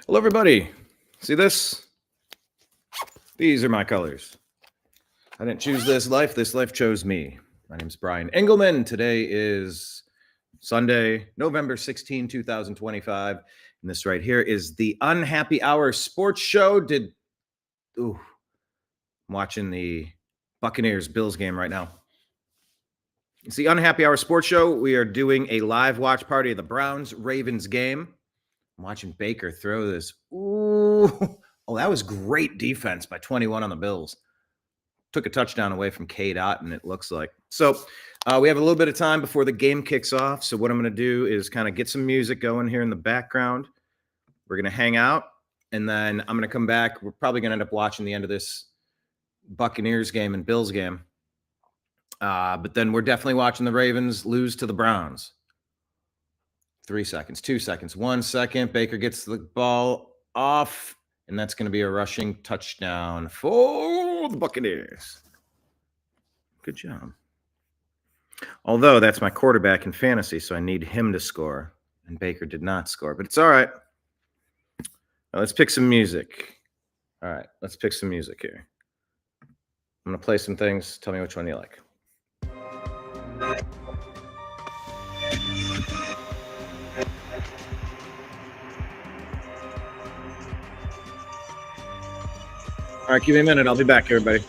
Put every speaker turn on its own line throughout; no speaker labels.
Hello, everybody. See this? These are my colors. I didn't choose this life. This life chose me. My name's Brian Engelman. Today is Sunday, November 16, 2025. And this right here is the Unhappy Hour Sports Show. I'm watching the Buccaneers-Bills game right now. It's the Unhappy Hour Sports Show. We are doing a live watch party of the Browns-Ravens game. I'm watching Baker throw this. Ooh. Oh, that was great defense by 21 on the Bills. Took a touchdown away from K-Dot, and it looks like. So we have a little bit of time before the game kicks off. So what I'm going to do is kind of get some music going here in the background. We're going to hang out, and then I'm going to come back. We're probably going to end up watching the end of this Buccaneers game and Bills game. But then we're definitely watching the Ravens lose to the Browns. 3 seconds, 2 seconds, 1 second. Baker gets the ball off, and that's going to be a rushing touchdown for the Buccaneers. Good job. Although that's my quarterback in fantasy, so I need him to score, and Baker did not score, but it's all right. Now let's pick some music. All right, let's pick some music here. I'm going to play some things. Tell me which one you like. All right, give me a minute. I'll be back, everybody.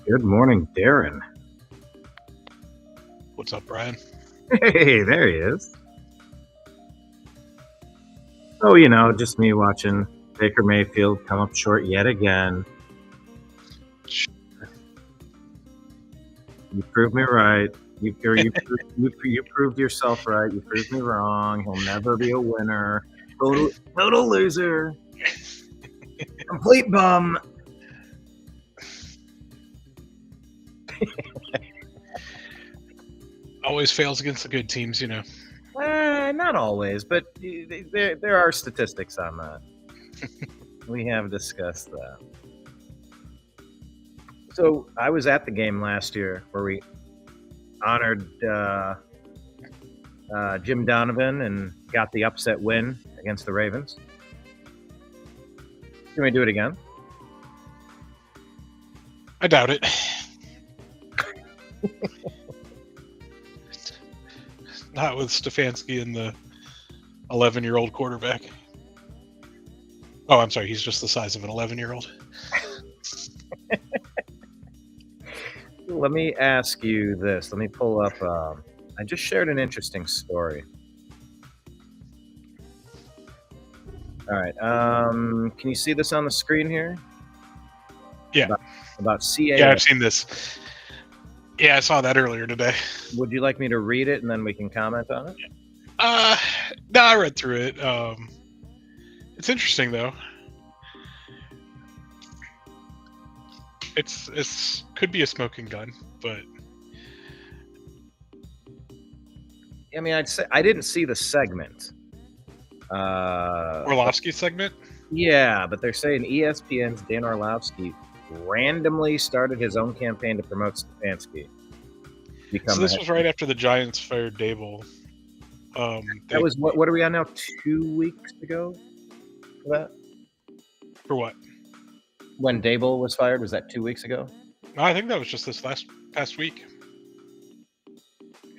Good morning, Darren.
What's up, Brian?
Hey, there he is. Oh, you know, just me watching Baker Mayfield come up short yet again. You proved me right. You proved yourself right. You proved me wrong. He'll never be a winner. Total loser. Complete bum.
Always fails against the good teams, you know.
Not always, but there are statistics on that. We have discussed that. So I was at the game last year where we honored Jim Donovan and got the upset win against the Ravens. Can we do it again?
I doubt it. Not with Stefanski and the 11-year-old quarterback. Oh, I'm sorry. He's just the size of an 11-year-old.
Let me ask you this. Let me pull up. I just shared an interesting story. All right. Can you see this on the screen here?
Yeah.
About CA.
Yeah, I've seen this. Yeah, I saw that earlier today.
Would you like me to read it and then we can comment on it?
No, I read through it. It's interesting though. It's could be a smoking gun, but
I mean, I'd say I didn't see the segment.
Orlovsky segment.
Yeah, but they're saying ESPN's Dan Orlovsky randomly started his own campaign to promote Stefanski.
So this was right after the Giants fired Dable.
That was what are we on now? 2 weeks ago for that?
For what?
When Dable was fired, was that 2 weeks ago?
No, I think that was just this past week.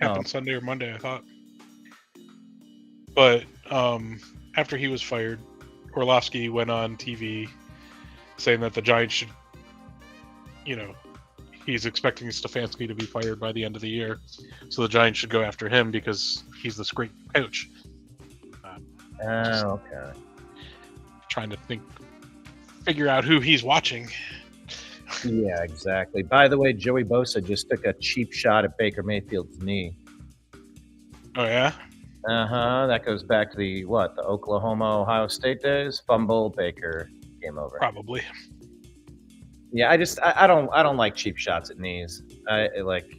Happened Sunday or Monday, I thought. But after he was fired, Orlovsky went on TV saying that the Giants should, he's expecting Stefanski to be fired by the end of the year, so the Giants should go after him because he's this great coach.
Okay.
Trying to figure out who he's watching.
Yeah, exactly. By the way, Joey Bosa just took a cheap shot at Baker Mayfield's knee.
Oh, yeah?
That goes back to the Oklahoma-Ohio State days. Fumble, Baker, game over.
Probably.
Yeah, I don't like cheap shots at knees. I like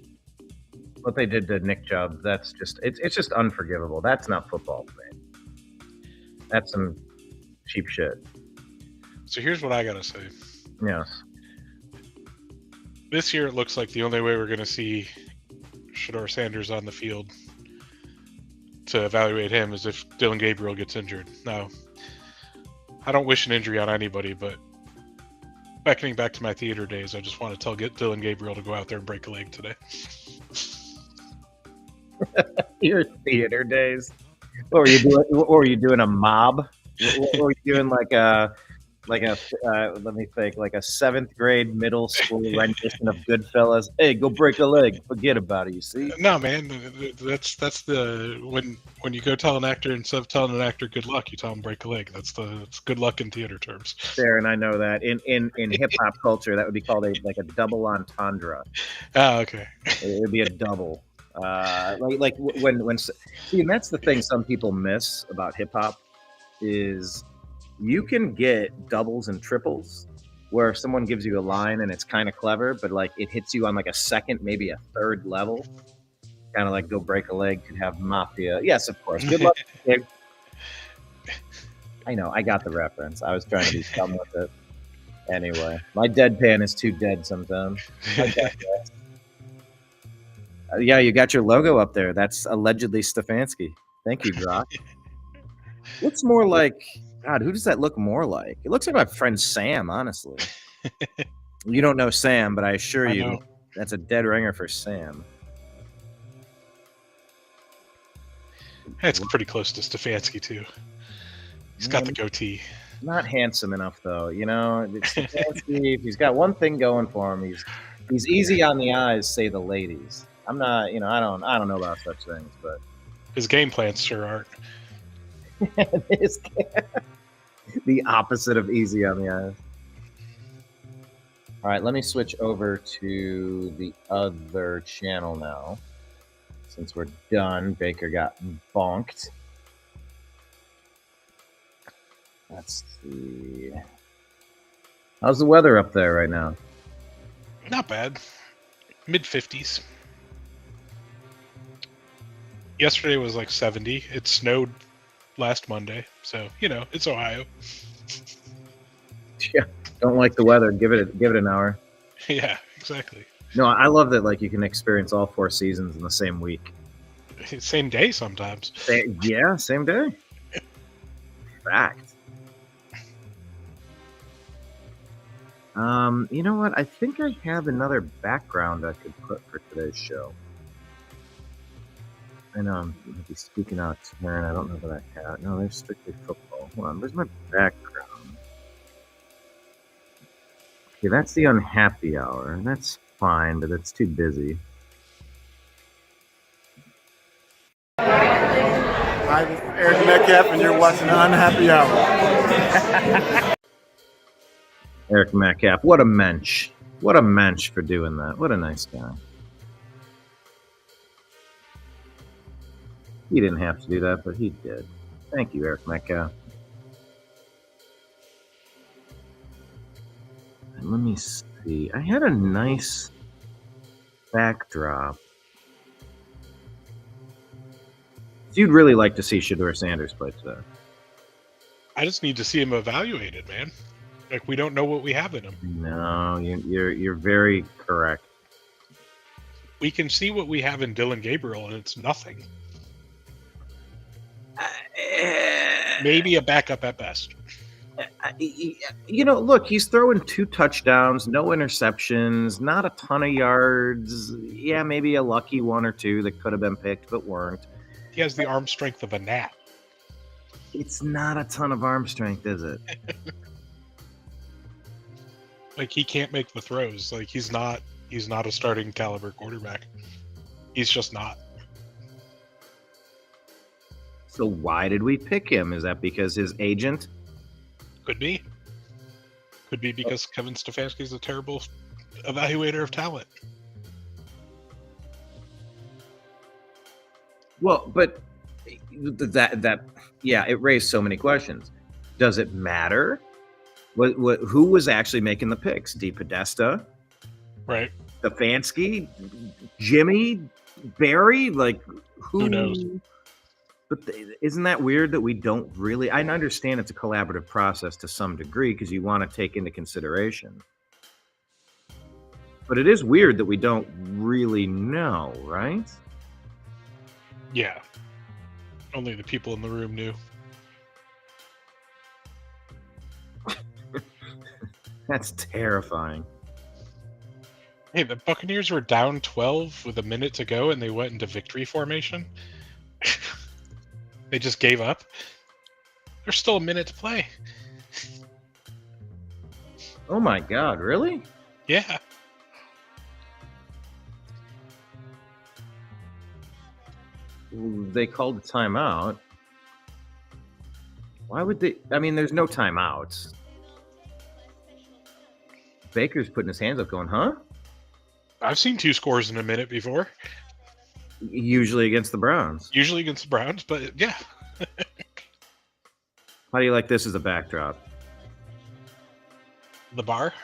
what they did to Nick Chubb. That's just it's just unforgivable. That's not football, man. That's some cheap shit.
So here's what I gotta say.
Yes.
This year, it looks like the only way we're going to see Shedeur Sanders on the field to evaluate him is if Dillon Gabriel gets injured. Now, I don't wish an injury on anybody, but beckoning back to my theater days, I just want to tell Dillon Gabriel to go out there and break a leg today.
Your theater days. What were you doing? What were you doing? A mob? What were you doing? Like a let me think, like a 7th grade middle school rendition of Goodfellas. Hey, go break a leg. Forget about it. You see?
No, man. That's the when you go tell an actor, instead of telling an actor good luck, you tell them break a leg. It's good luck in theater terms.
Fair, and I know that in hip hop culture, that would be called a double entendre.
Oh, okay.
It would be a double. Like when see, and that's the thing some people miss about hip hop is you can get doubles and triples where if someone gives you a line and it's kind of clever, but like it hits you on like a second, maybe a third level, kind of like go break a leg could have mafia. Yes, of course. Good luck. I know. I got the reference. I was trying to be dumb with it. Anyway, my deadpan is too dead sometimes. Yeah, you got your logo up there. That's allegedly Stefanski. Thank you, Brock. Looks more like... God, who does that look more like? It looks like my friend Sam, honestly. You don't know Sam, but I assure you that's a dead ringer for Sam.
That's pretty close to Stefanski, too. He's got the goatee.
Not handsome enough, though. Stefanski, if he's got one thing going for him, he's easy on the eyes, say the ladies. I'm not, I don't know about such things, but
his game plans sure aren't.
The opposite of easy on the eyes. All right, let me switch over to the other channel now. Since we're done, Baker got bonked. Let's see. How's the weather up there right now?
Not bad. Mid-50s. Yesterday was like 70. It snowed last Monday, so it's Ohio.
Yeah, don't like the weather. Give it an hour.
Yeah, exactly.
No, I love that. Like you can experience all 4 seasons in the same week.
Same day sometimes.
Yeah, same day. Fact. You know what? I think I have another background I could put for today's show. I know I'm going to be speaking out of turn. I don't know that I have. No, there's strictly football. Hold on. Where's my background? Okay, that's the unhappy hour. That's fine, but it's too busy.
Hi, this is Eric Metcalf, and you're watching Unhappy Hour.
Eric Metcalf, what a mensch. What a mensch for doing that. What a nice guy. He didn't have to do that, but he did. Thank you, Eric Metcalf. And let me see. I had a nice backdrop. So you'd really like to see Shedeur Sanders play today.
I just need to see him evaluated, man. Like, we don't know what we have in him.
No, you're very correct.
We can see what we have in Dylan Gabriel, and it's nothing. Maybe a backup at best.
You know, look, he's throwing 2 touchdowns, no interceptions, not a ton of yards. Yeah, maybe a lucky 1 or 2 that could have been picked but weren't.
He has the arm strength of a gnat.
It's not a ton of arm strength, is it?
Like, he can't make the throws. Like, he's not a starting caliber quarterback. He's just not.
So why did we pick him? Is that because his agent?
Could be. Could be because Kevin Stefanski's a terrible evaluator of talent.
Well, but that yeah, it raised so many questions. Does it matter? Who was actually making the picks? DePodesta?
Right.
Stefanski? Jimmy? Barry? Like,
Who knows?
But isn't that weird that we don't really... I understand it's a collaborative process to some degree because you want to take into consideration. But it is weird that we don't really know, right?
Yeah. Only the people in the room knew.
That's terrifying.
Hey, the Buccaneers were down 12 with a minute to go, and they went into victory formation. They just gave up. There's still a minute to play.
Oh my God, really?
Yeah.
They called a timeout. Why would they? I mean, there's no timeouts. Baker's putting his hands up going, huh?
I've seen 2 scores in a minute before.
Usually against the Browns.
Usually against the Browns, but yeah.
How do you like this as a backdrop?
The bar?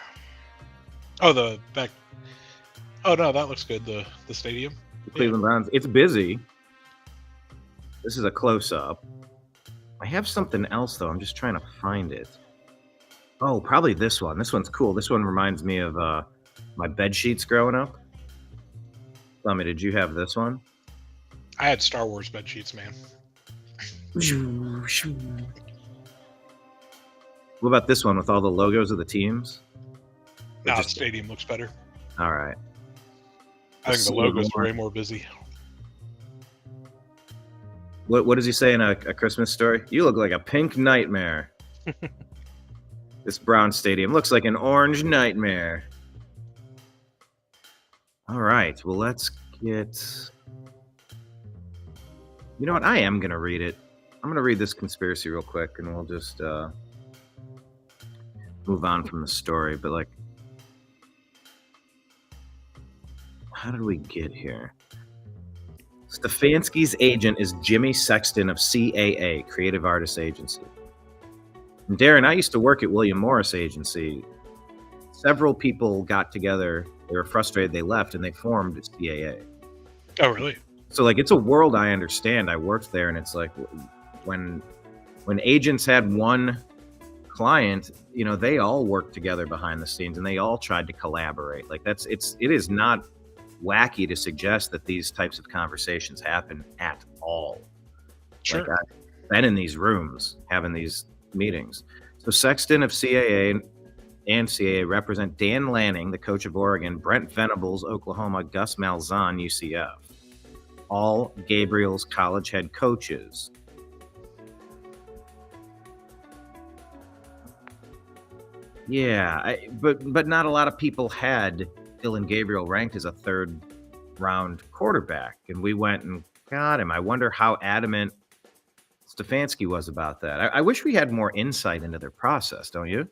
Oh, the back. Oh, no, that looks good. The stadium.
The Cleveland Browns. It's busy. This is a close-up. I have something else, though. I'm just trying to find it. Oh, probably this one. This one's cool. This one reminds me of my bed sheets growing up. Tell me, did you have this one?
I had Star Wars bed sheets, man.
What about this one with all the logos of the teams?
Nah, the stadium looks better.
All right.
I think the logos are way more busy.
What does he say in a Christmas story? You look like a pink nightmare. This brown stadium looks like an orange nightmare. All right. Well, let's get... You know what? I am going to read it. I'm going to read this conspiracy real quick, and we'll just move on from the story. But, like, how did we get here? Stefanski's agent is Jimmy Sexton of CAA, Creative Artists Agency. And Darren, I used to work at William Morris Agency. Several people got together. They were frustrated. They left, and they formed CAA.
Oh, really?
So, like, it's a world I understand. I worked there, and it's like when agents had one client, you know, they all worked together behind the scenes, and they all tried to collaborate. Like, it is not wacky to suggest that these types of conversations happen at all.
Sure.
Like, I've been in these rooms having these meetings. So Sexton of CAA and CAA represent Dan Lanning, the coach of Oregon, Brent Venables, Oklahoma, Gus Malzahn, UCF. All Gabriel's college head coaches. Yeah, but not a lot of people had Dylan Gabriel ranked as a 3rd round quarterback, and we went and got him. I wonder how adamant Stefanski was about that. I wish we had more insight into their process, don't you?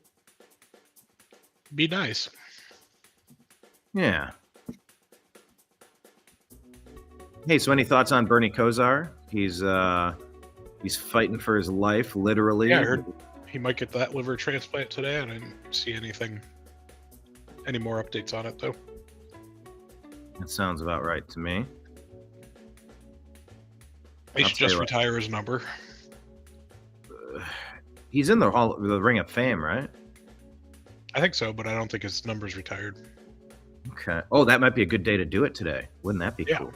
Be nice.
Yeah. Hey, so any thoughts on Bernie Kosar? He's fighting for his life, literally.
Yeah, I heard he might get that liver transplant today. I didn't see any more updates on it though.
That sounds about right to me.
He
I'll
should
tell
just
you what.
retire his number.
He's in the Ring of Fame, right?
I think so, but I don't think his number's retired.
Okay. Oh, that might be a good day to do it today. Wouldn't that be
Yeah.
cool?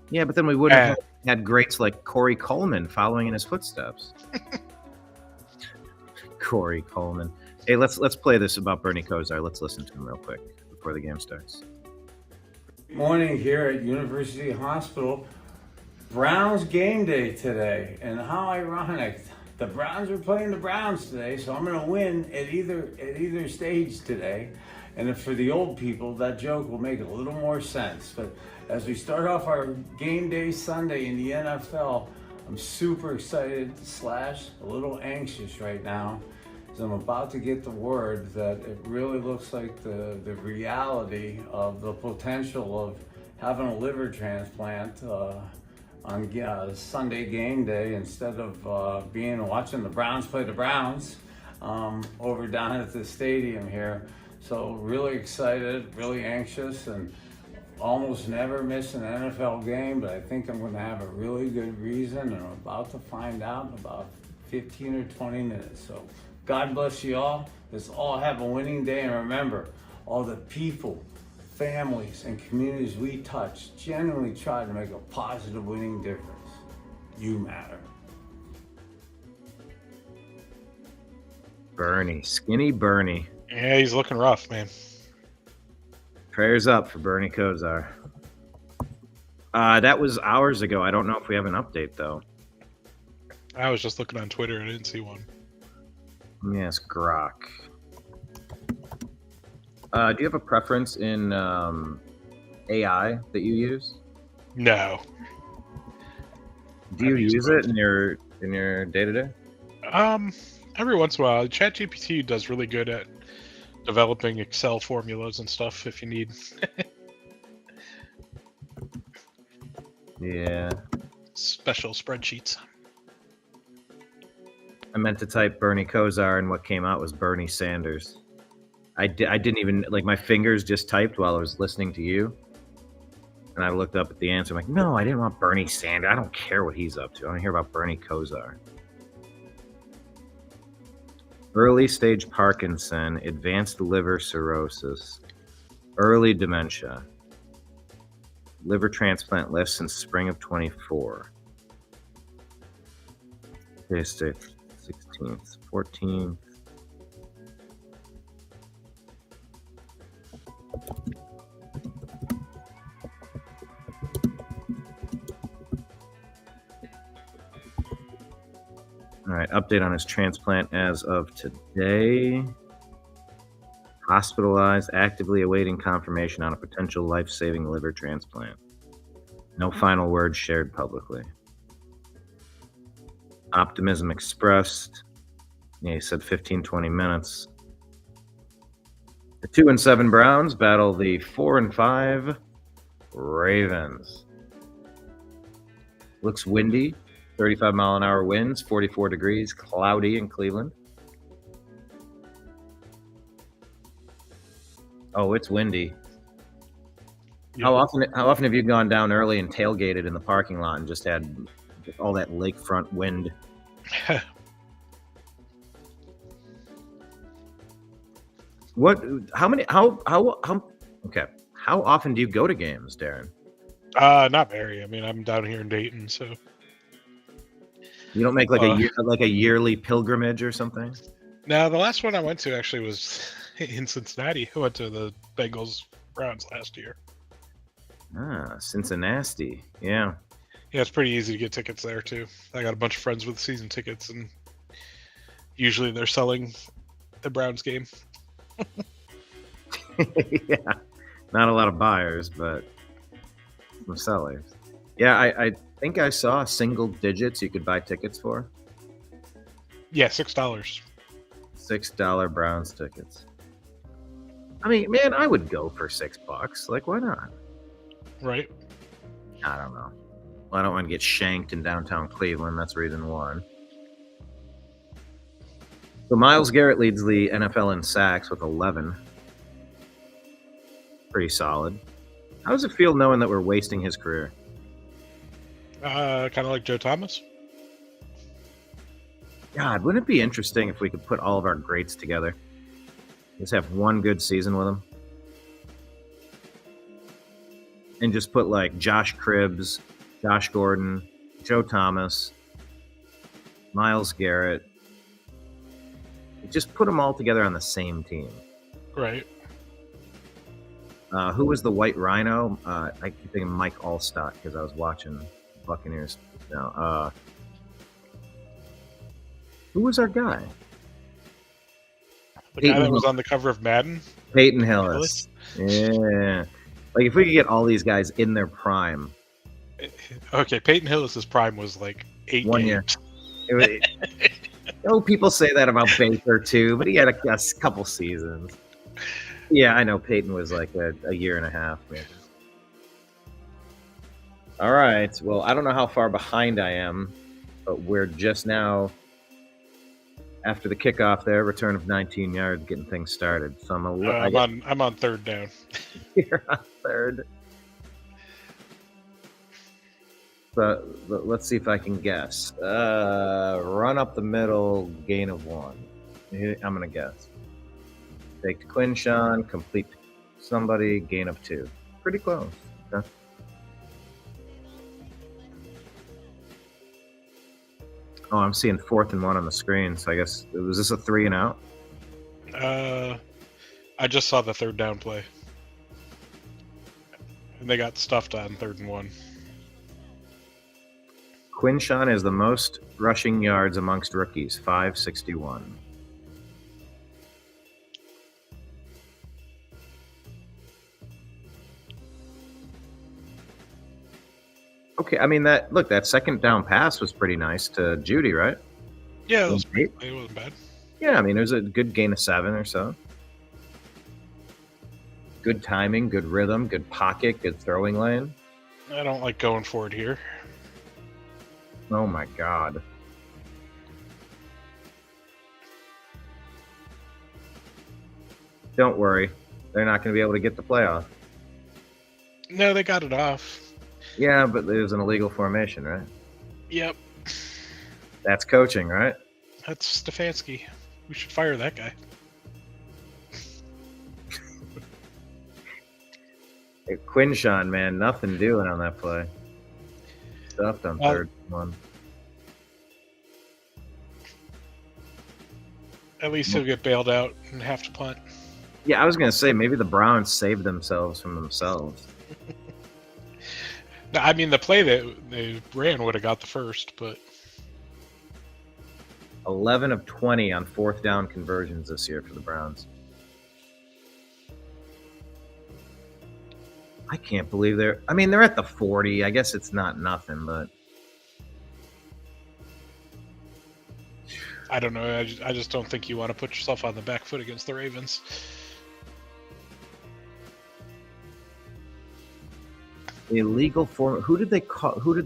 Yeah, but then we wouldn't have had greats like Corey Coleman following in his footsteps. Corey Coleman. Hey, let's play this about Bernie Kosar. Let's listen to him real quick before the game starts.
Morning here at University Hospital. Browns game day today, and how ironic. The Browns are playing the Browns today, so I'm going to win at either stage today. And if for the old people, that joke will make a little more sense. But as we start off our game day Sunday in the NFL, I'm super excited / a little anxious right now, because I'm about to get the word that it really looks like the reality of the potential of having a liver transplant on Sunday game day instead of watching the Browns play the Browns over down at the stadium here. So really excited, really anxious, and almost never miss an NFL game, but I think I'm going to have a really good reason, and I'm about to find out in about 15 or 20 minutes. So God bless you all. Let's all have a winning day, and remember, all the people, families, and communities we touch genuinely try to make a positive winning difference. You matter.
Bernie, skinny Bernie.
Yeah, he's looking rough, man.
Prayers up for Bernie Kosar. That was hours ago. I don't know if we have an update though.
I was just looking on Twitter and I didn't see one.
Yes, Grok. Do you have a preference in AI that you use?
No.
Do you use it in your day to day?
Every once in a while, ChatGPT does really good at developing Excel formulas and stuff if you need.
Yeah.
Special spreadsheets.
I meant to type Bernie Kosar, and what came out was Bernie Sanders. I didn't even, like, my fingers just typed while I was listening to you. And I looked up at the answer. I'm like, no, I didn't want Bernie Sanders. I don't care what he's up to. I want to hear about Bernie Kosar. Early stage Parkinson, advanced liver cirrhosis, early dementia, liver transplant list since spring of 24. Today's 16th, 14th. All right, update on his transplant as of today. Hospitalized, actively awaiting confirmation on a potential life-saving liver transplant. No final words shared publicly. Optimism expressed. Yeah, he said 15-20 minutes. The 2-7 Browns battle the 4-5 Ravens. Looks windy. 35-mile-an-hour winds, 44 degrees, cloudy in Cleveland. Oh, it's windy.
Yeah.
How often have you gone down early and tailgated in the parking lot and just had all that lakefront wind? Okay. How often do you go to games, Darren?
Not very. I mean, I'm down here in Dayton, so
You don't make like a yearly pilgrimage or something?
no, the last one I went to actually was in Cincinnati. I went to the Bengals Browns last year.
Cincinnati. Yeah.
Yeah, it's pretty easy to get tickets there too. I got a bunch of friends with season tickets, and usually they're selling the Browns game.
Yeah. Not a lot of buyers, but some sellers. Yeah, I think I saw single digits you could buy tickets for.
Yeah, $6.
$6 Browns tickets. I mean, man, I would go for $6. Like, why not?
Right.
I don't know. Well, I don't want to get shanked in downtown Cleveland. That's reason one. So Myles Garrett leads the NFL in sacks with 11. Pretty solid. How does it feel knowing that we're wasting his career?
Kind of like Joe Thomas.
God, wouldn't it be interesting if we could put all of our greats together? Just have one good season with them. And just put like Josh Cribbs, Josh Gordon, Joe Thomas, Myles Garrett. Just put them all together on the same team.
Right.
Who was the White Rhino? I keep thinking Mike Allstott because I was watching Buccaneers now. Who was our guy?
The guy that was on the cover of Madden?
Peyton Hillis. Yeah. Like, if we could get all these guys in their prime.
Okay, Peyton Hillis' prime was like 8
1
games.
year. People say that about Baker, too, but he had a couple seasons. Yeah, I know. Peyton was like a year and a half. Maybe. All right. Well, I don't know how far behind I am, but we're just now, after the kickoff there, return of 19 yards, getting things started. So
I'm on third down.
You're on third. But let's see if I can guess. Run up the middle, gain of 1. I'm going to guess. Take to Quinshawn, complete somebody, gain of 2. Pretty close. Okay. Oh, I'm seeing 4th and 1 on the screen. So I guess, was this a 3 and out?
I just saw the third down play. And they got stuffed on 3rd and 1.
Quinshawn is the most rushing yards amongst rookies, 561. Okay, I mean that second down pass was pretty nice to Judy, right?
Yeah, it wasn't bad.
Yeah, I mean, there's a good gain of 7 or so. Good timing, good rhythm, good pocket, good throwing lane.
I don't like going for it here.
Oh my God. Don't worry. They're not going to be able to get the playoff.
No, they got it off.
Yeah, but it was an illegal formation, right?
Yep.
That's coaching, right?
That's Stefanski. We should fire that guy.
Hey, Quinshawn, man, nothing doing on that play. Stuffed on 3rd and 1.
At least he'll get bailed out and have to punt.
Yeah, I was going to say, maybe the Browns saved themselves from themselves.
No, I mean, the play that they ran would have got the first, but
11 of 20 on 4th down conversions this year for the Browns. I can't believe they're at the 40. I guess it's not nothing, but
I don't know. I just don't think you want to put yourself on the back foot against the Ravens.
Illegal form. Who did they call? Did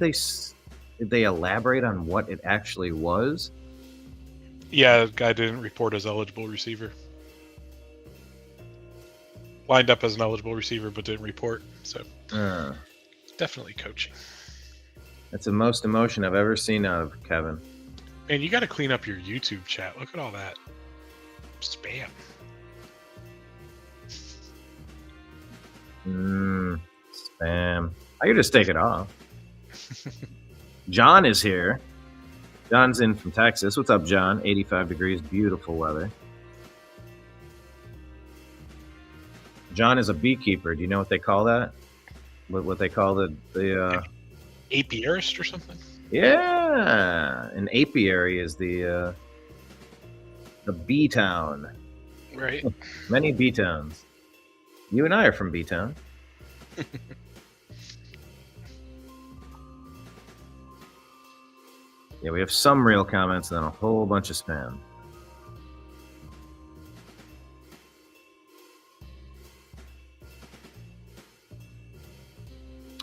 they elaborate on what it actually was?
Yeah, the guy didn't report as eligible receiver. Lined up as an eligible receiver, but didn't report. So definitely coaching.
That's the most emotion I've ever seen out of Kevin.
Man, you got to clean up your YouTube chat. Look at all that spam.
Spam. I could just take it off. John is here. John's in from Texas. What's up, John? 85 degrees, beautiful weather. John is a beekeeper. Do you know what they call that? What they call the
apiarist or something?
Yeah, an apiary is the bee town.
Right.
Many bee towns. You and I are from bee town. Yeah, we have some real comments and then a whole bunch of spam.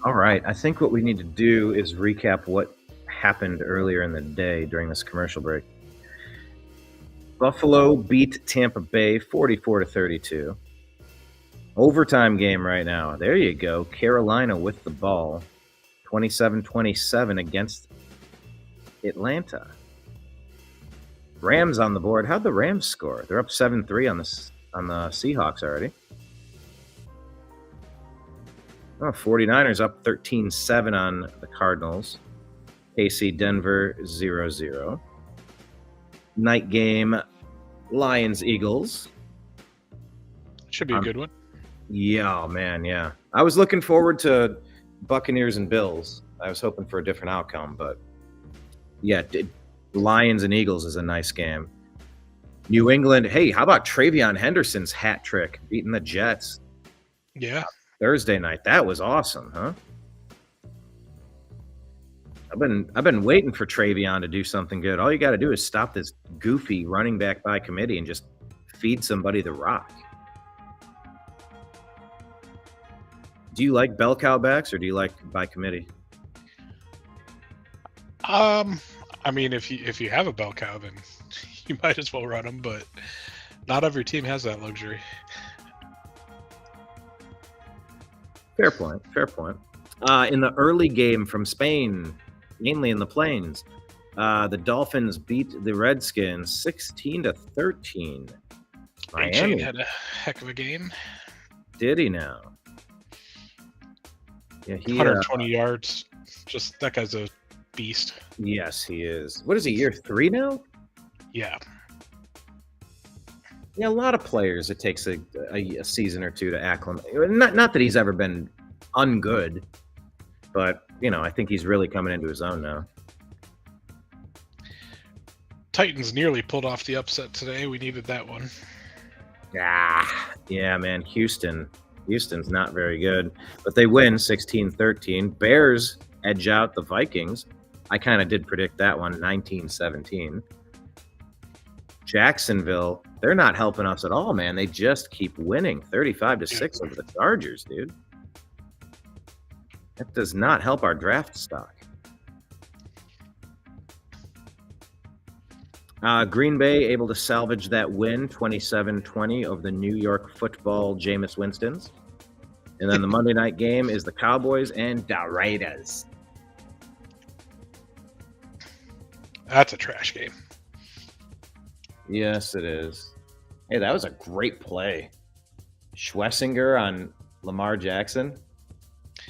All right. I think what we need to do is recap what happened earlier in the day during this commercial break. Buffalo beat Tampa Bay 44-32. Overtime game right now. There you go. Carolina with the ball. 27-27 against Atlanta. Rams on the board. How'd the Rams score? They're up 7-3 on the Seahawks already. Oh, 49ers up 13-7 on the Cardinals. KC Denver 0-0. Night game, Lions Eagles.
Should be a good one.
Yeah, man, yeah. I was looking forward to Buccaneers and Bills. I was hoping for a different outcome, but yeah, Lions and Eagles is a nice game. New England, hey, how about Travion Henderson's hat trick beating the Jets?
Yeah.
Thursday night. That was awesome, huh? I've been waiting for Travion to do something good. All you got to do is stop this goofy running back by committee and just feed somebody the rock. Do you like bell cow backs or do you like by committee?
I mean, if you have a bell cow, then you might as well run them, but not every team has that luxury.
Fair point. Fair point. In the early game from Spain, mainly in the plains, the Dolphins beat the Redskins 16-13.
Miami had a heck of a game.
Did he now? Yeah, he
120 yards. Just that guy's a beast.
Yes, he is. What is he, year 3 now?
Yeah.
Yeah, a lot of players, it takes a season or two to acclimate. Not that he's ever been ungood, but, I think he's really coming into his own now.
Titans nearly pulled off the upset today. We needed that one.
Yeah, man. Houston's not very good, but they win 16-13. Bears edge out the Vikings. I kind of did predict that one, 19-17. Jacksonville, they're not helping us at all, man. They just keep winning 35-6 over the Chargers, dude. That does not help our draft stock. Green Bay able to salvage that win, 27-20 over the New York Football Jameis Winstons. And then the Monday night game is the Cowboys and the Raiders.
That's a trash game.
Yes, it is. Hey, that was a great play. Schlesinger on Lamar Jackson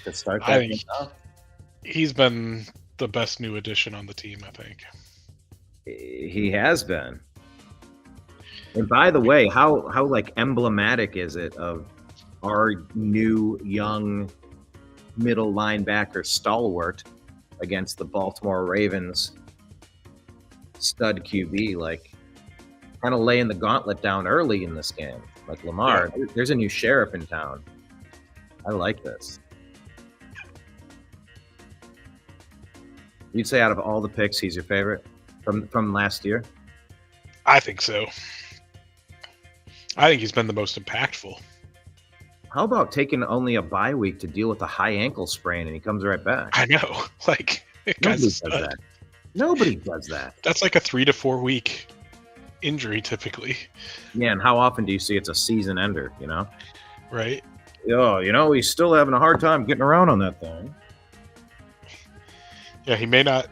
to start that game off.
He's been the best new addition on the team, I think.
He has been. And by the way, how emblematic is it of our new young middle linebacker stalwart against the Baltimore Ravens stud QB, kind of laying the gauntlet down early in this game. Like Lamar, there's a new sheriff in town. I like this. You'd say out of all the picks, he's your favorite from last year?
I think so. I think he's been the most impactful.
How about taking only a bye week to deal with a high ankle sprain and he comes right back?
I know. Guy's a stud.
Nobody does that.
That's like a 3 to 4 week injury typically.
Yeah, and how often do you see it's a season ender,
Right.
Oh, he's still having a hard time getting around on that thing.
Yeah, he may not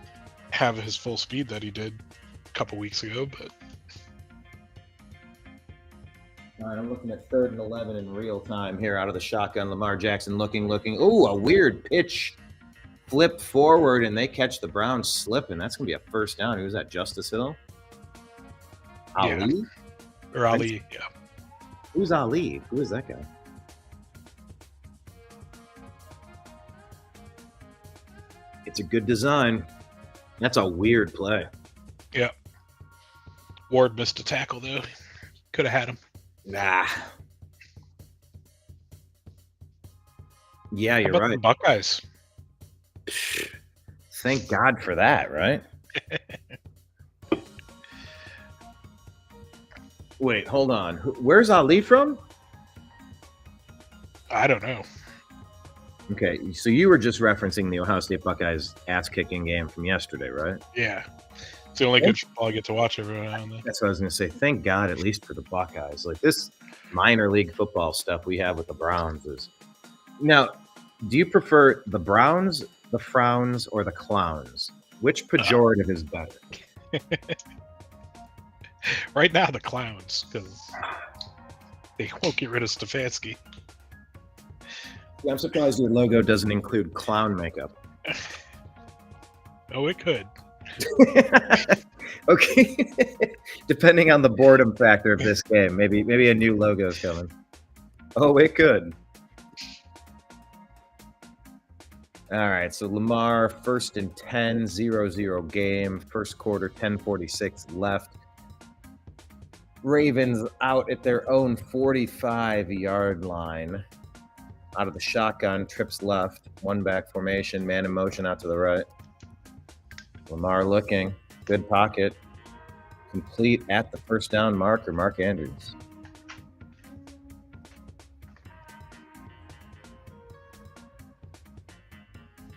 have his full speed that he did a couple weeks ago, but
all right, I'm looking at 3rd and 11 in real time here out of the shotgun. Lamar Jackson looking. Ooh, a weird pitch. Flip forward, and they catch the Browns slipping. That's going to be a first down. Who's that, Justice Hill? Ali?
Yeah. Or Ali, yeah.
Who's Ali? Who is that guy? It's a good design. That's a weird play.
Yeah. Ward missed a tackle, though. Could have had him.
Nah. Yeah, you're
How about
right.
the Buckeyes?
Thank God for that, right? Wait, hold on. Where's Ali from?
I don't know.
Okay, so you were just referencing the Ohio State Buckeyes ass-kicking game from yesterday, right?
Yeah. It's the only good football I get to watch every now and then.
That's what I was going to say. Thank God, at least for the Buckeyes. Like this minor league football stuff we have with the Browns is. Now, do you prefer the Browns, the Frowns, or the Clowns? Which pejorative is better?
Right now, the Clowns, because they won't get rid of Stefanski.
Yeah, I'm surprised your logo doesn't include clown makeup.
Oh, it could.
Okay. Depending on the boredom factor of this game, maybe a new logo is coming. Oh, it could. All right, so Lamar, 1st and 10, 0-0 game. First quarter, 10:46 left. Ravens out at their own 45-yard line. Out of the shotgun, trips left, one back formation, man in motion out to the right. Lamar looking, good pocket, complete at the first down marker, Mark Andrews.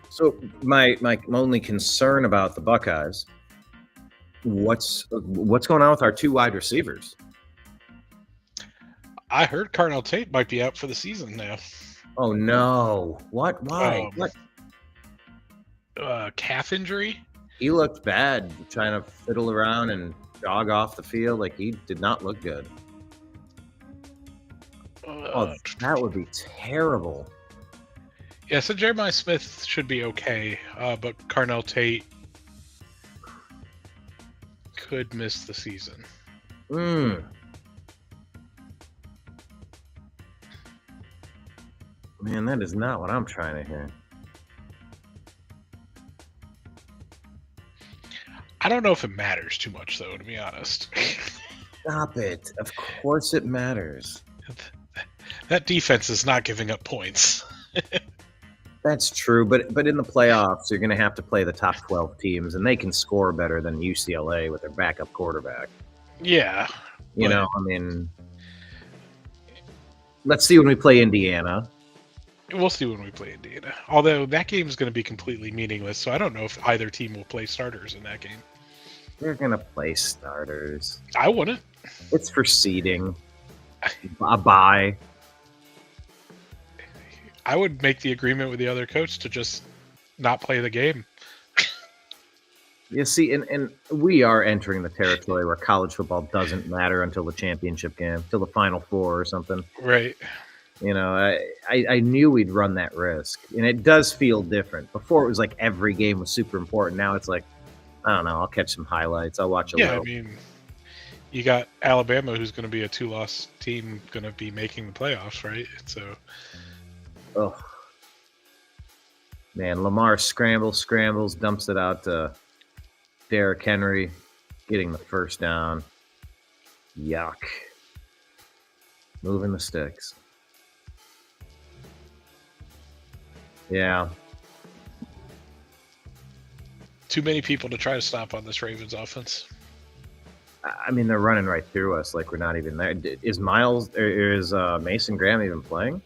So my only concern about the Buckeyes, what's going on with our two wide receivers?
I heard Carnell Tate might be out for the season now.
Oh no! What? Why? What?
Calf injury.
He looked bad trying to fiddle around and jog off the field. Like he did not look good. Oh, that would be terrible.
Yeah, so Jeremiah Smith should be okay, but Carnell Tate could miss the season.
Man, that is not what I'm trying to hear.
I don't know if it matters too much, though, to be honest.
Stop it. Of course it matters.
That defense is not giving up points.
That's true, but in the playoffs, you're going to have to play the top 12 teams, and they can score better than UCLA with their backup quarterback.
Yeah.
You know, I mean, let's see when we play Indiana.
We'll see when we play Indiana. Although that game is going to be completely meaningless, so I don't know if either team will play starters in that game.
They're going to play starters.
I wouldn't.
It's for seeding. A bye.
I would make the agreement with the other coach to just not play the game.
You see, and we are entering the territory where college football doesn't matter until the championship game, till the Final Four or something.
Right.
You know, I knew we'd run that risk, and it does feel different. Before it was like every game was super important. Now it's like, I don't know, I'll catch some highlights. I'll watch a little.
I mean, you got Alabama, who's going to be a 2-loss team, going to be making the playoffs, right? So,
oh man, Lamar scrambles, dumps it out to Derrick Henry, getting the first down. Yuck. Moving the sticks. Yeah.
Too many people to try to stop on this Ravens offense.
I mean, they're running right through us like we're not even there. Is Miles or is Mason Graham even playing?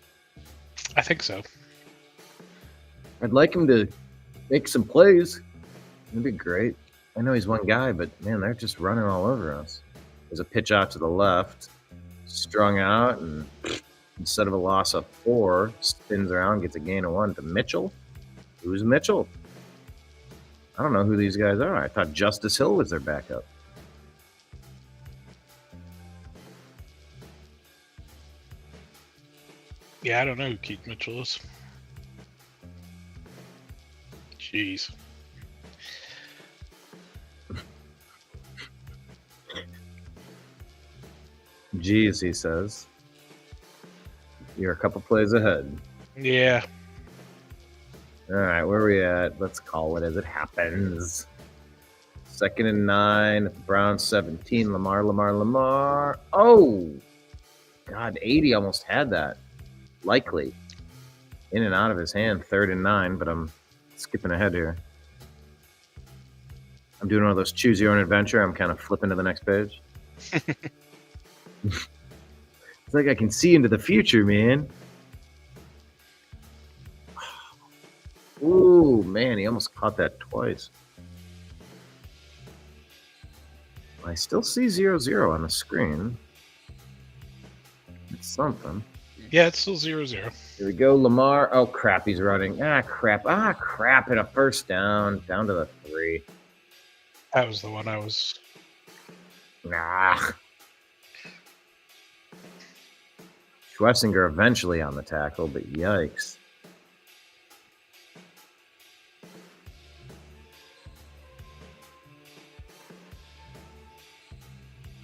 I think so.
I'd like him to make some plays. It'd be great. I know he's one guy, but man, they're just running all over us. There's a pitch out to the left, strung out, and instead of a loss of 4, spins around, gets a gain of 1 to Mitchell. Who's Mitchell? I don't know who these guys are. I thought Justice Hill was their backup.
Yeah, I don't know who Keith Mitchell is. Jeez.
Jeez, he says. You're a couple plays ahead.
Yeah.
All right, where are we at? Let's call it as it happens. 2nd and 9. Browns 17. Lamar. Oh! God, 80 almost had that. Likely. In and out of his hand. 3rd and 9, but I'm skipping ahead here. I'm doing one of those choose your own adventure. I'm kind of flipping to the next page. It's like I can see into the future, man. Ooh, man, he almost caught that twice. I still see 0-0 on the screen. It's something.
Yeah, it's still 0-0.
Here we go, Lamar. Oh, crap, he's running. Crap. Crap, and a first down. Down to the 3.
That was the one I was...
Nah. Schlesinger eventually on the tackle, but yikes.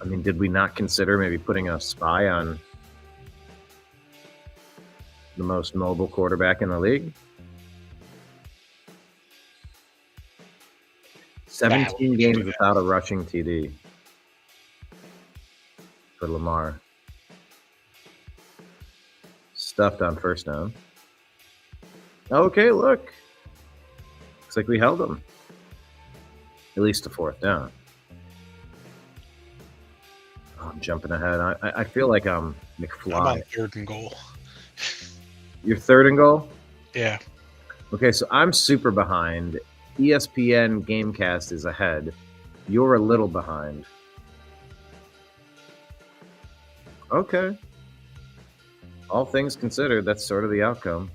I mean, did we not consider maybe putting a spy on the most mobile quarterback in the league? 17 games without a rushing TD for Lamar. Stuffed on first down. Okay, look. Looks like we held him. At least to fourth down. Oh, I'm jumping ahead. I feel like I'm McFly.
I'm on 3rd and goal.
You're 3rd and goal?
Yeah.
Okay, so I'm super behind. ESPN Gamecast is ahead. You're a little behind. Okay. All things considered, that's sort of the outcome.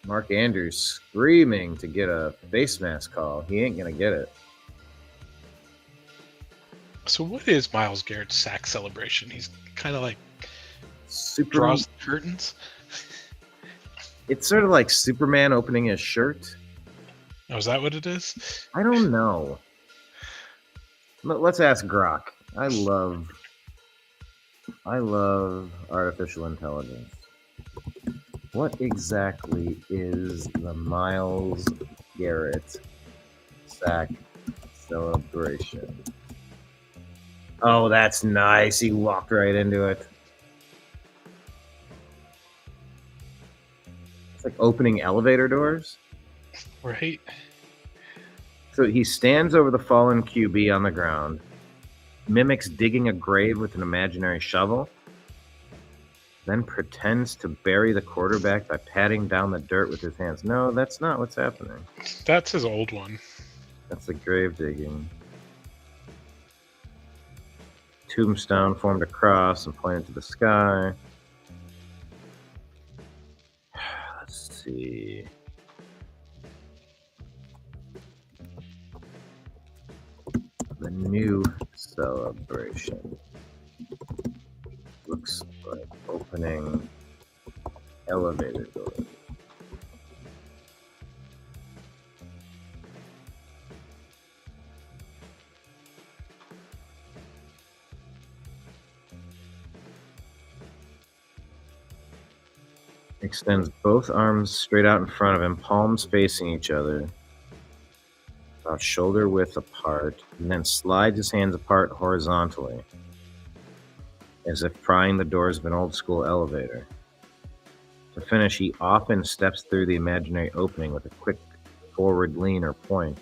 Mark Andrews screaming to get a face mask call. He ain't going to get it.
So what is Myles Garrett's sack celebration? He's kind of like
Super.
draws the curtains.
It's sort of like Superman opening his shirt.
Oh, is that what it is?
I don't know. Let's ask Grok. I love artificial intelligence. What exactly is the Myles Garrett sack celebration? Oh, that's nice. He walked right into it. It's like opening elevator doors.
Right.
So he stands over the fallen QB on the ground, mimics digging a grave with an imaginary shovel, then pretends to bury the quarterback by patting down the dirt with his hands. No, that's not what's happening.
That's his old one.
That's the grave digging. Tombstone formed a cross and pointed to the sky. Let's see. The new celebration looks like opening elevator doors. Extends both arms straight out in front of him, palms facing each other, about shoulder width apart, and then slides his hands apart horizontally, as if prying the doors of an old school elevator. To finish, he often steps through the imaginary opening with a quick forward lean or point,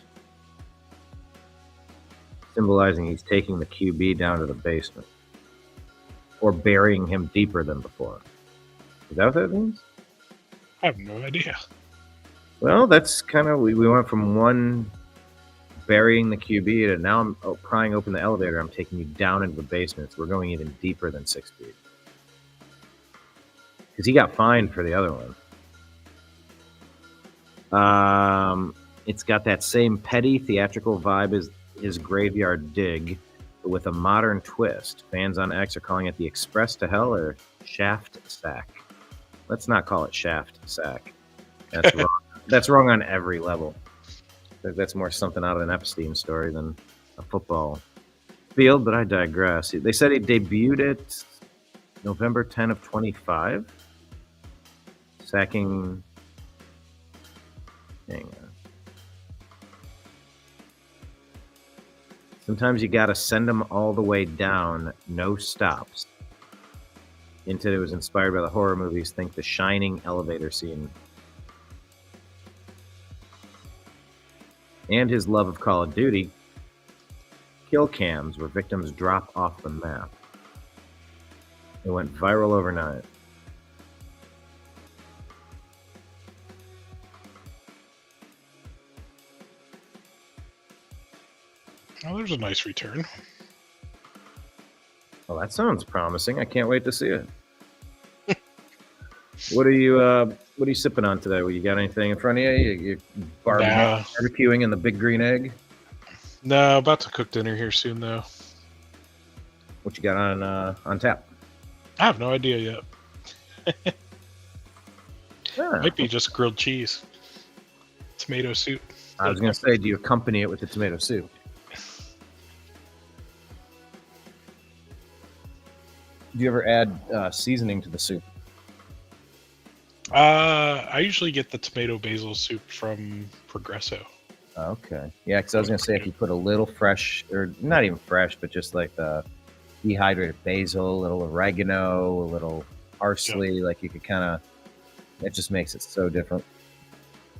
symbolizing he's taking the QB down to the basement, or burying him deeper than before. Is that what that means?
I have no idea.
Well, that's kind of, we went from one burying the QB to now I'm prying open the elevator. I'm taking you down into the basement. So we're going even deeper than 6 feet. Because he got fined for the other one. It's got that same petty theatrical vibe as his Graveyard Dig, but with a modern twist. Fans on X are calling it the Express to Hell or Shaft Sack. Let's not call it Shaft Sack. That's wrong. That's wrong on every level. That's more something out of an Epstein story than a football field, but I digress. They said he debuted it November 10 of 25, sacking. Hang on. Sometimes you got to send them all the way down, no stops. Hinted it was inspired by the horror movies. Think The Shining elevator scene. And his love of Call of Duty. kill cams where victims drop off the map. It went viral overnight.
Oh, there's a nice return.
Well, that sounds promising. I can't wait to see it. What are you sipping on today? Well, you got anything in front of you? You barbecuing in the big green egg?
No, about to cook dinner here soon, though.
What you got on tap?
I have no idea yet.
Yeah.
Might be just grilled cheese. Tomato soup.
I was going to say, do you accompany it with the tomato soup? Do you ever add seasoning to the soup?
I usually get the tomato basil soup from Progresso.
Okay. Yeah, because I was going to say if you put a little fresh, or not even fresh, but just like the dehydrated basil, a little oregano, a little parsley, like you could kind of, it just makes it so different.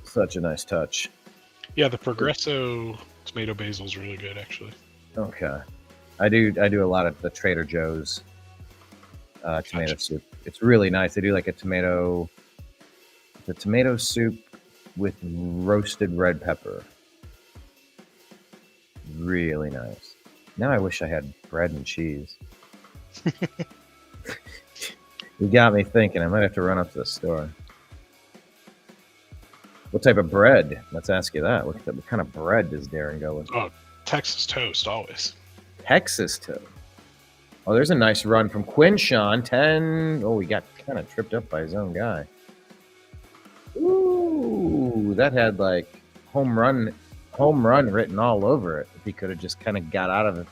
Such a nice touch.
Yeah, the Progresso tomato basil is really good, actually.
Okay. I do a lot of the Trader Joe's tomato soup. It's really nice. They do like a tomato soup with roasted red pepper. Really nice. Now I wish I had bread and cheese. You got me thinking. I might have to run up to the store. What type of bread? Let's ask you that. What kind of bread does Darren go with?
Oh, Texas toast, always.
Texas toast. Oh, there's a nice run from Quinshawn. 10. Oh, he got kind of tripped up by his own guy. Ooh, that had like home run written all over it. If he could have just kind of got out of it,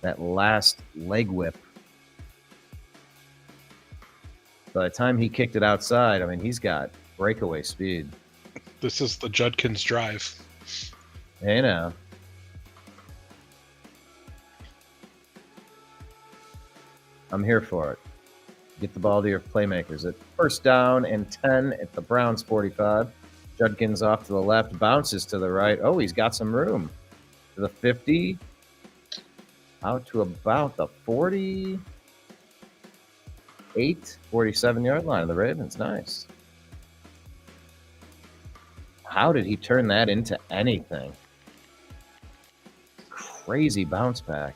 that last leg whip. By the time he kicked it outside, I mean, he's got breakaway speed.
This is the Judkins drive.
Hey, now. I'm here for it. Get the ball to your playmakers. At first down and 10 at the Browns 45. Judkins off to the left, bounces to the right. Oh, he's got some room. To the 50. Out to about the 48, 47-yard line of the Ravens. Nice. How did he turn that into anything? Crazy bounce back.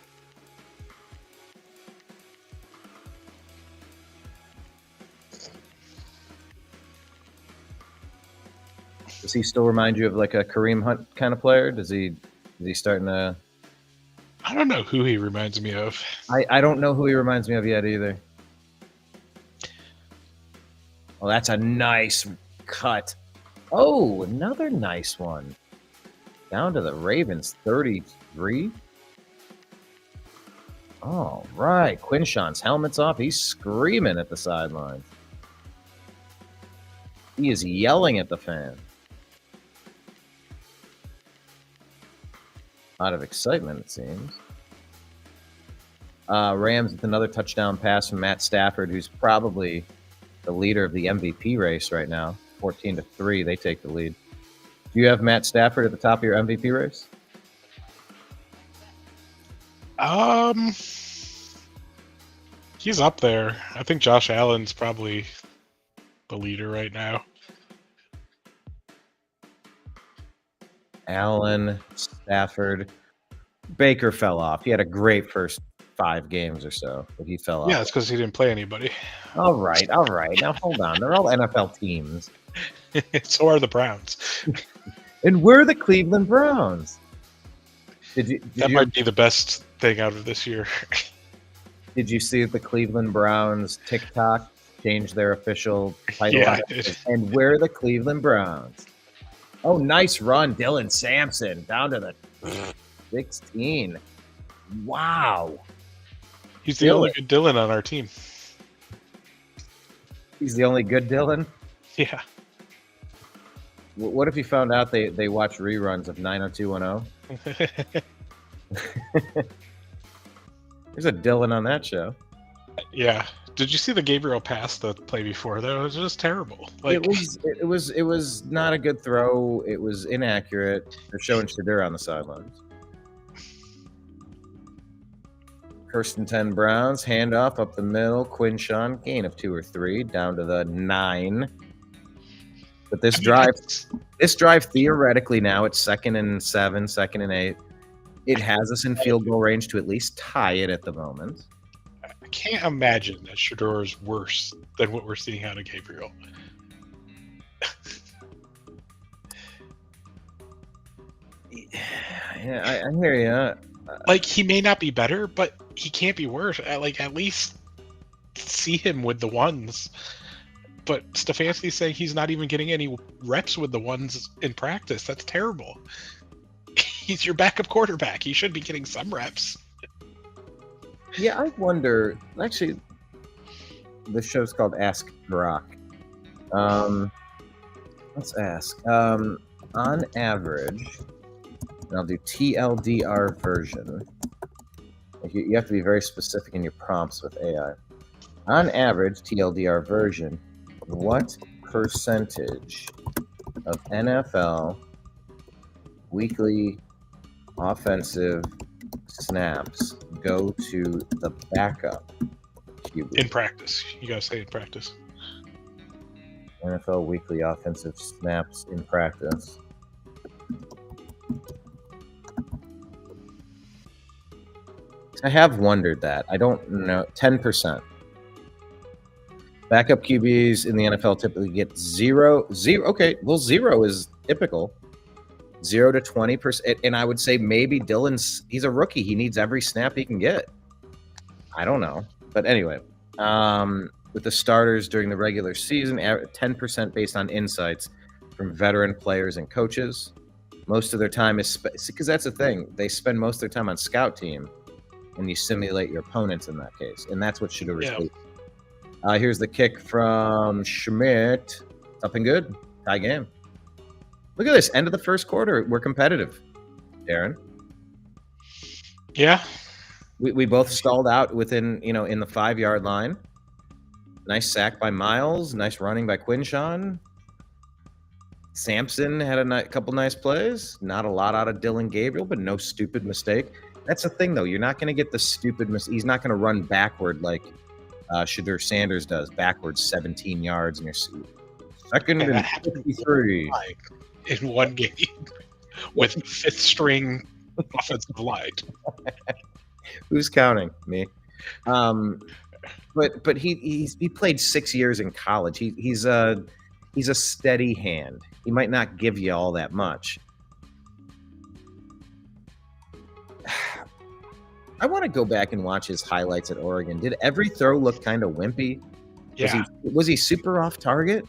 Does he still remind you of like a Kareem Hunt kind of player? Is he starting to?
I don't know who he reminds me of.
I don't know who he reminds me of yet either. Well, that's a nice cut. Oh, another nice one. Down to the Ravens 33. All right. Quinshawn's helmet's off. He's screaming at the sidelines. He is yelling at the fans. Out of excitement, it seems. Rams with another touchdown pass from Matt Stafford, who's probably the leader of the MVP race right now. 14-3, they take the lead. Do you have Matt Stafford at the top of your MVP race?
He's up there. I think Josh Allen's probably the leader right now.
Allen, Stafford, Baker fell off. He had a great first 5 games or so, but he fell off.
Yeah, it's because he didn't play anybody.
All right. Now hold on. They're all NFL teams.
So are the Browns.
And we're the Cleveland Browns.
That might be the best thing out of this year.
Did you see the Cleveland Browns TikTok change their official title?
Yeah,
and we're the Cleveland Browns. Oh, nice run, Dylan Sampson, down to the 16. Wow.
He's the only good Dylan on our team.
He's the only good Dylan?
Yeah.
What if you found out they watch reruns of 90210? There's a Dylan on that show.
Yeah. Did you see the Gabriel pass the play before? That was just terrible. Like
It was not a good throw. It was inaccurate. They're showing Shadur on the sidelines. First and 10 Browns. Handoff up the middle. Quinshawn. Gain of 2 or 3. Down to the 9. But this drive theoretically now it's 2nd and 7, 2nd and 8. It has us in field goal range to at least tie it at the moment.
I can't imagine that Shador is worse than what we're seeing out of Gabriel.
Yeah, I hear you.
Like, he may not be better, but he can't be worse. Like, at least see him with the ones. But Stefanski's saying he's not even getting any reps with the ones in practice. That's terrible. He's your backup quarterback. He should be getting some reps.
Yeah, I wonder. Actually, the show's called Ask Brock. Let's ask. On average, and I'll do TLDR version. You have to be very specific in your prompts with AI. On average, TLDR version, what percentage of NFL weekly offensive snaps go to the backup QB?
In practice. You gotta say in practice.
NFL weekly offensive snaps in practice. I have wondered that. I don't know. 10%. Backup QBs in the NFL typically get 0. Okay, well, 0 is typical. 0 to 20%. And I would say maybe he's a rookie. He needs every snap he can get. I don't know. But anyway, with the starters during the regular season, 10% based on insights from veteran players and coaches. Most of their time is because that's the thing. They spend most of their time on scout team, and you simulate your opponents in that case. And that's what Shador is doing. Here's the kick from Schmidt. Something good. Tie game. Look at this. End of the first quarter. We're competitive, Darren.
Yeah.
We both stalled out within, in the 5-yard line. Nice sack by Miles. Nice running by Quinshawn. Sampson had a couple nice plays. Not a lot out of Dylan Gabriel, but no stupid mistake. That's the thing, though. You're not going to get the stupid mistake. He's not going to run backward like Shador Sanders does, backwards 17 yards in your suit. Second and 53.
In one game with 5th string offensive line.
Who's counting? Me. But he played 6 years in college. He's a steady hand. He might not give you all that much. I want to go back and watch his highlights at Oregon. Did every throw look kind of wimpy?
Yeah.
Was he super off target?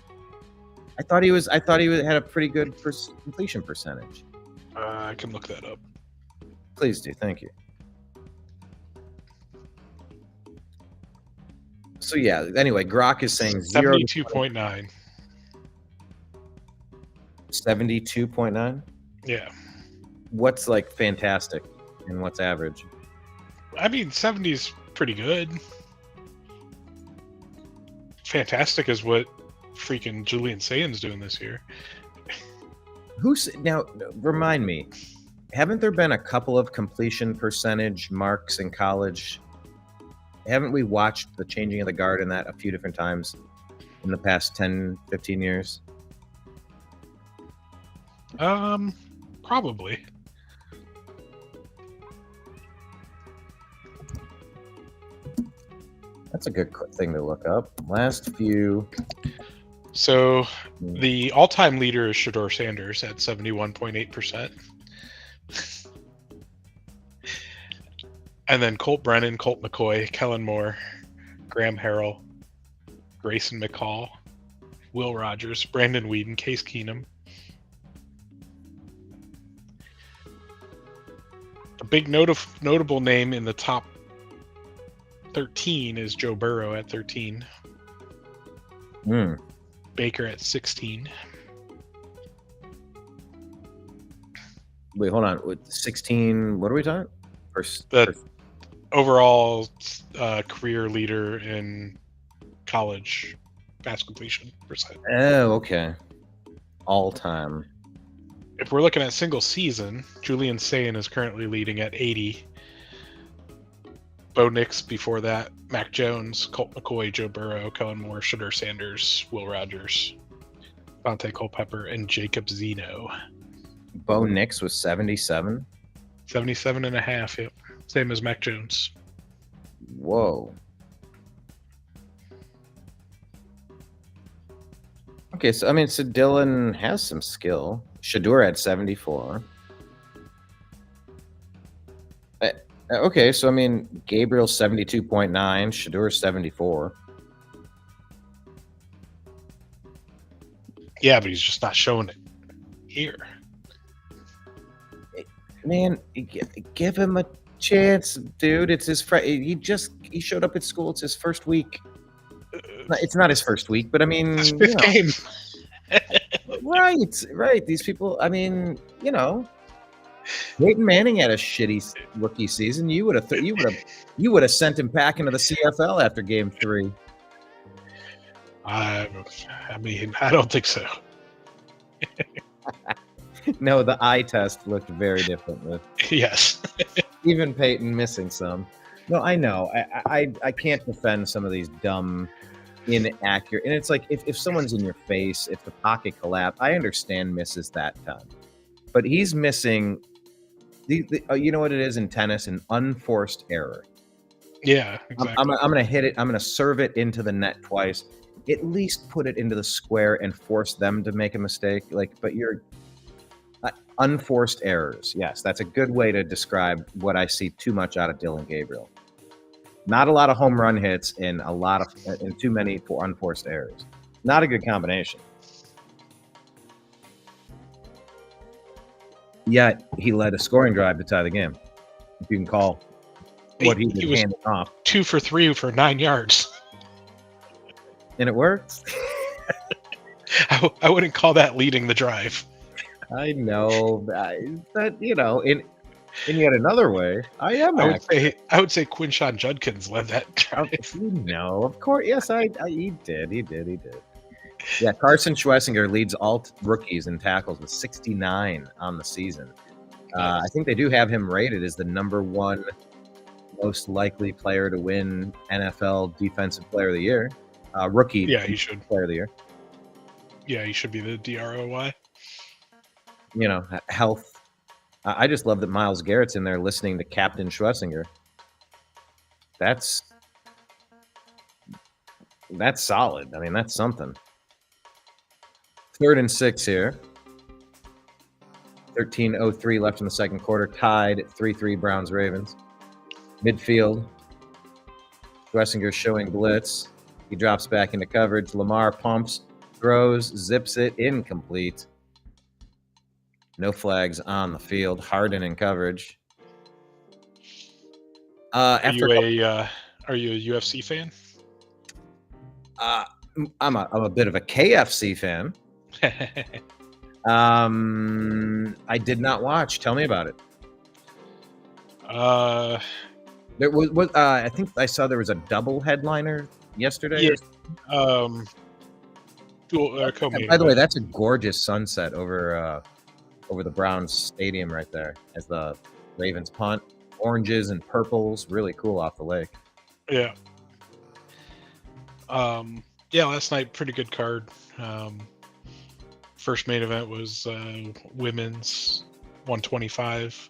I thought he had a pretty good completion percentage.
I can look that up.
Please do. Thank you. So yeah. Anyway, Grok is saying
72.9.
72.9.
Yeah.
What's like fantastic and what's average?
I mean, 70 is pretty good. Fantastic is what freaking Julian Sayan's doing this year.
Now, remind me, haven't there been a couple of completion percentage marks in college? Haven't we watched the changing of the guard in that a few different times in the past 10, 15 years?
Probably.
That's a good thing to look up. Last few.
So the all-time leader is Shador Sanders at 71.8%. And then Colt Brennan, Colt McCoy, Kellen Moore, Graham Harrell, Grayson McCall, Will Rogers, Brandon Weeden, Case Keenum. A big notable name in the top 13 is Joe Burrow at 13. Baker at 16.
Wait, hold on. With 16, what are we talking?
The overall career leader in college pass completion percent.
Oh, okay. All time.
If we're looking at single season, Julian Sayan is currently leading at 80. Bo Nix before that, Mac Jones, Colt McCoy, Joe Burrow, Kellen Moore, Shedeur Sanders, Will Rogers, Dante Culpepper, and Jacob Zeno.
Bo Nix was 77.
77.5, yep. Same as Mac Jones.
Whoa. Okay, so so Dylan has some skill. Shedeur had 74. Okay, so Gabriel 72.9, Shedeur 74.
Yeah, but he's just not showing it here.
Man, give him a chance, dude. It's his he showed up at school. It's his first week. It's not his first week, but
His fifth game.
Right. These people, Peyton Manning had a shitty rookie season. You would have sent him back into the CFL after game 3.
I don't think so.
No, the eye test looked very different.
Yes.
Even Peyton missing some. No, I know. I can't defend some of these dumb, inaccurate. And it's like if someone's in your face, if the pocket collapse, I understand misses that time. But he's missing. You know what it is in tennis? An unforced error.
Yeah, exactly.
I'm going to hit it. I'm going to serve it into the net twice. At least put it into the square and force them to make a mistake. But you're unforced errors. Yes, that's a good way to describe what I see too much out of Dylan Gabriel. Not a lot of home run hits and too many for unforced errors. Not a good combination. Yet he led a scoring drive to tie the game. If you can call what he was handing off.
2 for 3 for 9 yards.
And it worked.
I wouldn't call that leading the drive.
I know that in yet another way, I
would say Quinshon Judkins led that drive.
Of course, yes, he did. Yeah, Carson Schwessinger leads all rookies in tackles with 69 on the season. I think they do have him rated as the number 1 most likely player to win NFL Defensive Player of the Year. Rookie.
Yeah, he should.
Player of the Year.
Yeah, he should be the DROY.
Health. I just love that Myles Garrett's in there listening to Captain Schwessinger. That's solid. That's something. 3rd and 6 here. 13:03 left in the second quarter. Tied at 3-3 Browns-Ravens. Midfield. Schwessinger showing blitz. He drops back into coverage. Lamar pumps, throws, zips it, incomplete. No flags on the field. Harden in coverage.
Are you a UFC fan?
I'm a bit of a KFC fan. I did not watch. Tell me about it. There was I think I saw there was a double headliner yesterday.
Yeah.
By the way, that's a gorgeous sunset over the Browns stadium right there as the Ravens punt. Oranges and purples, really cool off the lake.
Yeah. Last night, pretty good card. First main event was women's 125.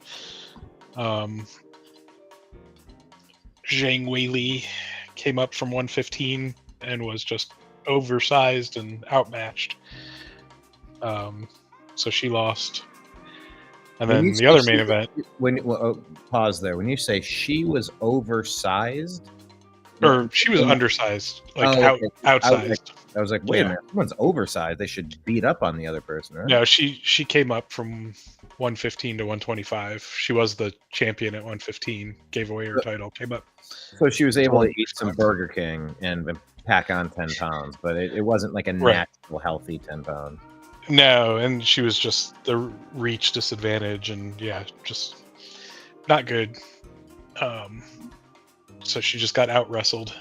Zhang Weili came up from 115 and was just oversized and outmatched. So she lost. And then the other main event.
Pause there. When you say she was oversized,
or she was undersized, outsized.
I was like, wait a minute, someone's oversized. They should beat up on the other person, right?
No, she came up from 115 to 125. She was the champion at 115. Gave away her title. Came up.
So she was able to eat some Burger King and pack on 10 pounds, but it wasn't like a natural, healthy 10 pounds.
No, and she was just the reach disadvantage, and just not good. So she just got out wrestled,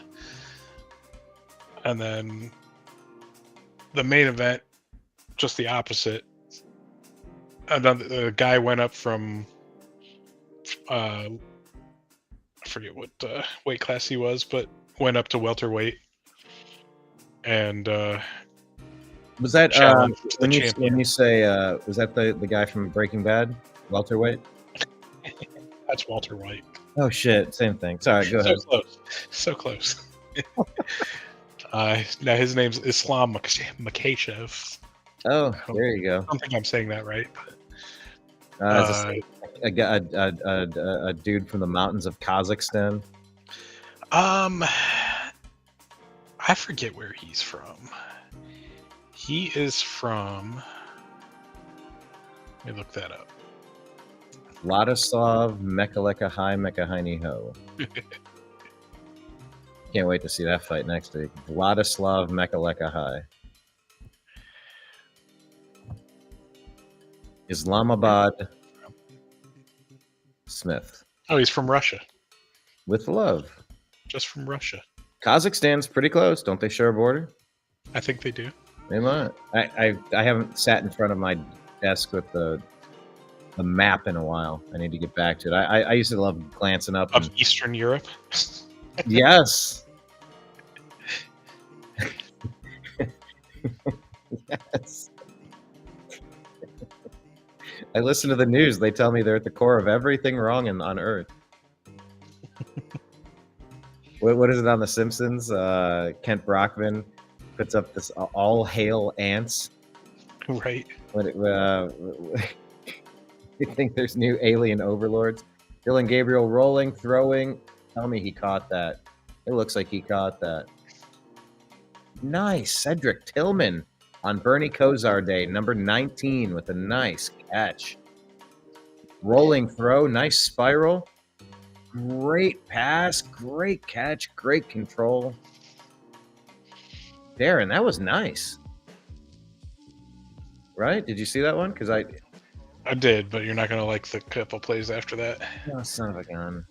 and then the main event, just the opposite. The guy went up from forget what weight class he was, but went up to welterweight and
Was that
challenged the
when you
champion.
say was that the guy from Breaking Bad, welterweight?
That's Walter White.
Oh shit, same thing. Sorry, go ahead.
So close. So close. Now his name's Islam Makhachev.
Oh, there you go.
I don't think I'm saying that right.
A dude from the mountains of Kazakhstan.
I forget where he's from. He is from. Let me look that up.
Vladislav Mekaleka Hi Mekahini Ho. Can't wait to see that fight next week. Vladislav Mekaleka Hi. Islamabad Smith.
Oh, he's from Russia.
With love.
Just from Russia.
Kazakhstan's pretty close. Don't they share a border?
I think they do.
They might. I haven't sat in front of my desk with the map in a while. I need to get back to it. I used to love glancing up.
Of Eastern Europe?
Yes. Yes. I listen to the news. They tell me they're at the core of everything wrong on Earth. What is it on The Simpsons? Kent Brockman puts up this all hail ants.
Right.
You think there's new alien overlords? Dylan Gabriel rolling, throwing. Tell me he caught that. It looks like he caught that. Nice. Cedric Tillman on Bernie Kosar Day, number 19 with a nice catch. Rolling throw, nice spiral. Great pass, great catch, great control. Darren, that was nice. Right? Did you see that one? Because I
did, but you're not going to like the couple plays after that.
Oh, son of a gun.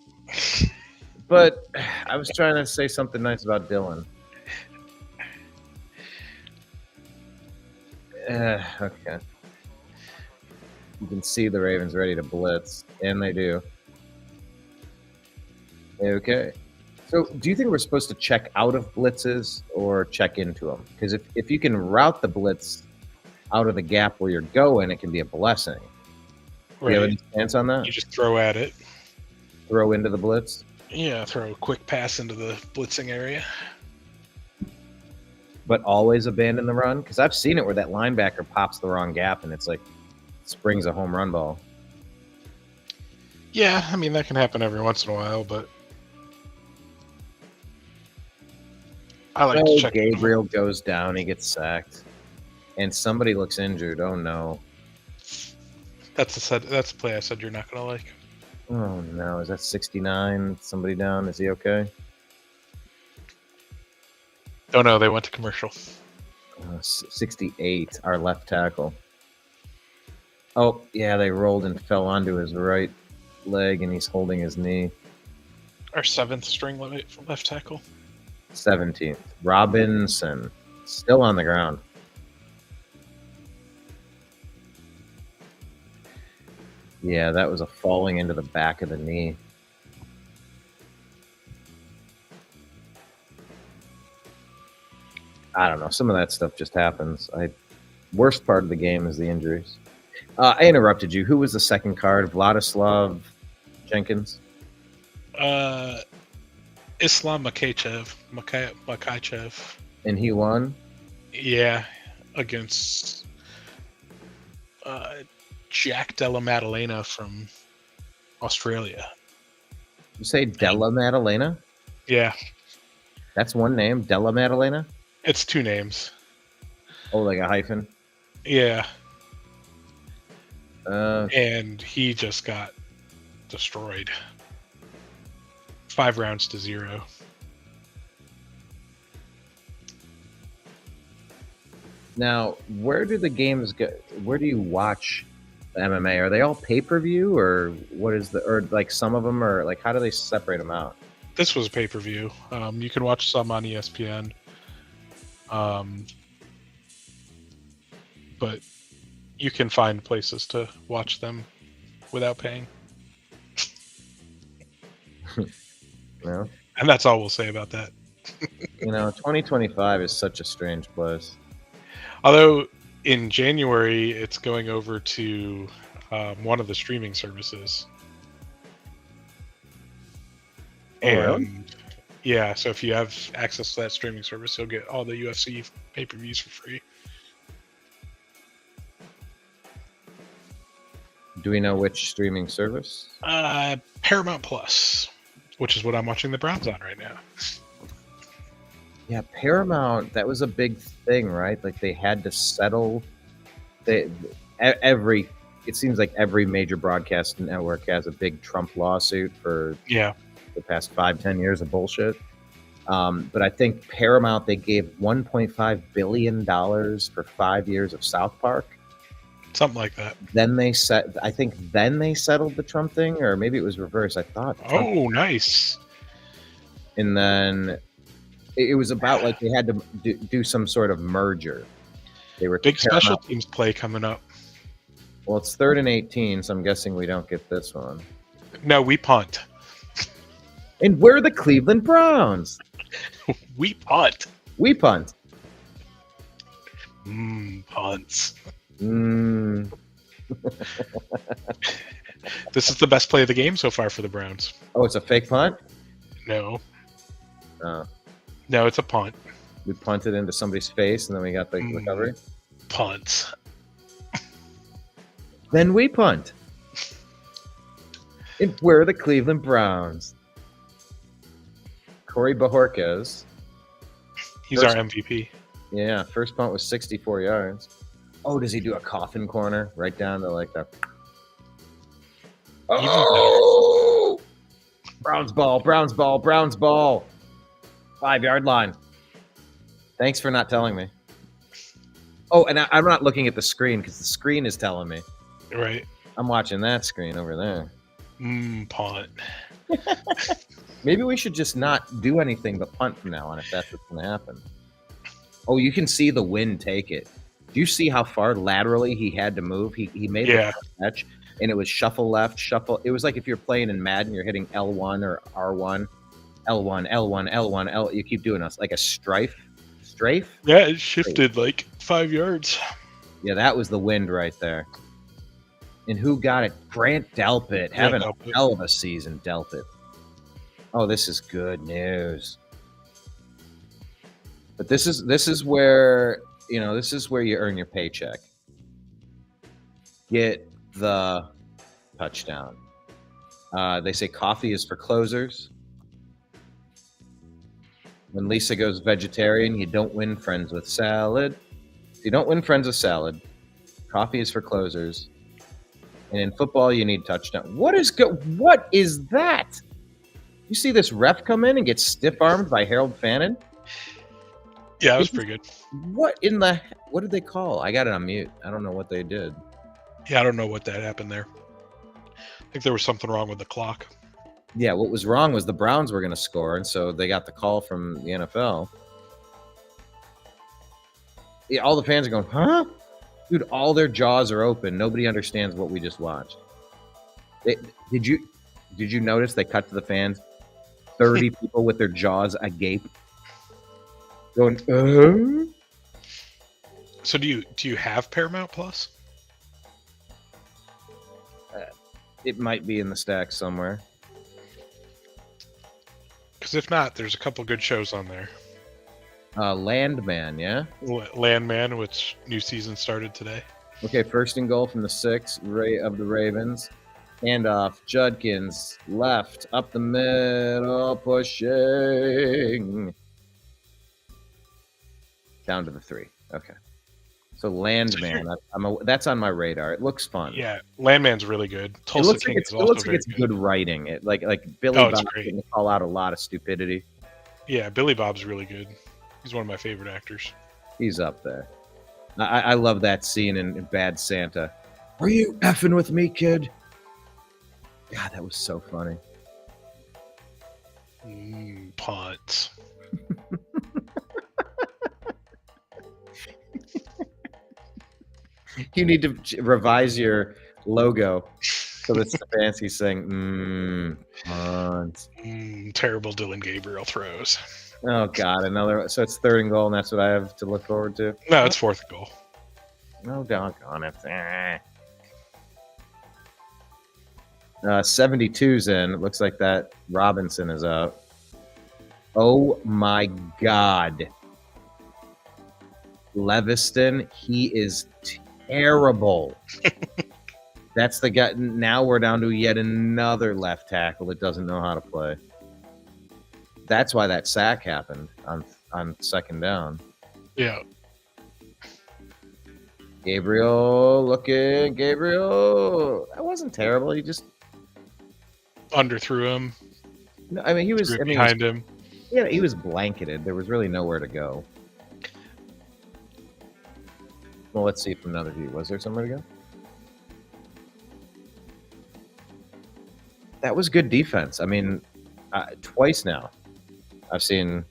But I was trying to say something nice about Dylan. Okay. You can see the Ravens ready to blitz, and they do. Okay. So do you think we're supposed to check out of blitzes or check into them? Because if you can route the blitz out of the gap where you're going, it can be a blessing. Do you have any stance on that?
You just throw at it.
Throw into the blitz?
Yeah, throw a quick pass into the blitzing area.
But always abandon the run? Because I've seen it where that linebacker pops the wrong gap and it's like springs a home run ball.
Yeah, I mean, that can happen every once in a while, but I like to check.
Gabriel goes down, he gets sacked, and somebody looks injured. Oh, no.
That's a play I said you're not going to like.
Oh, no. Is that 69? Somebody down? Is he okay?
Oh, no. They went to commercial.
68, our left tackle. Oh, yeah, they rolled and fell onto his right leg, and he's holding his knee.
Our 7th string left tackle.
17th. Robinson. Still on the ground. Yeah, that was a falling into the back of the knee. I don't know. Some of that stuff just happens. Worst part of the game is the injuries. I interrupted you. Who was the second card? Vladislav Jenkins?
Islam Makhachev.
And he won?
Yeah, against Jack Della Maddalena from Australia.
You say Della Maddalena?
Yeah.
That's one name, Della Maddalena?
It's 2 names.
Oh, like a hyphen?
Yeah. And he just got destroyed. 5 rounds to 0.
Now, where do the games go? Where do you watch the MMA? Are they all pay-per-view, or what is or like some of them are like, how do they separate them out?
This was pay-per-view. You can watch some on ESPN. But you can find places to watch them without paying.
You know,
And that's all we'll say about that.
2025 is such a strange place.
Although in January, it's going over to one of the streaming services.
Oh, really?
And yeah, so if you have access to that streaming service, you'll get all the UFC pay-per-views for free.
Do we know which streaming service?
Paramount Plus, which is what I'm watching the Browns on right now.
Yeah, Paramount, that was a big thing, right? Like they had to settle. It seems like every major broadcast network has a big Trump lawsuit for
Yeah.
the past 5-10 years of bullshit. But I think Paramount, they gave $1.5 billion for 5 years of South Park.
Something like that.
Then they settled the Trump thing, or maybe it was reversed. I thought.
Oh, nice.
And then it was about like they had to do some sort of merger. They were
Big
Paramount.
special teams play coming up.
Well, it's 3rd and 18, so I'm guessing we don't get this one.
No, we punt.
And we're the Cleveland Browns.
We punt.
We punt.
Punts.
Mm.
This is the best play of the game so far for the Browns.
Oh, it's a fake punt?
No.
Oh.
No, it's a punt.
We punted into somebody's face, and then we got the recovery.
Punts.
Then we punt. And we're the Cleveland Browns. Corey Bajorquez.
He's our MVP.
Yeah, first punt was 64 yards. Oh, does he do a coffin corner right down to like the... Oh! Browns ball, Browns ball, Browns ball. 5-yard line. Thanks for not telling me. Oh, and I'm not looking at the screen because the screen is telling me.
Right.
I'm watching that screen over there.
Punt.
Maybe we should just not do anything but punt from now on if that's what's going to happen. Oh, you can see the wind take it. Do you see how far laterally he had to move? He made the catch, and it was shuffle left, shuffle. It was like if you're playing in Madden, you're hitting L1 or R1, L1, L1, L1, L. You keep doing us like a strafe. Strafe?
Yeah, it shifted like 5 yards.
Yeah, that was the wind right there. And who got it? Grant Delpit. Having a hell of a season, Delpit. Oh, this is good news. But this is where, this is where you earn your paycheck. Get the touchdown. They say coffee is for closers. When Lisa goes vegetarian, you don't win friends with salad. If you don't win friends with salad, coffee is for closers. And in football, you need touchdown. What is that? You see this ref come in and get stiff-armed by Harold Fannin?
Yeah, that was pretty good.
What did they call? I got it on mute. I don't know what they did.
Yeah, I don't know what that happened there. I think there was something wrong with the clock.
Yeah, what was wrong was the Browns were going to score, and so they got the call from the NFL. Yeah, all the fans are going, huh? Dude, all their jaws are open. Nobody understands what we just watched. Did you notice they cut to the fans? 30 people with their jaws agape. Going,
So do you have Paramount Plus?
It might be in the stack somewhere.
Because if not, there's a couple good shows on there.
Landman, yeah?
Landman, which new season started today.
Okay, first and goal from the 6 of the Ravens. Handoff, Judkins, left, up the middle, pushing. Down to the 3. Okay. So Landman, that's on my radar. It looks fun.
Yeah, Landman's really good.
It looks like it's good writing. It like Billy Bob can call out a lot of stupidity.
Yeah, Billy Bob's really good. He's one of my favorite actors.
He's up there. I love that scene in Bad Santa. Are you effing with me, kid? God, that was so funny.
Punts.
You need to revise your logo so it's the fancy saying, punts.
some terrible Dylan Gabriel throws.
Oh God, another. So it's 3rd and goal, and that's what I have to look forward to.
No, it's 4th and goal.
No doggone it. 72's in. It looks like that Robinson is out. Oh my God. Leviston, he is terrible. That's the guy. Now we're down to yet another left tackle that doesn't know how to play. That's why that sack happened on 2nd down.
Yeah.
Gabriel, that wasn't terrible. He just
Underthrew him.
no, I mean he was
Threw it
I mean,
behind him.
yeah, he was blanketed. There was really nowhere to go. Well, let's see from another view. Was there somewhere to go? That was good defense. I mean, twice now I've seen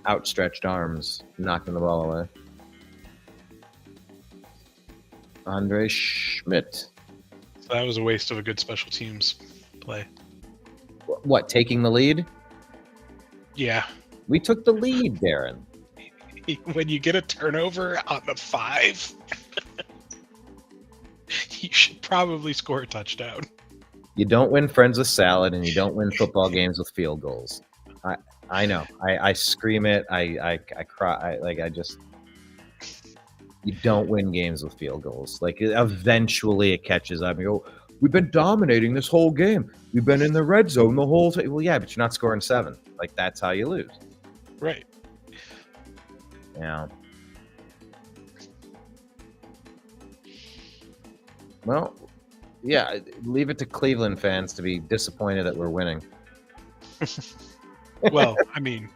outstretched arms knocking the ball away. Andre Schmidt.
So that was a waste of a good special teams play.
What, taking the lead?
Yeah.
We took the lead, Darren.
When you get a turnover on the 5, you should probably score a touchdown.
You don't win friends with salad, and you don't win football games with field goals. I know. I scream it. I cry. You don't win games with field goals. Like, eventually it catches up. You go, we've been dominating this whole game. We've been in the red zone the whole time. Well, yeah, but you're not scoring 7. Like, that's how you lose.
Right.
Yeah. Well, yeah, leave it to Cleveland fans to be disappointed that we're winning.
Well, I mean,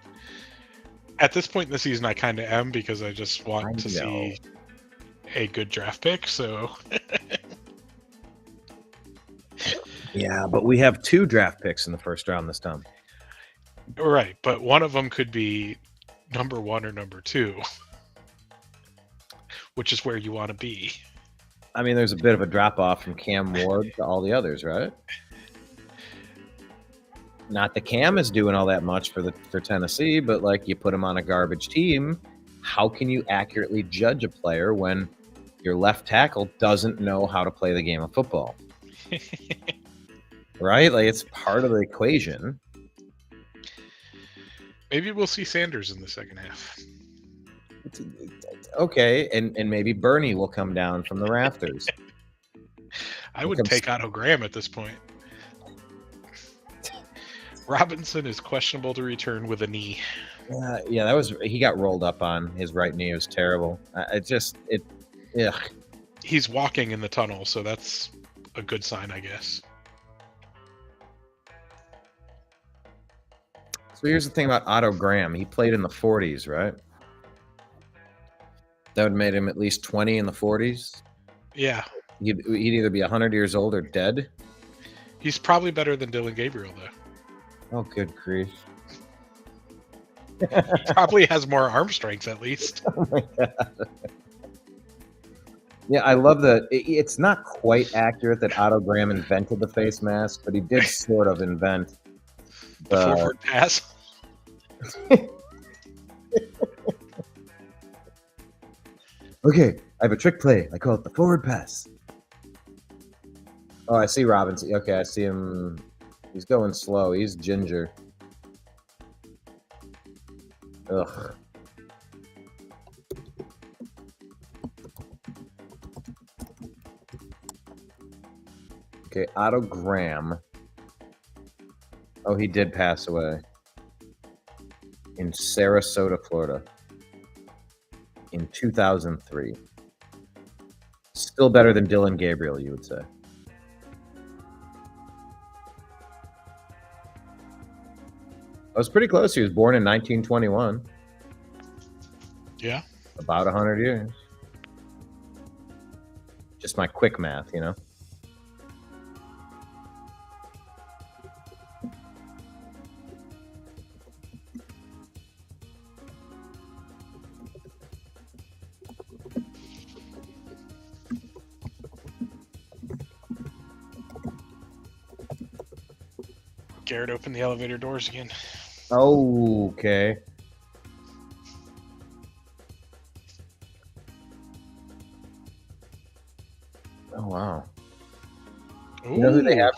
at this point in the season, I kind of am because I just want to see a good draft pick. So,
yeah, but we have 2 draft picks in the first round this time.
Right, but one of them could be number 1 or number 2, which is where you want to be.
I mean, there's a bit of a drop off from Cam Ward to all the others, right? Not that Cam is doing all that much for Tennessee, but like, you put him on a garbage team. How can you accurately judge a player when your left tackle doesn't know how to play the game of football? Right? Like, it's part of the equation.
Maybe we'll see Sanders in the second half.
Okay, and maybe Bernie will come down from the rafters.
I would take Otto Graham at this point. Robinson is questionable to return with a knee.
Yeah, he got rolled up on his right knee. It was terrible. Ugh.
He's walking in the tunnel, so that's a good sign, I guess.
So here's the thing about Otto Graham. He played in the 40s, right? That would have made him at least 20 in the 40s.
Yeah.
He'd either be 100 years old or dead.
He's probably better than Dylan Gabriel, though.
Oh, good grief.
He probably has more arm strength, at least.
Oh, my God. Yeah, I love that. It's not quite accurate that Otto Graham invented the face mask, but he did sort of invent
the forward pass.
Okay, I have a trick play. I call it the forward pass. Oh, I see Robinson. Okay, I see him. He's going slow. He's ginger. Ugh. Okay, Otto Graham. Oh, he did pass away in Sarasota, Florida in 2003. Still better than Dylan Gabriel, you would say. I was pretty close. He was born in 1921.
Yeah.
About 100 years. Just my quick math, you know?
Garrett opened the elevator doors again.
Oh, okay. Oh, wow. You know who they have?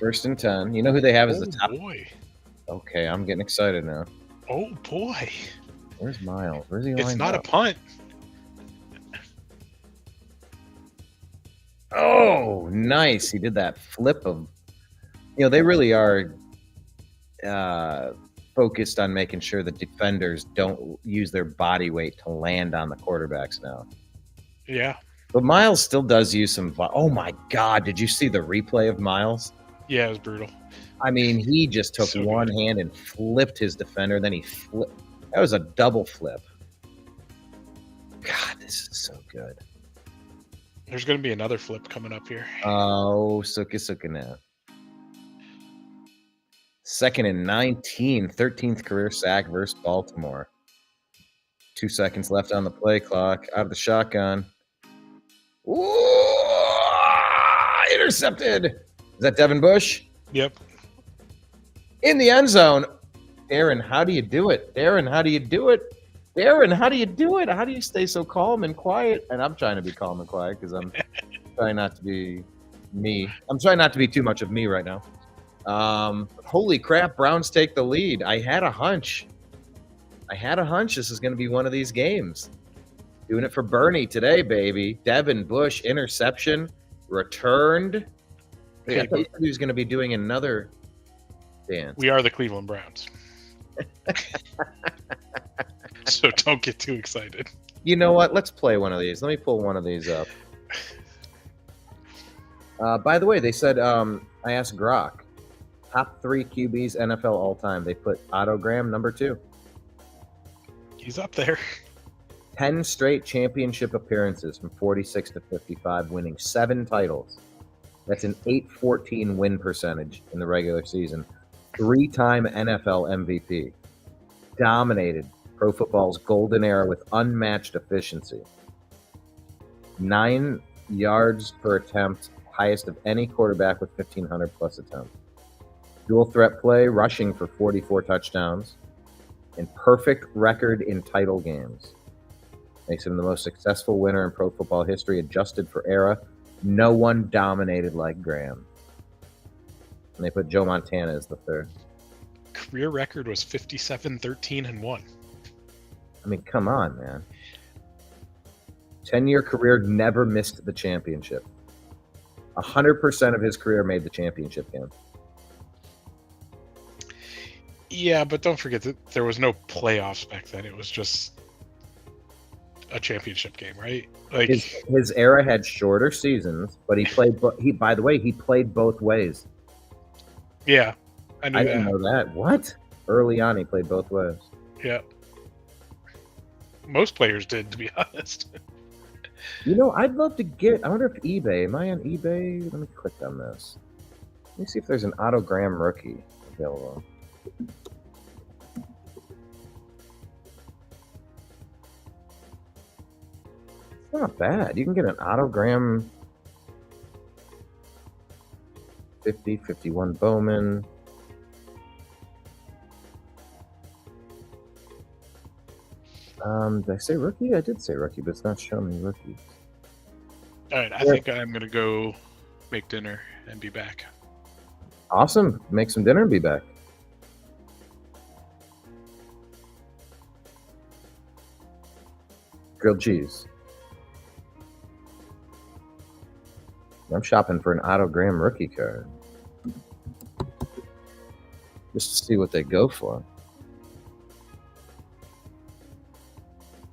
First and 10. You know who they have as the top?
Boy.
Okay, I'm getting excited now.
Oh, boy.
Where's Miles? Where's he
It's
lined
not
up?
a punt.
Oh, nice. He did that flip of, they really are focused on making sure the defenders don't use their body weight to land on the quarterbacks now.
Yeah.
But Miles still does use some. Oh my God. Did you see the replay of Miles?
Yeah, it was brutal.
I mean, he just took
So
one
good.
hand and flipped his defender. Then he flipped. That was a double flip. God, this is so good.
There's going to be another flip coming up here.
Oh, suka now. 2nd and 19, 13th career sack versus Baltimore. 2 seconds left on the play clock. Out of the shotgun. Ooh, intercepted. Is that Devin Bush?
Yep.
In the end zone. Darren, how do you do it? Darren, how do you do it? Darren, how do you do it? How do you stay so calm and quiet? And I'm trying to be calm and quiet because I'm trying not to be me. I'm trying not to be too much of me right now. Holy crap, Browns take the lead. I had a hunch. This is going to be one of these games. Doing it for Bernie today, baby. Devin Bush, interception, returned. I thought he was going to be doing another dance.
We are the Cleveland Browns. So don't get too excited.
You know what? Let's play one of these. Let me pull one of these up. By the way, they said, I asked Grok, top 3 QBs NFL all time. They put Otto Graham number 2.
He's up there.
10 straight championship appearances from 46 to 55, winning 7 titles. That's an .814 win percentage in the regular season. 3-time NFL MVP. Dominated Pro Football's golden era with unmatched efficiency. 9 yards per attempt, highest of any quarterback with 1,500 plus attempts. Dual threat play, rushing for 44 touchdowns. And perfect record in title games. Makes him the most successful winner in pro football history, adjusted for era. No one dominated like Graham. And they put Joe Montana as the 3rd.
Career record was 57-13-1.
I mean, come on, man. 10-year career, never missed the championship. 100% of his career made the championship game.
Yeah, but don't forget that there was no playoffs back then. It was just a championship game, right? Like
his era had shorter seasons, but he played. By the way, he played both ways.
Yeah, I knew
didn't know that. What? Early on, he played both ways.
Yeah. Most players did, to be honest.
I'd love to get. I wonder if eBay. Am I on eBay? Let me click on this. Let me see if there's an Otto Graham rookie available. It's not bad. You can get an Otto Graham 50, 51 Bowman. Did I say rookie? I did say rookie, but it's not showing me rookies.
All right, I think I'm going to go make dinner and be back.
Awesome. Make some dinner and be back. Grilled cheese. I'm shopping for an Otto Graham rookie card. Just to see what they go for.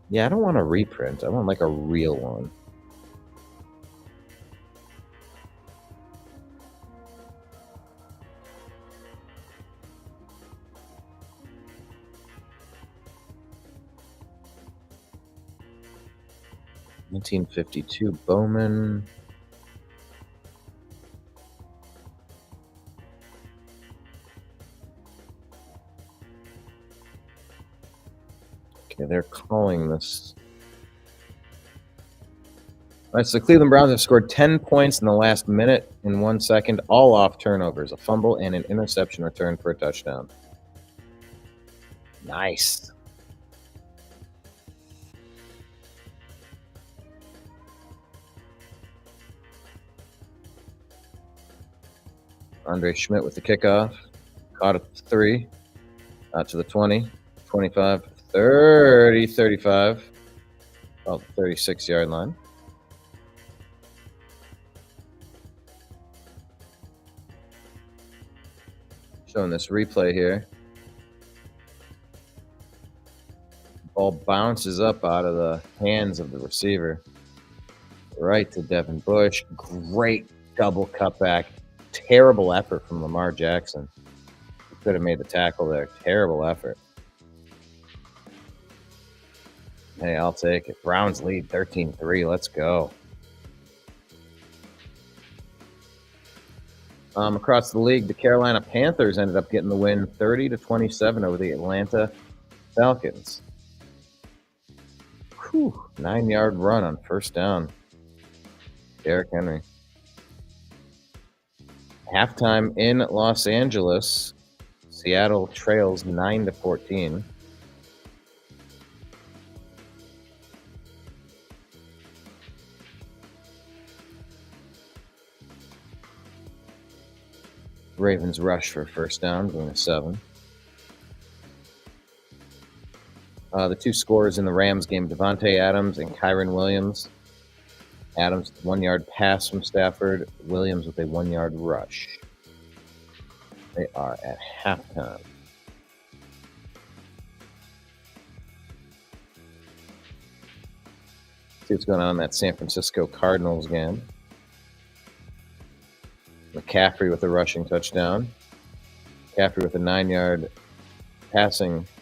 Yeah, I don't want a reprint. I want like a real one. $1952 Bowman. Okay, they're calling this. right, so the Cleveland Browns have scored 10 points in the last minute and 1 second, all off turnovers, a fumble and an interception return for a touchdown. Nice. Andre Schmidt with the kickoff. Caught at 3. Out to the 20, 25, 30, 35. Oh, the 36-yard line. Showing this replay here. Ball bounces up out of the hands of the receiver. Right to Devin Bush. Great double cutback. Terrible effort from Lamar Jackson. He could have made the tackle there. Terrible effort. Hey, I'll take it. Browns lead 13-3. Let's go. Across the league, the Carolina Panthers ended up getting the win 30-27 over the Atlanta Falcons. 9-yard run on first down. Derrick Henry. Halftime in Los Angeles. Seattle trails 9-14. Ravens rush for first down, going to 7. The two scorers in the Rams game, Devontae Adams and Kyron Williams. Adams, 1-yard pass from Stafford. Williams with a 1-yard rush. They are at halftime. See what's going on in that San Francisco Cardinals game. McCaffrey with a rushing touchdown. McCaffrey with a 9-yard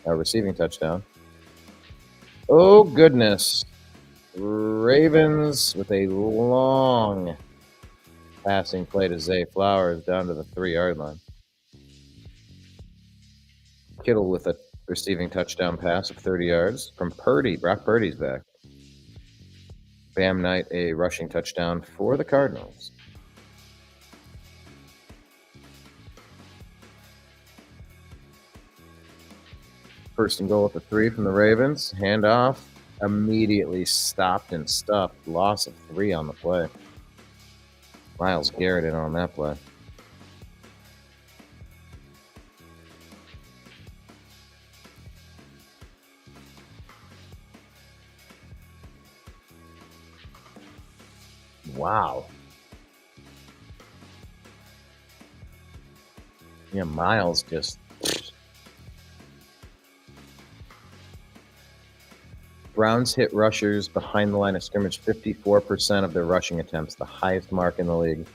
receiving touchdown. Oh, goodness. Ravens with a long passing play to Zay Flowers down to the 3-yard line. Kittle with a receiving touchdown pass of 30 yards from Purdy. Brock Purdy's back. Bam Knight a rushing touchdown for the Cardinals. First and goal at the 3 from the Ravens. Handoff. Immediately stopped and stuffed. Loss of 3 on the play. Myles Garrett in on that play. Wow. Yeah, Myles just... Browns hit rushers behind the line of scrimmage 54% of their rushing attempts, the highest mark in the league.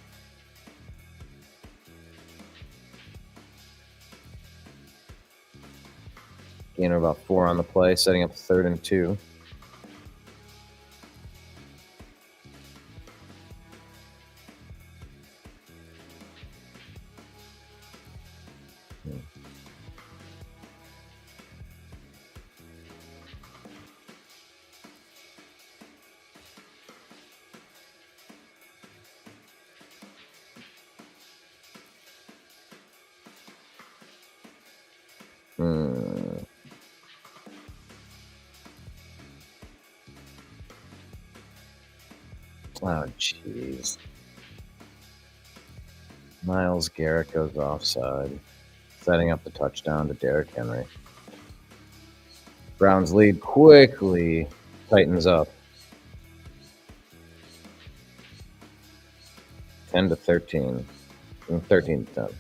Gain of about 4 on the play, setting up 3rd and 2. Oh, jeez. Myles Garrett goes offside, setting up the touchdown to Derrick Henry. Browns lead quickly tightens up. 10-13. 13-10.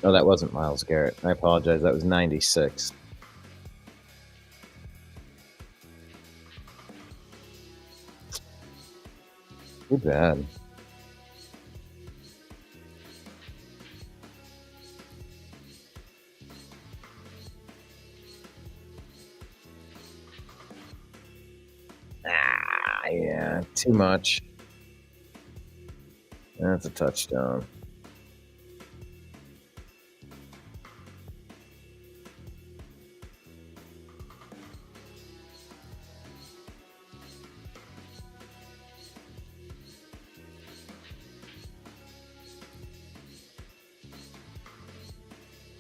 No, that wasn't Myles Garrett. I apologize. That was 96. Too bad. Yeah, too much. That's a touchdown.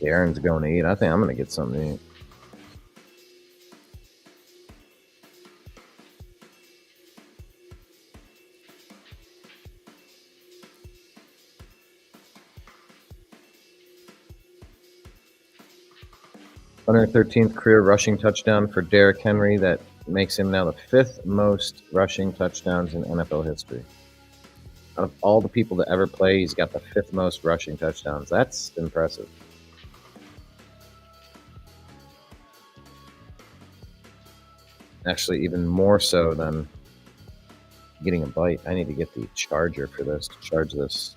Darren's going to eat. I think I'm going to get something to eat. .113th career rushing touchdown for Derrick Henry. That makes him now the 5th most rushing touchdowns in NFL history. Out of all the people to ever play, he's got the 5th most rushing touchdowns. That's impressive. Actually, even more so than getting a bite. I need to get the charger for this to charge this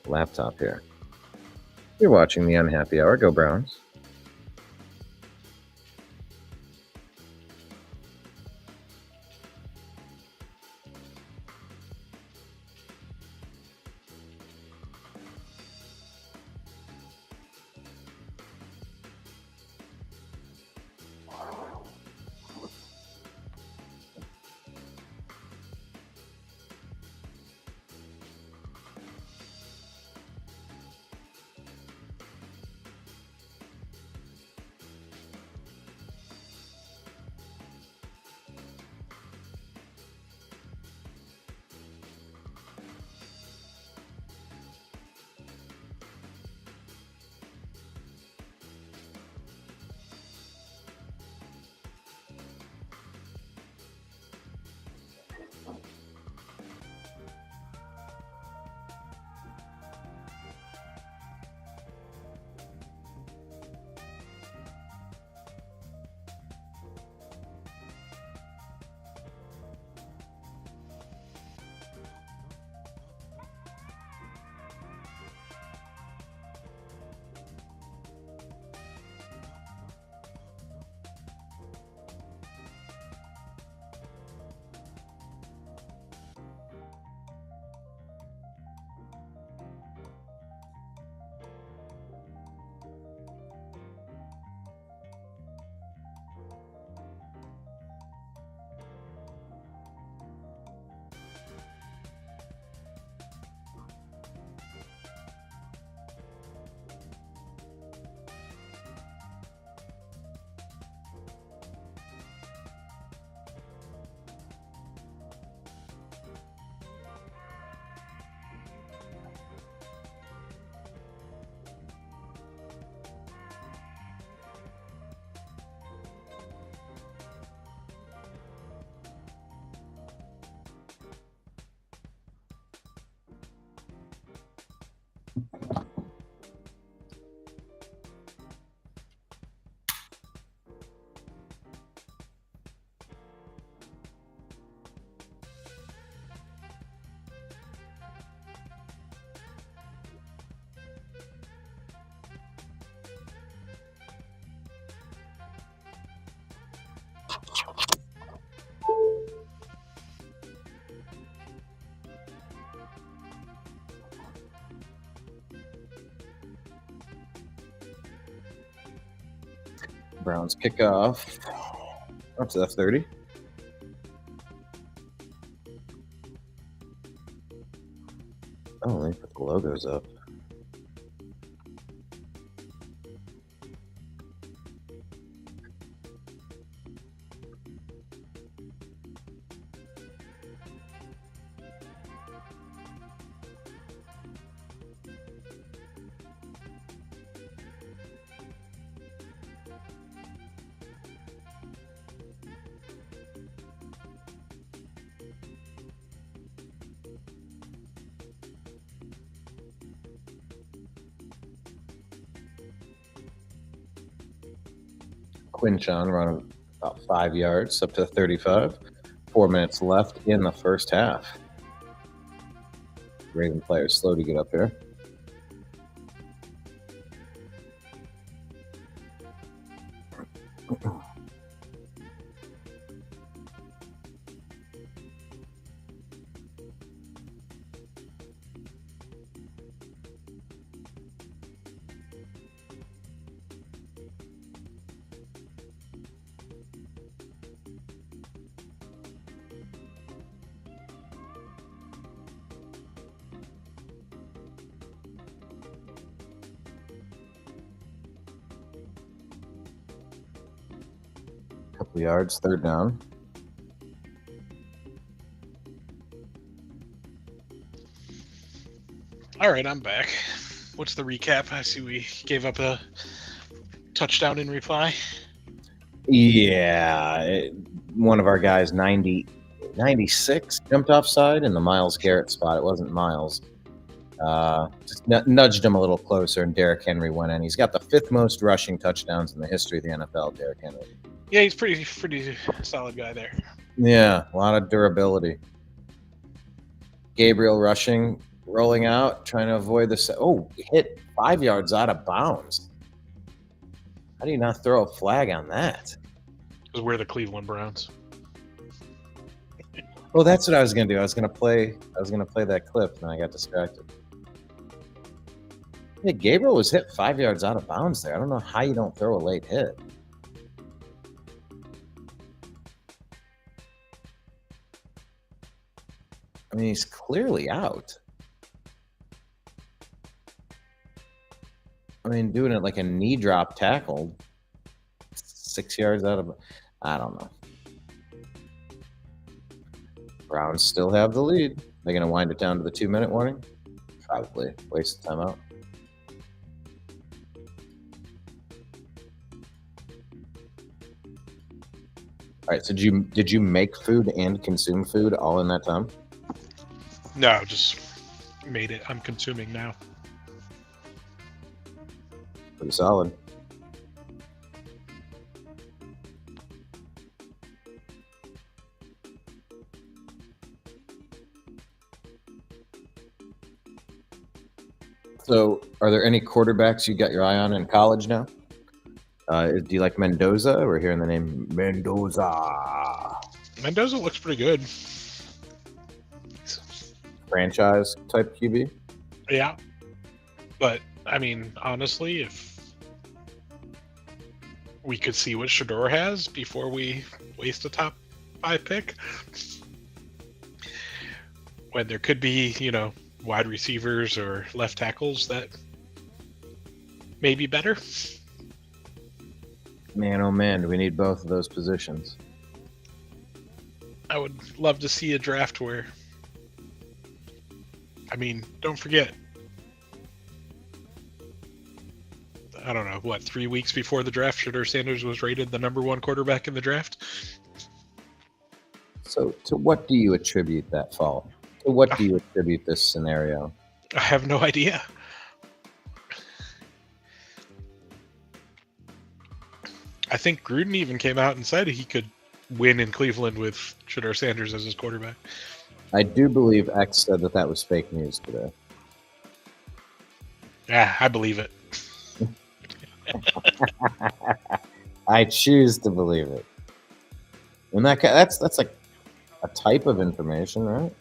laptop here. You're watching the Unhappy Hour. Go Browns. Browns kick off up to the 30. Oh, they put the logos up. Quinchon running about 5 yards up to 35. 4 minutes left in the first half. Raven players slow to get up here. yards, third down.
All right, I'm back. What's the recap? I see we gave up a touchdown in reply.
Yeah, one of our guys, 96, jumped offside in the Myles Garrett spot. It wasn't Miles. Just nudged him a little closer, and Derrick Henry went in. He's got the 5th most rushing touchdowns in the history of the NFL, Derrick Henry.
Yeah, he's pretty solid guy there.
Yeah, a lot of durability. Gabriel rushing, rolling out, trying to avoid the... hit 5 yards out of bounds. How do you not throw a flag on that?
Because we're the Cleveland Browns.
Well, that's what I was going to do. I was going to play that clip, and I got distracted. Yeah, Gabriel was hit 5 yards out of bounds there. I don't know how you don't throw a late hit. I mean, he's clearly out. I mean, doing it like a knee drop tackle, 6 yards out of... I don't know. Browns still have the lead. They're going to wind it down to the 2-minute warning? Probably. Waste of time out. All right, so did you make food and consume food all in that time?
No, just made it. I'm consuming now.
Pretty solid. So, are there any quarterbacks you got your eye on in college now? Do you like Mendoza? We're hearing the name Mendoza.
Mendoza looks pretty good.
Franchise type QB?
Yeah. But, I mean, honestly, if we could see what Shador has before we waste a top 5 pick, when there could be, wide receivers or left tackles that may be better.
Man, oh man, do we need both of those positions?
I would love to see a draft where, don't forget, I don't know, 3 weeks before the draft, Shador Sanders was rated the #1 quarterback in the draft.
So to what do you attribute that fall? To what do you attribute this scenario?
I have no idea. I think Gruden even came out and said he could win in Cleveland with Shador Sanders as his quarterback.
I do believe X said that was fake news today.
Yeah, I believe it.
I choose to believe it. And that's like a type of information, right?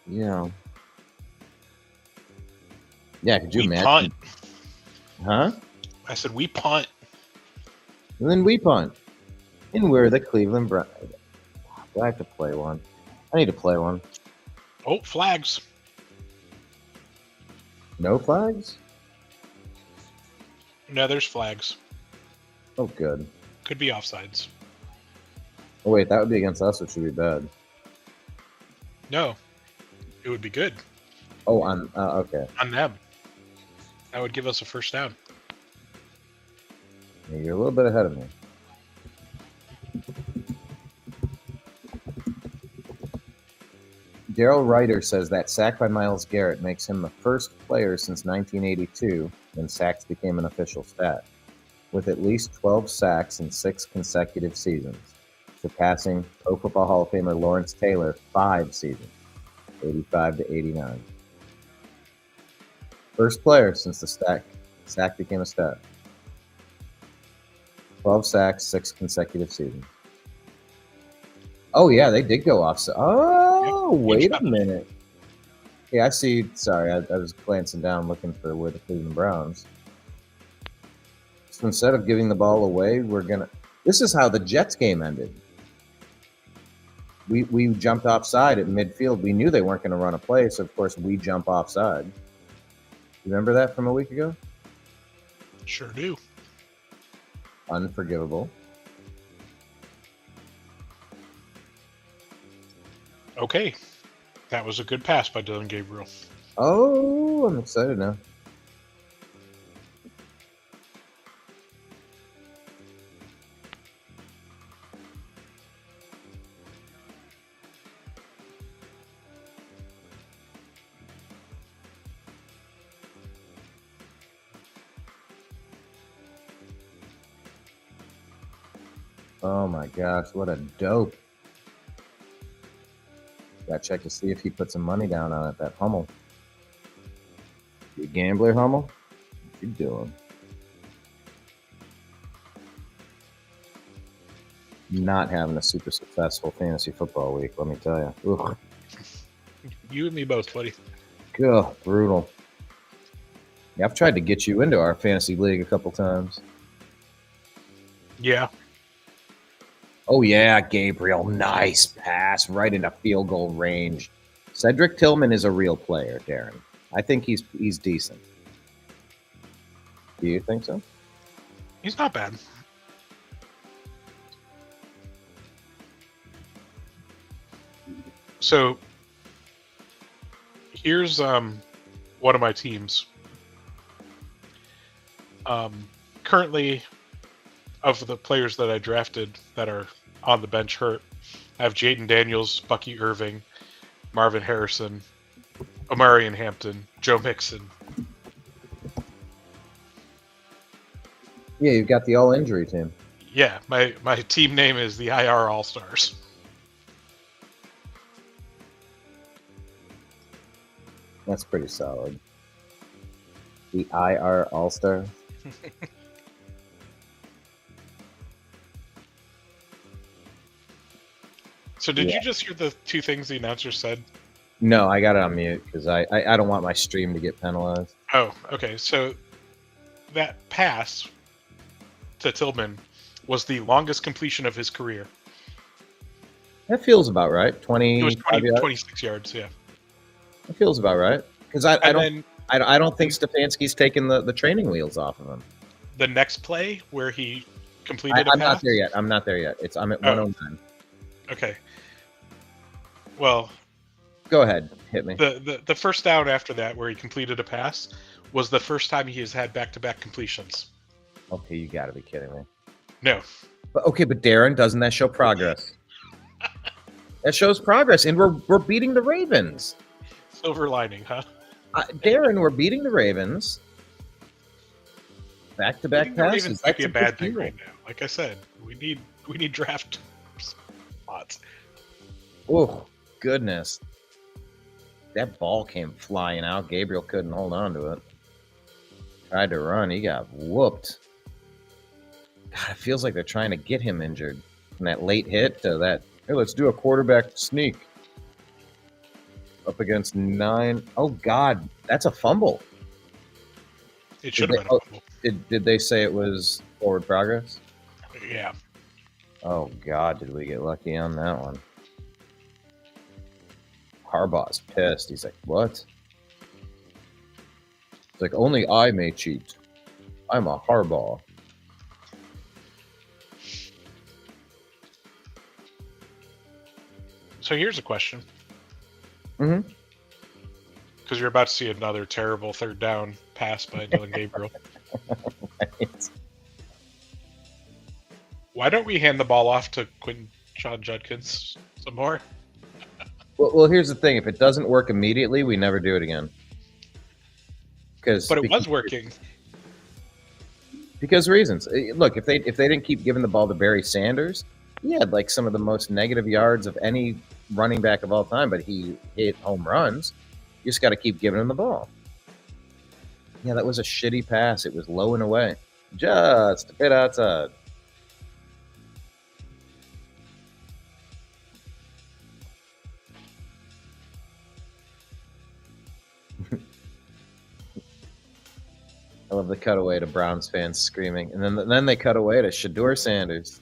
Yeah. Yeah, could you imagine?
Punt.
Huh?
I said we punt.
And then we punt. And we're the Cleveland Browns. Do I have to play one? I need to play one.
Oh, flags.
No flags?
No, there's flags.
Oh, good.
Could be offsides.
Oh, wait, that would be against us, which would be bad.
No, it would be good.
Oh, okay.
On them. That would give us a first down.
Yeah, you're a little bit ahead of me. Daryl Ryder says that sack by Myles Garrett makes him the first player since 1982 when sacks became an official stat, with at least 12 sacks in 6 consecutive seasons, surpassing Pro Football Hall of Famer Lawrence Taylor 5 seasons, 85 to 89. First player since the sack became a stat. 12 sacks, 6 consecutive seasons. Oh, yeah, they did go off. Oh, wait a minute. Yeah, I see. Sorry, I was glancing down looking for where the Cleveland Browns. So instead of giving the ball away, this is how the Jets game ended. We jumped offside at midfield. We knew they weren't going to run a play, so of course we jump offside. You remember that from a week ago?
Sure do.
Unforgivable.
Okay. That was a good pass by Dylan Gabriel.
Oh, I'm excited now. Oh my gosh, what a dope. Gotta check to see if he put some money down on it, that Hummel. You gambler, Hummel? What you doing? Not having a super successful fantasy football week, let me tell you. Ugh.
You and me both, buddy.
God, brutal. Yeah, I've tried to get you into our fantasy league a couple times.
Yeah.
Oh yeah, Gabriel, nice pass right into field goal range. Cedric Tillman is a real player, Darren. I think he's decent. Do you think so?
He's not bad. So here's one of my teams. Currently, of the players that I drafted that are on the bench hurt, I have Jaden Daniels, Bucky Irving, Marvin Harrison, Omarion Hampton, Joe Mixon.
Yeah, you've got the all-injury team.
Yeah, my team name is the IR All-Stars.
That's pretty solid. The IR All-Star.
So did you just hear the two things the announcer said?
No, I got it on mute because I don't want my stream to get penalized.
Oh, okay. So that pass to Tillman was the longest completion of his career.
That feels about right.
It was
20,
26 yards, yeah.
That feels about right. Because I
then
don't think Stefanski's taken the training wheels off of him.
the next play where he completed a
I'm
pass.
not there yet. I'm at 109.
Okay. Well,
Go ahead, hit me.
the first down after that where he completed a pass was the first time he has had back-to-back completions.
Okay, you got to be kidding me.
No.
But Darren, doesn't that show progress? That shows progress, and we're beating the Ravens.
Silver lining, huh?
Darren, we're beating the Ravens. Back-to-back
Beating the
passes.
Ravens might be a
That's
bad
big
thing
deal.
right now. Like I said, we need draft spots.
Oh, goodness. That ball came flying out. Gabriel couldn't hold on to it. Tried to run. He got whooped. God, it feels like they're trying to get him injured. From that late hit to that, hey, let's do a quarterback sneak. Up against 9. Oh, God. That's a fumble.
It should have been a fumble.
Did they say it was forward progress?
Yeah.
Oh, God, did we get lucky on that one? Harbaugh's pissed. He's like, what? It's like, only I may cheat. I'm a Harbaugh.
So here's a question.
Mm-hmm.
Because you're about to see another terrible third down pass by Dylan Gabriel.
Right.
Why don't we hand the ball off to Quentin Sean Judkins some more?
Well, here's the thing. If it doesn't work immediately, we never do it again.
But it was working.
Because reasons. Look, if they didn't keep giving the ball to Barry Sanders, he had like some of the most negative yards of any running back of all time, but he hit home runs. You just got to keep giving him the ball. Yeah, that was a shitty pass. It was low and away. Just a bit outside. I love the cutaway to Browns fans screaming. And then they cut away to Shedeur Sanders.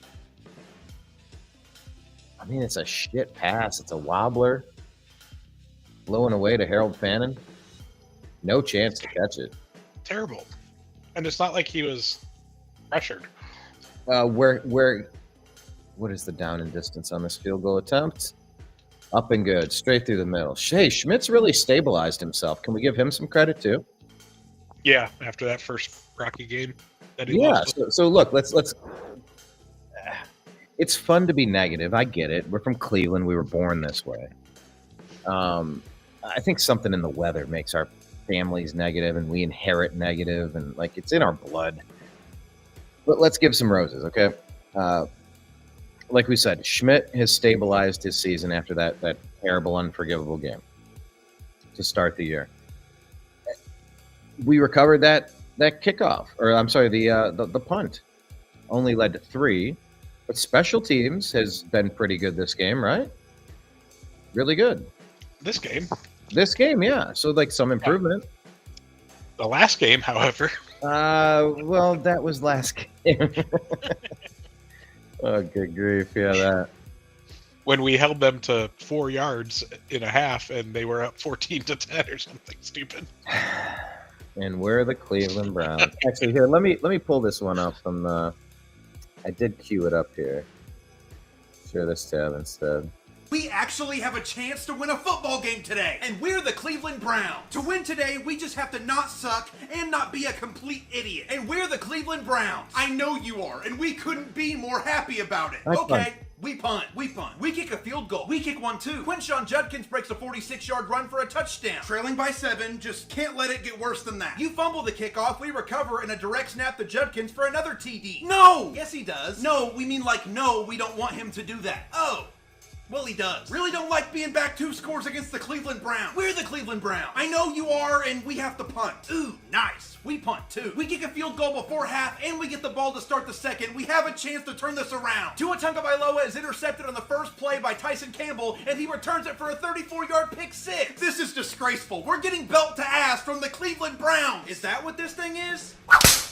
I mean, it's a shit pass. It's a wobbler. Blowing away to Harold Fannin. No chance to catch it.
Terrible. And it's not like he was pressured.
What is the down and distance on this field goal attempt? Up and good, straight through the middle. Hey, Schmidt's really stabilized himself. Can we give him some credit too?
Yeah, after that first Rocky game that he
Yeah.
lost.
So look, let's. It's fun to be negative. I get it. We're from Cleveland. We were born this way. I think something in the weather makes our families negative, and we inherit negative, and like it's in our blood. But let's give some roses, okay? Like we said, Schmidt has stabilized his season after that terrible, unforgivable game to start the year. We recovered that kickoff, or I'm sorry, the punt only led to 3, but special teams has been pretty good this game, right? Really good.
This game,
Yeah. So like some improvement.
the last game, however,
Well, that was last game. Oh, good grief! Yeah, that.
when we held them to 4 yards in a half, and they were up 14-10 or something stupid.
And we're the Cleveland Browns. Actually, here, let me pull this one up from the. I did queue it up here. Share this tab instead.
We actually have a chance to win a football game today, and we're the Cleveland Browns. To win today, we just have to not suck and not be a complete idiot. And we're the Cleveland Browns. I know you are, and we couldn't be more happy about it.
Nice
Okay.
punt.
We punt. We kick a field goal. We kick one too. Quinshawn Judkins breaks a 46-yard run for a touchdown. Trailing by 7, just can't let it get worse than that. You fumble the kickoff, we recover, and a direct snap to Judkins for another TD. No! Yes, he does. No, we mean like no, we don't want him to do that. Oh. Well, he does. Really don't like being back 2 scores against the Cleveland Browns. We're the Cleveland Browns. I know you are, and we have to punt. Ooh, nice. We punt, too. We kick a field goal before half, and we get the ball to start the second. We have a chance to turn this around. Tua Tagovailoa is intercepted on the first play by Tyson Campbell, and he returns it for a 34-yard pick six. This is disgraceful. We're getting belt to ass from the Cleveland Browns. Is that what this thing is?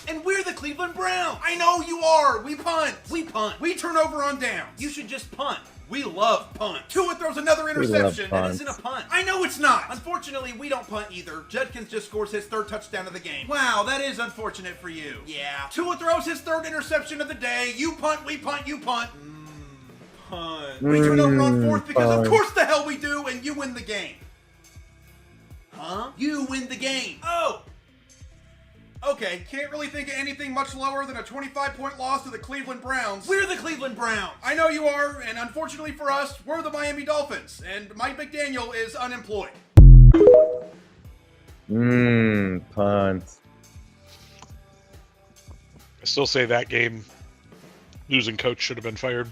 And we're the Cleveland Browns. I know you are. We punt. We punt. We turn over on downs. You should just punt. We love punt. Tua throws another interception. That isn't a punt. I know it's not. Unfortunately, we don't punt either. Judkins just scores his 3rd touchdown of the game. Wow, that is unfortunate for you. Yeah. Tua throws his 3rd interception of the day. You punt, we punt, you punt. Punt. We turn over on 4th because of course the hell we do, and you win the game. Huh? You win the game. Oh! Okay, can't really think of anything much lower than a 25-point loss to the Cleveland Browns. We're the Cleveland Browns. I know you are, and unfortunately for us, we're the Miami Dolphins, and Mike McDaniel is unemployed.
Punt.
I still say that game, losing coach should have been fired.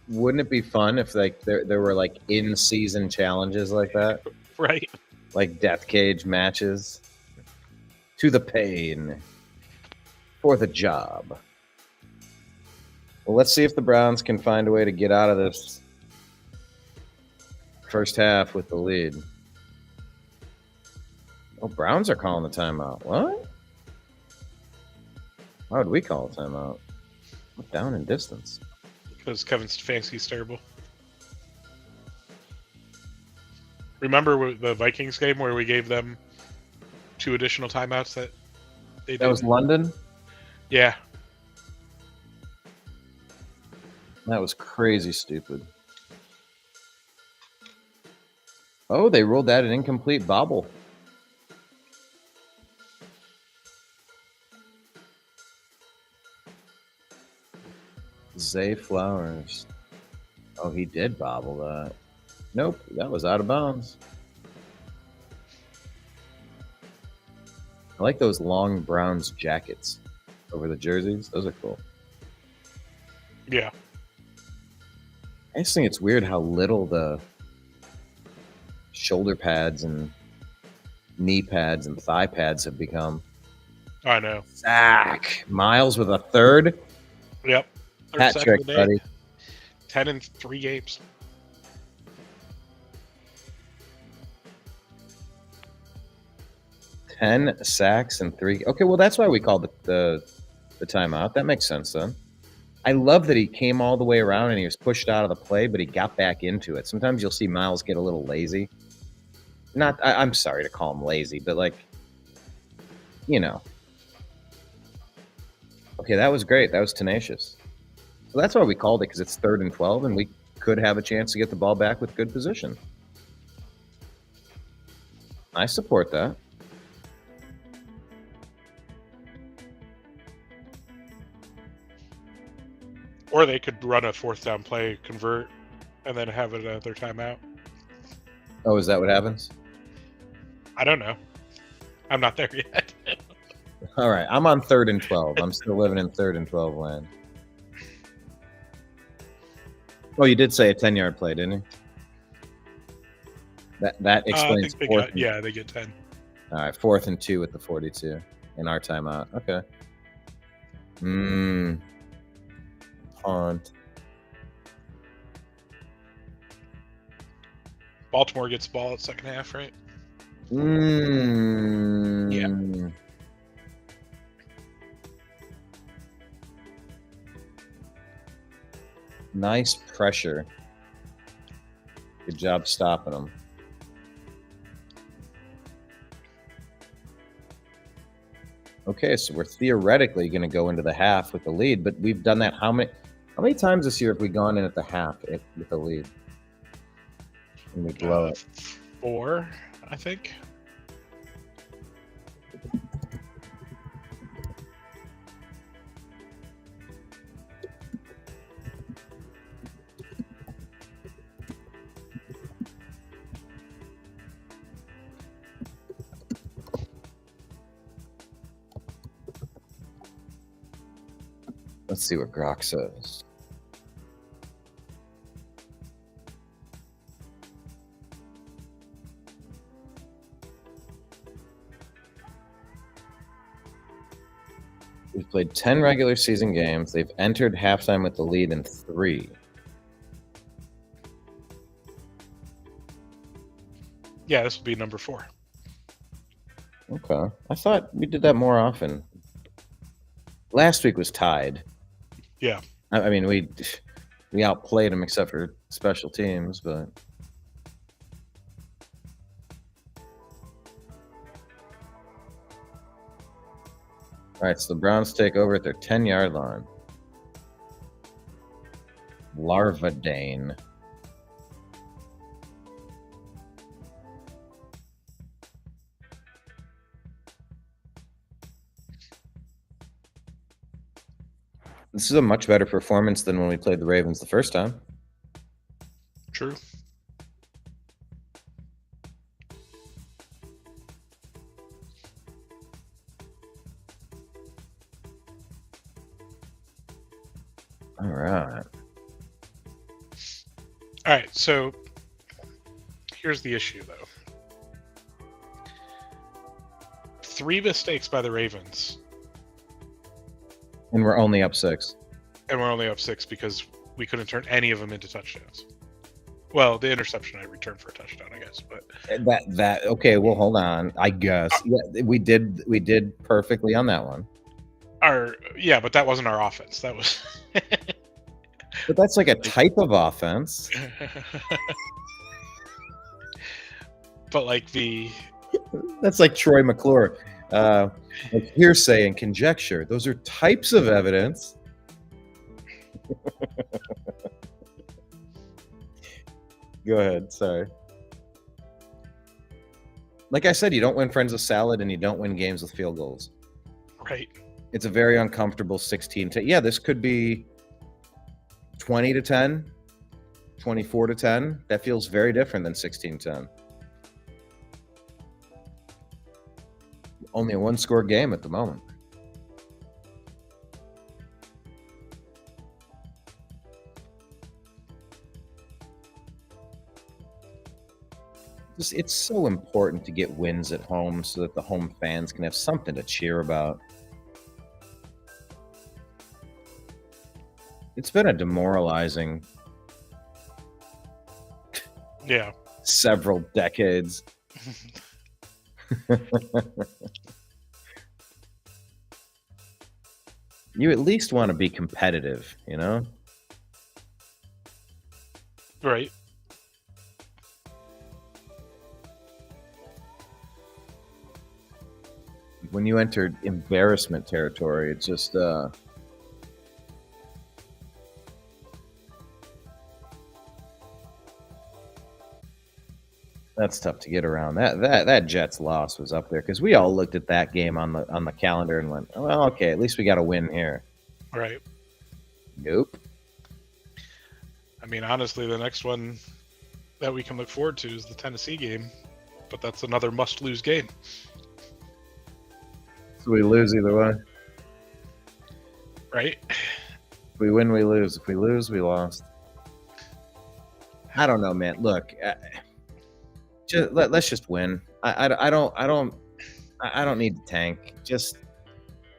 Wouldn't it be fun if like there were like in-season challenges like that?
Right.
Like death cage matches to the pain for the job. Well, let's see if the Browns can find a way to get out of this first half with the lead. Oh, Browns are calling the timeout. What? Why would we call a timeout? We're down in distance.
Because Kevin Stefanski's terrible. Remember the Vikings game where we gave them 2 additional timeouts that they did?
That was London?
Yeah.
That was crazy stupid. Oh, they rolled that an incomplete bobble. Zay Flowers. Oh, he did bobble that. Nope, that was out of bounds. I like those long Browns jackets over the jerseys. Those are cool.
Yeah.
I just think it's weird how little the shoulder pads and knee pads and thigh pads have become.
I know.
Zach Miles with a 3rd.
Yep.
Hat trick, buddy.
10 in 3 games.
Ten sacks and 3. Okay, well that's why we called the timeout. That makes sense then. I love that he came all the way around and he was pushed out of the play, but he got back into it. Sometimes you'll see Miles get a little lazy. I'm sorry to call him lazy, but like, you know. Okay, that was great. That was tenacious. So that's why we called it, because it's 3rd and 12, and could have a chance to get the ball back with good position. I support that.
Or they could run a 4th down play, convert, and then have another timeout.
Oh, is that what happens?
I don't know. I'm not there yet.
All right, I'm on 3rd and 12. I'm still living in 3rd and 12 land. Oh, you did say a 10-yard play, didn't you? That explains.
I think they get 10.
All right, 4th and 2 with the 42 in our timeout. Okay. Punt.
Baltimore gets the ball at second half, right?
Yeah. Nice pressure. Good job stopping them. Okay, so we're theoretically going to go into the half with the lead, but we've done that how many times this year have we gone in at the half with the lead? And we blow it.
4, I think.
Let's see what Grok says. We've played 10 regular season games. They've entered halftime with the lead in 3.
Yeah, this will be number 4.
Okay. I thought we did that more often. Last week was tied.
Yeah.
I mean, we outplayed them except for special teams, but all right, so the Browns take over at their 10-yard line. Larvadane. This is a much better performance than when we played the Ravens the first time.
True.
All right.
All right, so here's the issue, though. 3 mistakes by the Ravens.
And we're only up 6.
And we're only up 6 because we couldn't turn any of them into touchdowns. Well, the interception I returned for a touchdown, I guess, but
that okay. Well, hold on. I guess we did perfectly on that one.
But that wasn't our offense. That was.
But that's like a type of offense.
But like
that's like Troy McClure. Like hearsay and conjecture. Those are types of evidence. Go ahead. Sorry. Like I said, you don't win friends with salad and you don't win games with field goals.
Right.
It's a very uncomfortable 16-10. Yeah, this could be 20-10, 24-10. That feels very different than 16-10. Only a 1-score game at the moment. It's so important to get wins at home so that the home fans can have something to cheer about. It's been a demoralizing several decades. You at least want to be competitive, you know?
Right.
When you enter embarrassment territory, it's just That's tough to get around. That Jets loss was up there because we all looked at that game on the calendar and went, well, okay, at least we got a win here.
Right.
Nope.
I mean, honestly, the next one that we can look forward to is the Tennessee game, but that's another must-lose game.
So we lose either way.
Right?
If we win, we lose. If we lose, we lost. I don't know, man. Look, let's just win. I don't need to tank. Just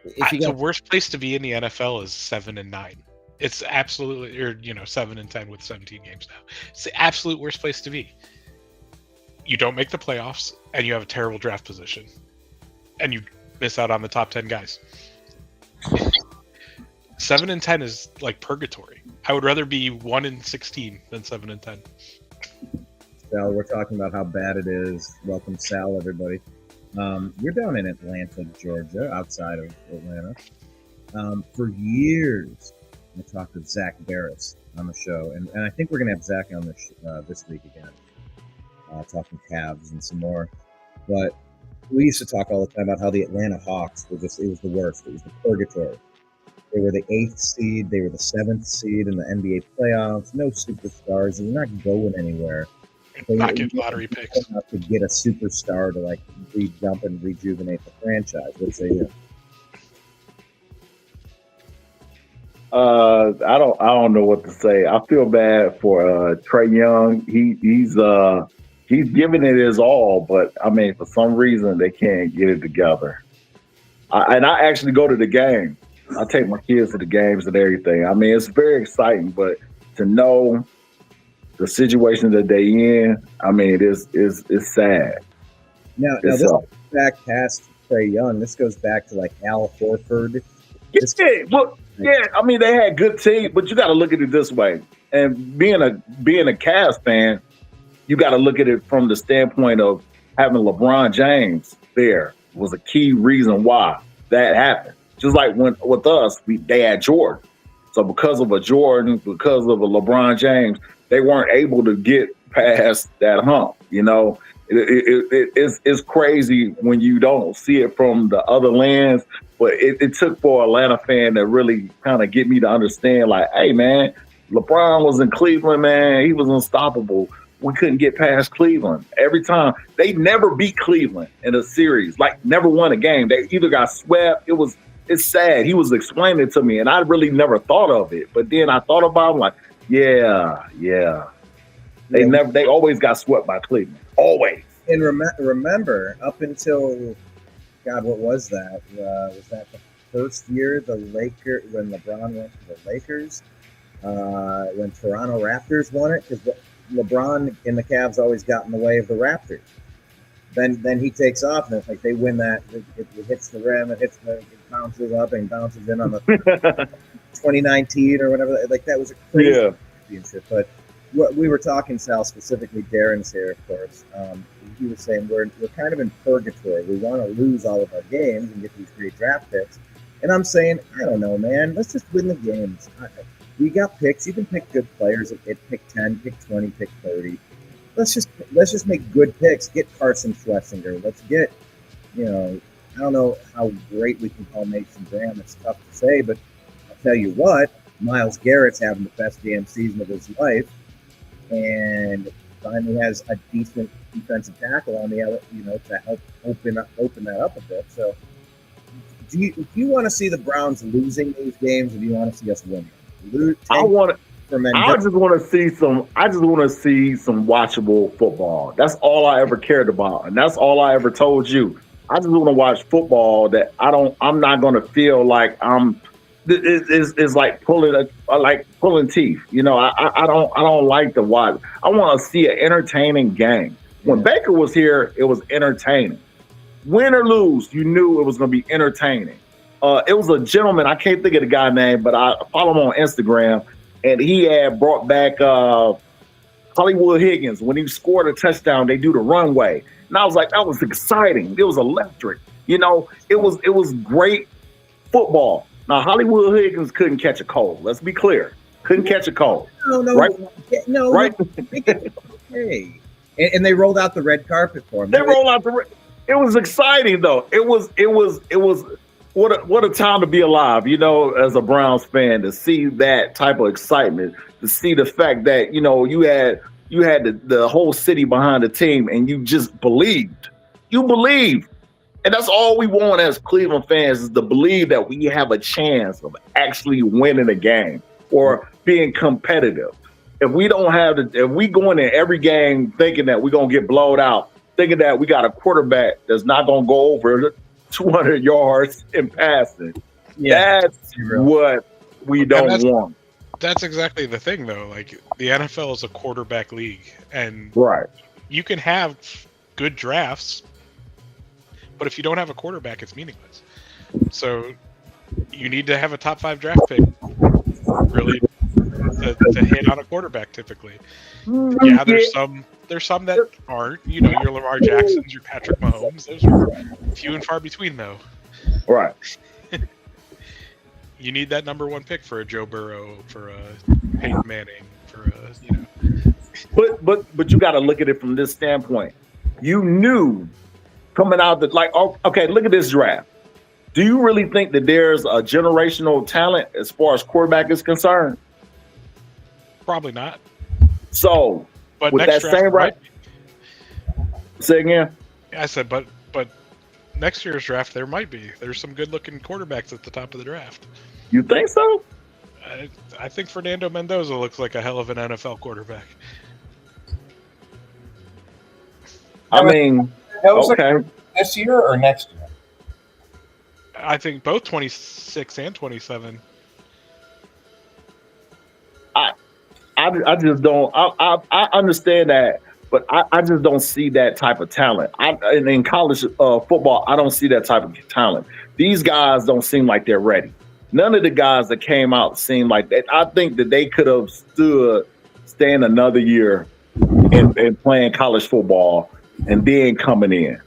if you
The
got
worst place to be in the NFL is 7-9. It's absolutely, or 7-10 with 17 games now. It's the absolute worst place to be. You don't make the playoffs, and you have a terrible draft position, and you miss out on the top 10 guys. 7-10 is like purgatory. I would rather be 1-16 than 7-10.
Sal, we're talking about how bad it is. Welcome, Sal, everybody. You're down in Atlanta, Georgia, outside of Atlanta. For years, I talked with Zach Barris on the show, and I think we're going to have Zach on this week again, talking Cavs and some more. But we used to talk all the time about how the Atlanta Hawks were it was the worst. It was the purgatory. They were the 8th seed. They were the 7th seed in the NBA playoffs. No superstars. And you're not going anywhere.
Not getting lottery picks.
To get a superstar to like re-jump and rejuvenate the franchise. What say you?
I don't know what to say. I feel bad for Trae Young. He's giving it his all, but I mean, for some reason they can't get it together. I actually go to the game. I take my kids to the games and everything. I mean, it's very exciting, but to know the situation that they in, I mean, it's sad.
Now this goes back past Trae Young. This goes back to like Al Horford.
I mean, they had good teams, but you got to look at it this way. And being a Cavs fan, you got to look at it from the standpoint of having LeBron James there was a key reason why that happened. Just like with us, they had Jordan. So because of a Jordan, because of a LeBron James, they weren't able to get past that hump. It's crazy when you don't see it from the other lens. But it took for an Atlanta fan to really kind of get me to understand, like, hey, man, LeBron was in Cleveland, man. He was unstoppable. We couldn't get past Cleveland. Every time. They never beat Cleveland in a series, like never won a game. They either got swept. It's sad. He was explaining it to me, and I really never thought of it. But then I thought about it, like, yeah. They always got swept by Cleveland. Always.
And remember, up until, God, what was that? Was that the first year when LeBron went to the Lakers? When Toronto Raptors won it? Because LeBron and the Cavs always got in the way of the Raptors. Then he takes off, and it's like they win that. It hits the rim, it bounces up and bounces in on the 2019 or whatever. Like that was a crazy championship. But what we were talking, Sal, specifically, Darren's here, of course. He was saying we're kind of in purgatory. We want to lose all of our games and get these great draft picks. And I'm saying, I don't know, man. Let's just win the games. We got picks. You can pick good players at pick 10, pick 20, pick 30. Let's just make good picks. Get Carson Schlesinger. Let's get, I don't know how great we can call Mason Graham. It's tough to say, but I'll tell you what, Myles Garrett's having the best damn season of his life, and finally has a decent defensive tackle on the other, to help open that up a bit. So, do you want to see the Browns losing these games, or do you want to see us winning?
I just want to see some watchable football. That's all I ever cared about, and that's all I ever told you. I just want to watch football that I'm not going to feel like it's like pulling teeth. I don't like to watch. I want to see an entertaining game. When Baker was here, it was entertaining. Win or lose, you knew it was going to be entertaining. It was a gentleman, I can't think of the guy's name, but I follow him on Instagram, and he had brought back Hollywood Higgins. When he scored a touchdown, they do the runway. And I was like, that was exciting. It was electric. It was great football. Now, Hollywood Higgins couldn't catch a cold. Let's be clear. Couldn't catch a cold.
No.
Right?
No.
Right?
Okay.
And they rolled out the red carpet for him.
They rolled out the. It was exciting though. It was. What a time to be alive, as a Browns fan, to see that type of excitement, to see the fact that, you had the whole city behind the team and you just believed. You believed. And that's all we want as Cleveland fans, is to believe that we have a chance of actually winning a game or being competitive. If we don't have if we go in every game thinking that we're going to get blown out, thinking that we got a quarterback that's not going to go over 200 yards in passing. Yeah, that's what we don't want.
That's exactly the thing, though. Like, the NFL is a quarterback league, and you can have good drafts, but if you don't have a quarterback, it's meaningless. So you need to have a top 5 draft pick, really, to hit on a quarterback. Typically, yeah, there's some that aren't. Your Lamar Jacksons, your Patrick Mahomes. Those are few and far between, though.
Right.
You need that number 1 pick for a Joe Burrow, for a Peyton Manning, for a
But you got to look at it from this standpoint. You knew coming out that, like, okay, look at this draft. Do you really think that there's a generational talent as far as quarterback is concerned?
Probably not.
So.
But
with
next
that same right, say again.
I said, but next year's draft there might be. There's some good-looking quarterbacks at the top of the draft.
You think so?
I think Fernando Mendoza looks like a hell of an NFL quarterback.
I mean, okay.
This year or next year?
I think both 26 and 27.
I just don't. I understand that, but I just don't see that type of talent. In college football, I don't see that type of talent. These guys don't seem like they're ready. None of the guys that came out seem like that. I think that they could have staying another year and playing college football and then coming in.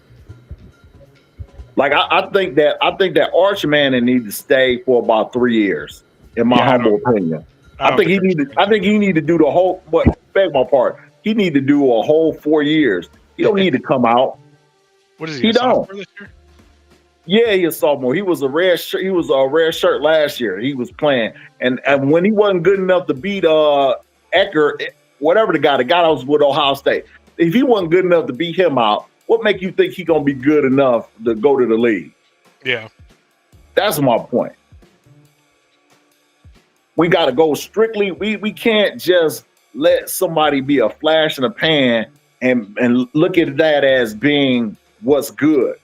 Like I think that Arch Manning needs to stay for about 3 years, in my humble opinion. I think he need to do the whole. But beg my part, he need to do a whole 4 years. He don't need to come out.
What is he?
He don't.
This year?
Yeah, he's a sophomore. He was a red shirt. He was a red shirt last year. He was playing, and when he wasn't good enough to beat Ecker, whatever the guy that was with Ohio State. If he wasn't good enough to beat him out, what make you think he gonna be good enough to go to the league?
Yeah,
that's my point. We got to go strictly. We can't just let somebody be a flash in the pan and look at that as being what's good.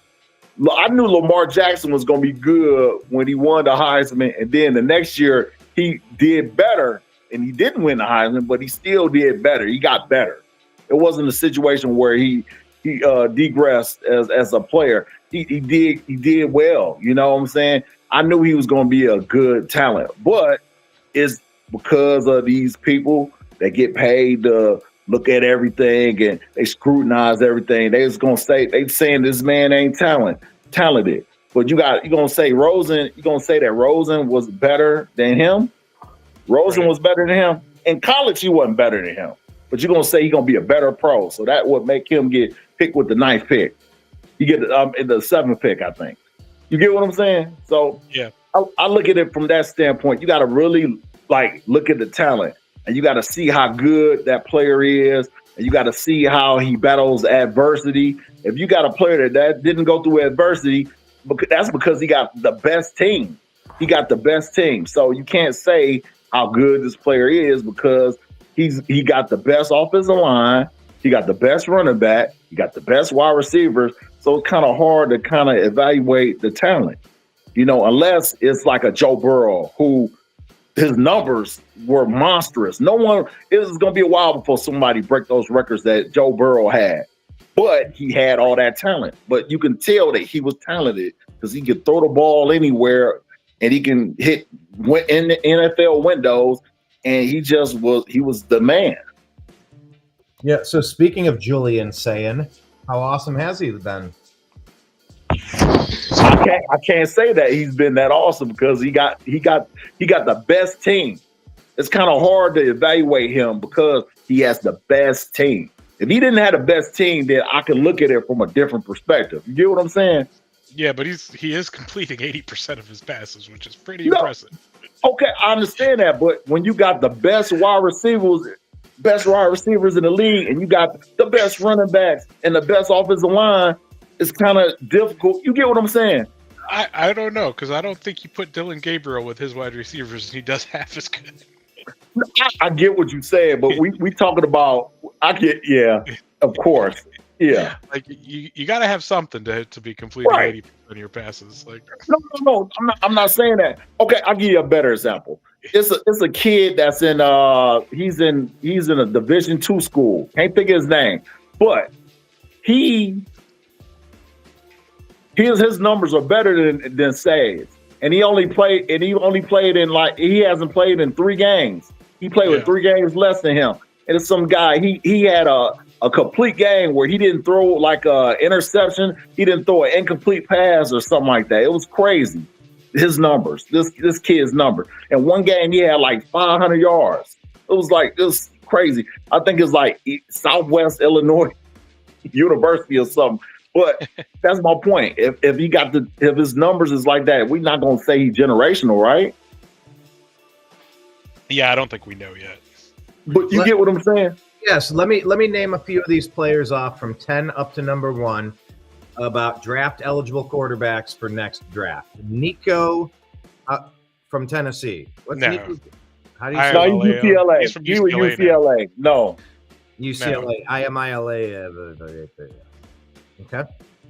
I knew Lamar Jackson was going to be good when he won the Heisman, and then the next year he did better, and he didn't win the Heisman, but he still did better. He got better. It wasn't a situation where he degressed as a player. He did well. You know what I'm saying? I knew he was going to be a good talent, but it's because of these people that get paid to look at everything and they scrutinize everything. They was gonna say saying this man ain't talented. But you're gonna say Rosen. You're gonna say that Rosen was better than him. Rosen was better than him in college. He wasn't better than him. But you're gonna say he's gonna be a better pro. So that would make him get picked with the 9th pick. You get the 7th pick, I think. You get what I'm saying? So
yeah.
I look at it from that standpoint. You got to really look at the talent, and you got to see how good that player is, and you got to see how he battles adversity. If you got a player that didn't go through adversity, that's because he got the best team. He got the best team. So you can't say how good this player is because he got the best offensive line, he got the best running back, he got the best wide receivers. So it's kind of hard to kind of evaluate the talent. Unless it's like a Joe Burrow, who his numbers were monstrous. It was going to be a while before somebody break those records that Joe Burrow had. But he had all that talent. But you can tell that he was talented because he could throw the ball anywhere and he can hit in the NFL windows. And he was the man.
Yeah. So speaking of Julian saying, how awesome has he been?
I can't say that he's been that awesome because he got the best team. It's kind of hard to evaluate him because he has the best team. If he didn't have the best team, then I could look at it from a different perspective. You get what I'm saying?
Yeah, but he is completing 80% of his passes, which is pretty impressive.
Okay, I understand that, but when you got the best wide receivers in the league, and you got the best running backs and the best offensive line, it's kind of difficult. You get what I'm saying?
I don't know, because I don't think you put Dylan Gabriel with his wide receivers and he does half as good.
I get what you're saying, but we talking about. Of course, yeah.
Like you got to have something to be completing 80% of your passes. Like
no, I'm not saying that. Okay, I'll give you a better example. It's a kid that's in he's in a Division II school. Can't think of his name, but his numbers are better than Say's, and he hasn't played in 3 games. He played with 3 games less than him, and it's some guy. He had a complete game where he didn't throw like a interception, he didn't throw an incomplete pass or something like that. It was crazy. His numbers, this kid's number. In one game, he had like 500 yards. It was crazy. I think it's like Southwest Illinois University or something. But that's my point. If his numbers is like that, we're not gonna say he's generational, right?
Yeah, I don't think we know yet.
But you get what I'm saying?
Yes. Let me name a few of these players off from 10 up to number 1 about draft eligible quarterbacks for next draft. Nico from Tennessee. What's
No.
Nico? How do you
I
say
am
it?
UCLA.
He's from
He was
UCLA
UCLA. No.
UCLA. IMILA. Okay.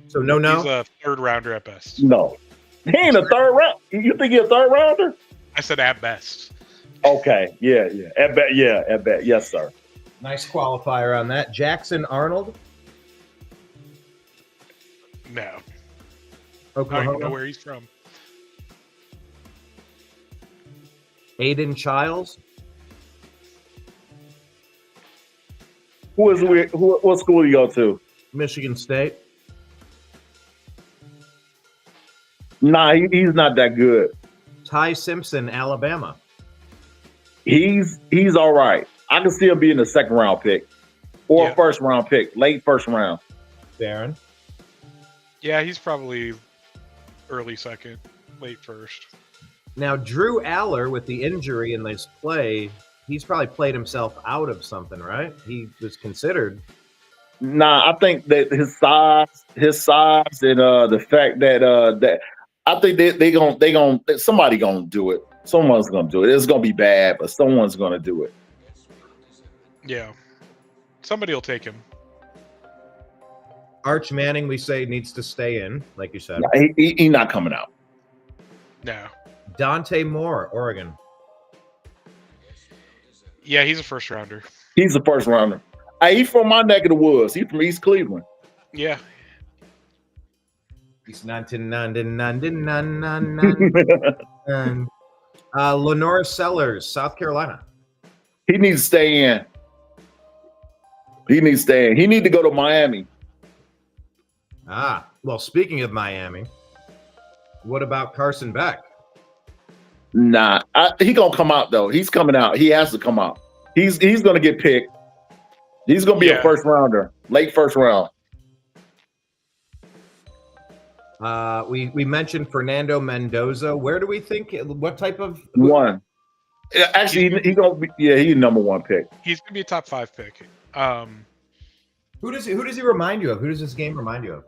So no.
He's a 3rd rounder at best.
No. He ain't a 3rd round. You think he's a 3rd rounder?
I said at best.
Okay. Yeah. At bet. Yes, sir.
Nice qualifier on that. Jackson Arnold.
No. I don't even know
Oklahoma.
where he's from.
Aiden Childs.
What school do you go to?
Michigan State.
Nah, he's not that good.
Ty Simpson, Alabama.
He's all right. I can see him being a 2nd round pick or a 1st round pick, late 1st round.
Darren.
Yeah, he's probably early 2nd, late 1st.
Now, Drew Aller, with the injury in this play, he's probably played himself out of something, right? He was considered.
Nah, I think that his size, and the fact that I think somebody gonna do it. Someone's gonna do it. It's gonna be bad, but someone's gonna do it.
Yeah. Somebody will take him.
Arch Manning, we say, needs to stay in, like you said.
Nah, he not coming out.
No.
Dante Moore, Oregon.
Yeah, he's a 1st rounder.
He's a 1st rounder. He's from my neck of the woods. He's from East Cleveland.
Yeah.
He's Lenora Sellers, South Carolina.
He needs to stay in. He needs to go to Miami.
Well, speaking of Miami, what about Carson Beck?
Nah, he gonna come out though. He's coming out. He has to come out. He's gonna get picked. He's gonna be a 1st rounder, late 1st round.
We mentioned Fernando Mendoza. Where do we think? What type of
1? Actually, he's gonna be. Yeah, he's number 1 pick.
He's gonna be a top 5 pick.
Who does he remind you of? Who does this game remind you of?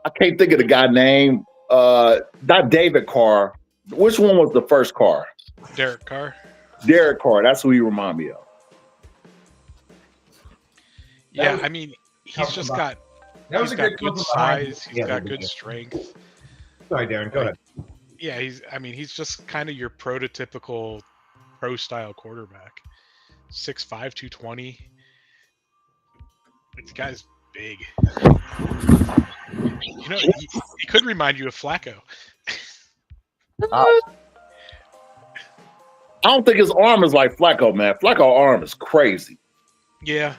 I can't think of the guy name. Not David Carr. Which one was the 1st Carr?
Derek Carr.
Derek Carr. That's who he remind me of.
Yeah, I mean, he's just got. He's got good size. He's got good strength.
Sorry, Darren. Go ahead.
Yeah, he's just kind of your prototypical pro-style quarterback. 6'5", 220. This guy's big. You know, he could remind you of Flacco.
I don't think his arm is like Flacco, man. Flacco's arm is crazy.
Yeah.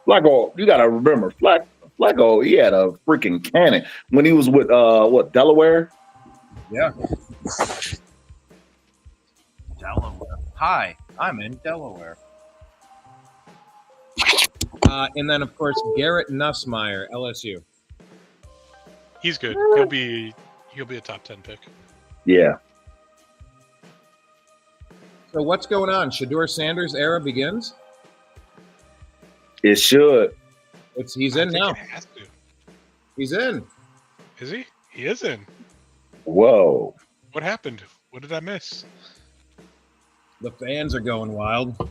Flacco, you got to remember, Flacco, he had a freaking cannon when he was with Delaware.
Yeah. Delaware. Hi, I'm in Delaware. And then, of course, Garrett Nussmeier, LSU.
He's good. He'll be a top 10 pick.
Yeah.
So what's going on? Shedeur Sanders era begins?
It should.
He's
I
in
think
now.
it has to.
He's in.
Is he? He is in.
Whoa.
What happened? What did I miss?
The fans are going wild.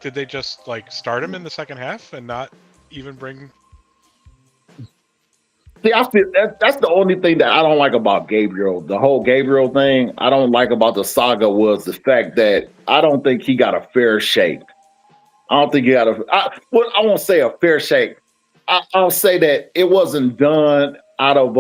Did they just like start him in the second half and not even bring?
See, I feel that's the only thing that I don't like about Gabriel. The whole Gabriel thing I don't like about the saga was the fact that I don't think he got a fair shake. I don't think he got I won't say a fair shake. I'll say that it wasn't done out of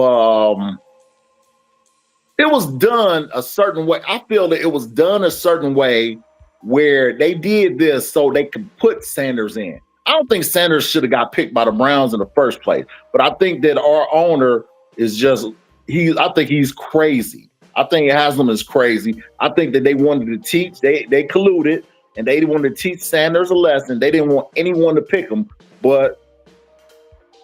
it was done a certain way. I feel that it was done a certain way where they did this so they could put Sanders in. I don't think Sanders should have got picked by the Browns in the first place, but I think that our owner is I think he's crazy. I think Haslam is crazy. I think that they wanted to teach, they colluded, and they wanted to teach Sanders a lesson. They didn't want anyone to pick him, but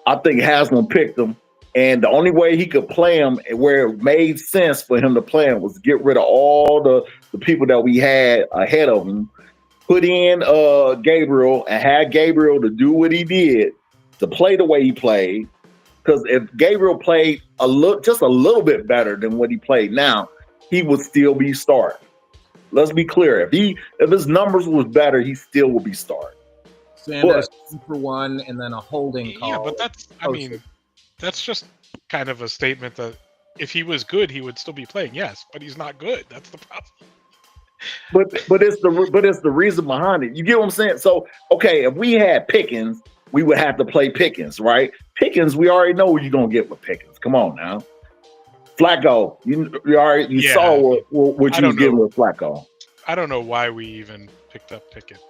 I think Haslam picked him. And the only way he could play him where it made sense for him to play him was get rid of all the people that we had ahead of him, put in Gabriel, and had Gabriel to do what he did, to play the way he played. Because if Gabriel played just a little bit better than what he played now, he would still be starting. Let's be clear. If his numbers was better, he still would be starting.
Sanders 2-for-1 and then a holding call.
Yeah, but that's just kind of a statement that if he was good, he would still be playing. Yes, but he's not good. That's the problem.
But it's the reason behind it. You get what I'm saying? So okay, if we had Pickens, we would have to play Pickens, right? Pickens, we already know what you're gonna get with Pickens. Come on now, Flacco. You saw what you was getting with Flacco.
I don't know why we even picked up Pickens.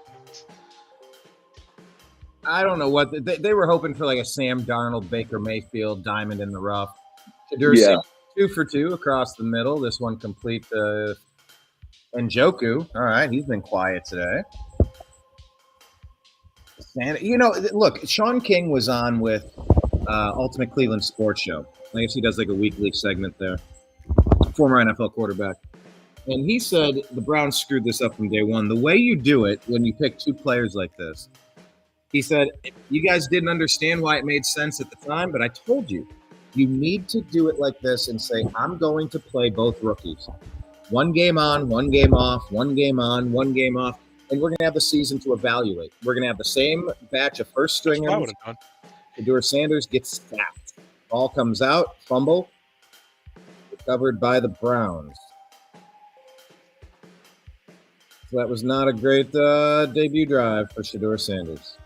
I don't know what they were hoping for, like a Sam Darnold, Baker Mayfield diamond in the rough. Yeah. 2 for 2 across the middle. This one complete. Njoku. All right, he's been quiet today. Look, Sean King was on with Ultimate Cleveland Sports Show. I guess he does like a weekly segment there. Former NFL quarterback. And he said the Browns screwed this up from day one. The way you do it when you pick two players like this, he said, you guys didn't understand why it made sense at the time, but I told you, you need to do it like this and say, I'm going to play both rookies. 1 game on, 1 game off, 1 game on, 1 game off, and we're going to have the season to evaluate. We're going to have the same batch of first stringers. Shedeur Sanders gets sacked. Ball comes out, fumble, recovered by the Browns. So that was not a great debut drive for Shedeur Sanders.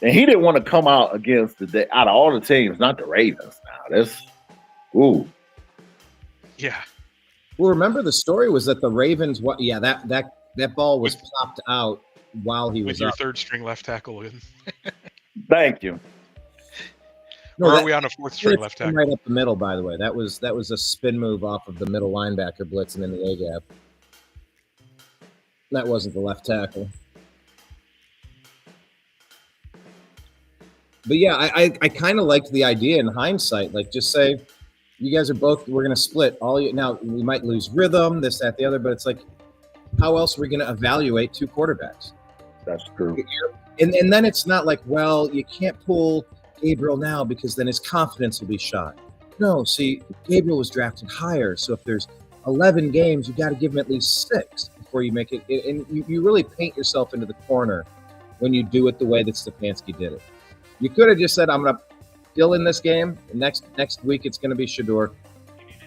And he didn't want to come out against out of all the teams, not the Ravens. Now
Yeah.
Well, remember the story was that the Ravens. That ball was popped out while he was
with your
up.
third string left tackle.
Thank you.
No,
or are we on a fourth string left tackle?
Right up the middle, by the way. That was a spin move off of the middle linebacker blitz and then the A gap. That wasn't the left tackle. But yeah, I kind of liked the idea in hindsight. Like, just say, you guys are both, we're going to split all you. Now, we might lose rhythm, this, that, the other, but it's like, how else are we going to evaluate two quarterbacks?
That's true.
And then it's not like, well, you can't pull Gabriel now because then his confidence will be shot. No, see, Gabriel was drafted higher. So if there's 11 games, you got to give him at least 6 before you make it. And you really paint yourself into the corner when you do it the way that Stefanski did it. You could have just said, I'm going to still in this game. Next week, it's going to be Shedeur.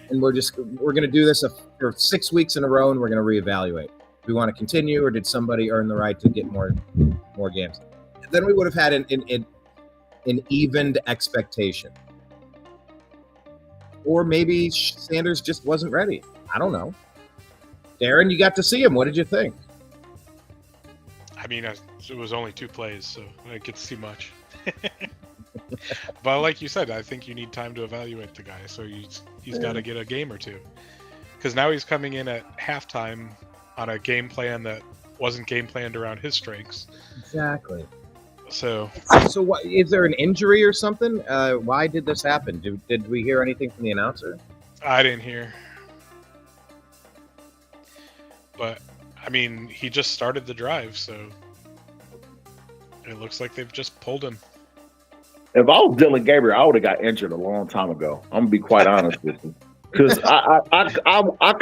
And we're going to do this for 6 weeks in a row, and we're going to reevaluate. Do we want to continue, or did somebody earn the right to get more games? Then we would have had an evened expectation. Or maybe Sanders just wasn't ready. I don't know. Darren, you got to see him. What did you think?
I mean, it was only 2 plays, so I didn't get to see much. But like you said, I think you need time to evaluate the guy. So he's got to get a game or two. Because now he's coming in at halftime on a game plan that wasn't game planned around his strengths.
Exactly.
So
what, is there an injury or something? Why did this happen? Did we hear anything from the announcer?
I didn't hear. But, I mean, he just started the drive, so it looks like they've just pulled him.
If I was Dylan Gabriel, I would have got injured a long time ago. I'm gonna be quite honest with you, because I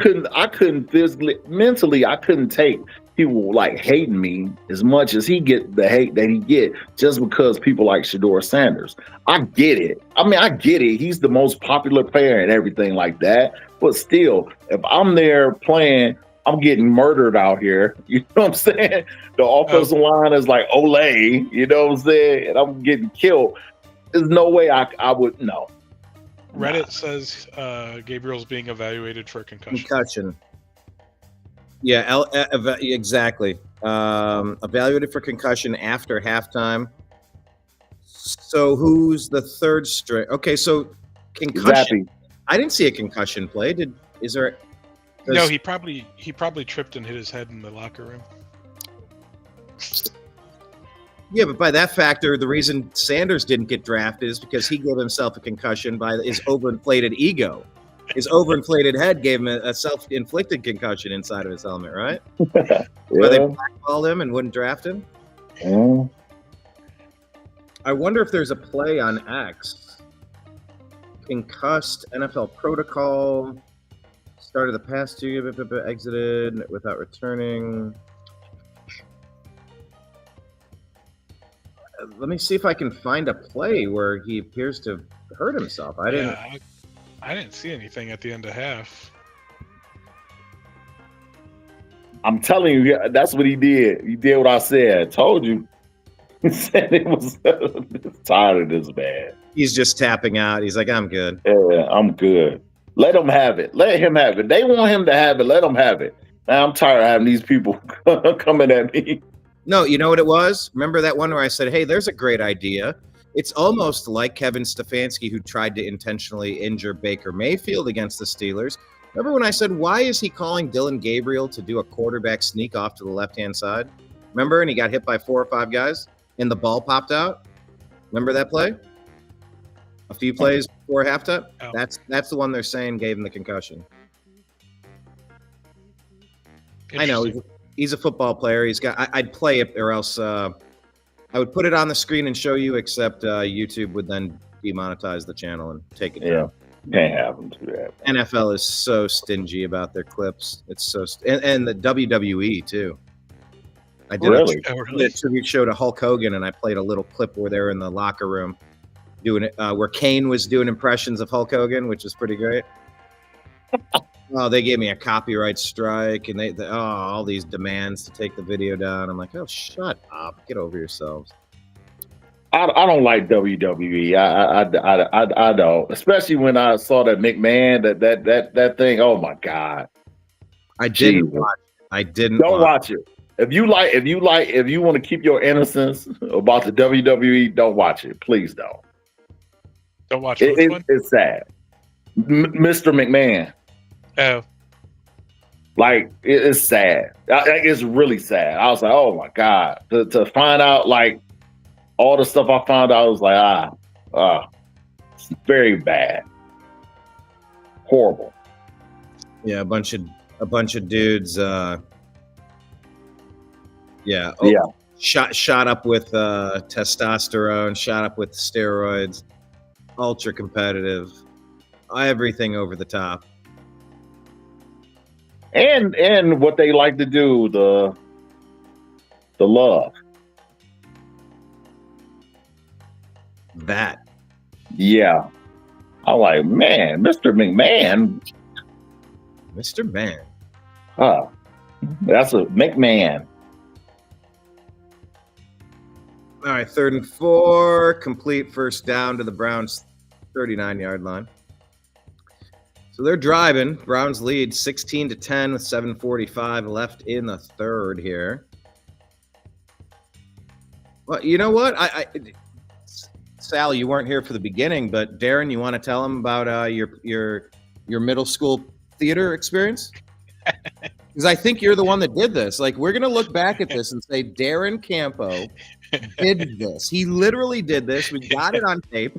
couldn't physically, mentally, I couldn't take people like hating me as much as he get the hate that he get just because people like Shedeur Sanders. I get it. I mean, I get it. He's the most popular player and everything like that. But still, if I'm there playing, I'm getting murdered out here. You know what I'm saying? The offensive line is like Olay. You know what I'm saying? And I'm getting killed. There's no way I would no.
Reddit says Gabriel's being evaluated for concussion.
Concussion. Yeah, exactly. Evaluated for concussion after halftime. So who's the third string? Okay, so concussion.
Zappy.
I didn't see a concussion play. Is there?
No, he probably tripped and hit his head in the locker room.
Yeah, but by that factor, the reason Sanders didn't get drafted is because he gave himself a concussion by his overinflated ego. His overinflated head gave him a self-inflicted concussion inside of his helmet, right?
Yeah.
Where they blackballed him and wouldn't draft him.
Yeah.
I wonder if there's a play on X. Concussed, NFL protocol. Started the pass to, exited without returning. Let me see if I can find a play where he appears to have hurt himself. I
didn't see anything at the end of half.
I'm telling you, that's what he did. He did what I said. I told you. He said it was tired of this, man.
He's just tapping out. He's like, I'm good.
Yeah, I'm good. Let him have it. Let him have it. They want him to have it. Let him have it. Now I'm tired of having these people coming at me.
No, you know what it was? Remember that one where I said, hey, there's a great idea. It's almost like Kevin Stefanski, who tried to intentionally injure Baker Mayfield against the Steelers. Remember when I said, why is he calling Dylan Gabriel to do a quarterback sneak off to the left-hand side? Remember? And he got hit by 4 or 5 guys and the ball popped out. Remember that play? A few plays before halftime?
Oh.
That's the one they're saying gave him the concussion. I know. He's a football player. I'd play it, or else I would put it on the screen and show you, except YouTube would then demonetize the channel and take it down.
Can't have them do that.
NFL is so stingy about their clips. It's so and the WWE too. I did a tribute show to Hulk Hogan, and I played a little clip where they're in the locker room doing it, where Kane was doing impressions of Hulk Hogan, which is pretty great. Oh, they gave me a copyright strike, and they all these demands to take the video down. I'm like, oh, shut up, get over yourselves.
I don't like WWE. I don't, especially when I saw that McMahon that thing. Oh my God,
I didn't watch. I didn't.
Don't watch it. If you want to keep your innocence about the WWE, don't watch it. Please don't.
Don't watch it.
It's sad, Mr. McMahon.
Oh,
like it's sad. It's really sad. I was like, oh my God, to find out like all the stuff I found out, I was like, it's very bad, horrible.
Yeah, a bunch of dudes. Shot up with testosterone, shot up with steroids, ultra competitive, everything over the top.
And what they like to do, the love.
That.
Yeah. I'm like, man, Mr. McMahon.
Mr. Man.
That's a McMahon.
All right, 3rd and 4, complete first down to the Browns' 39-yard line. So they're driving. Browns lead 16-10 with 7:45 left in the third here. Well, you know what?
Sal, you weren't here for the beginning, but Darren, you want to tell him about your middle school theater experience? Because I think you're the one that did this. Like, we're gonna look back at this and say Darren Campo did this. He literally did this. We got it on tape.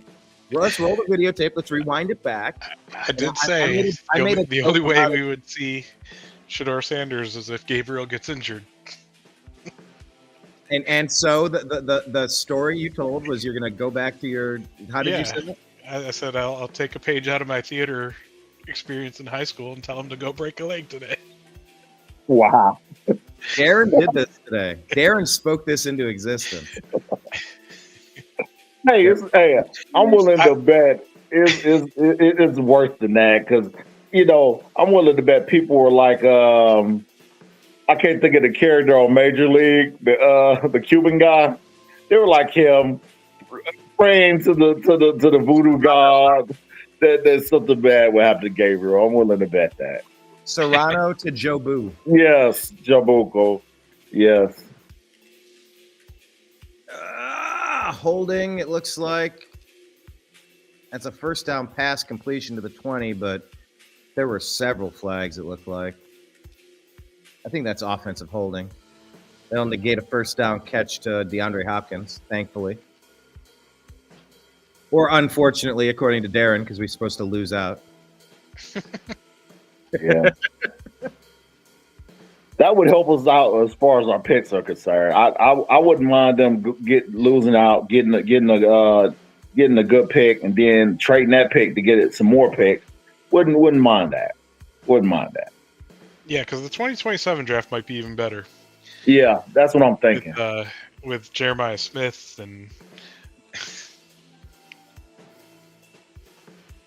Let's roll the videotape. Let's rewind it back.
I did say the only way we would see Shedeur Sanders is if Gabriel gets injured.
And so the story you told was you're gonna go back to your. How did you say that?
I said I'll take a page out of my theater experience in high school and tell him to go break a leg today.
Wow.
Darren did this today. Darren spoke this into existence.
Hey, I'm willing to bet it's worse than that because, I'm willing to bet people were like, I can't think of the character on Major League, the Cuban guy. They were like him, praying to the voodoo god that something bad would happen to Gabriel. I'm willing to bet that.
Serrano to Jobu.
Yes, Jabuco. Yes.
Holding, it looks like. That's a first down pass completion to the 20, but there were several flags, it looked like. I think that's offensive holding. They'll negate a first down catch to DeAndre Hopkins, thankfully. Or unfortunately, according to Darren, because we're supposed to lose out.
Yeah. That would help us out as far as our picks are concerned. I wouldn't mind them losing out, getting a good pick, and then trading that pick to get some more picks. Wouldn't mind that. Wouldn't mind that.
Yeah, because the 2027 draft might be even better.
Yeah, that's what I'm thinking.
With Jeremiah Smith and.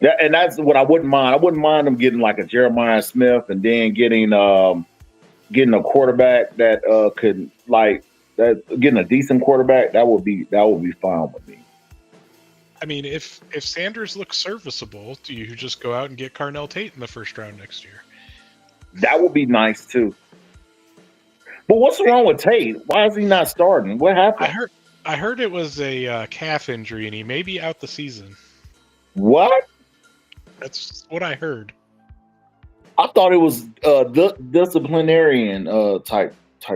Yeah, and that's what I wouldn't mind. I wouldn't mind them getting like a Jeremiah Smith and then getting a quarterback that getting a decent quarterback. That would be fine with me.
I mean, if Sanders looks serviceable, do you just go out and get Carnell Tate in the first round next year?
That would be nice too. But what's wrong with Tate? Why is he not starting? What happened?
I heard it was a calf injury and he may be out the season.
What?
That's what I heard.
I thought it was disciplinarian type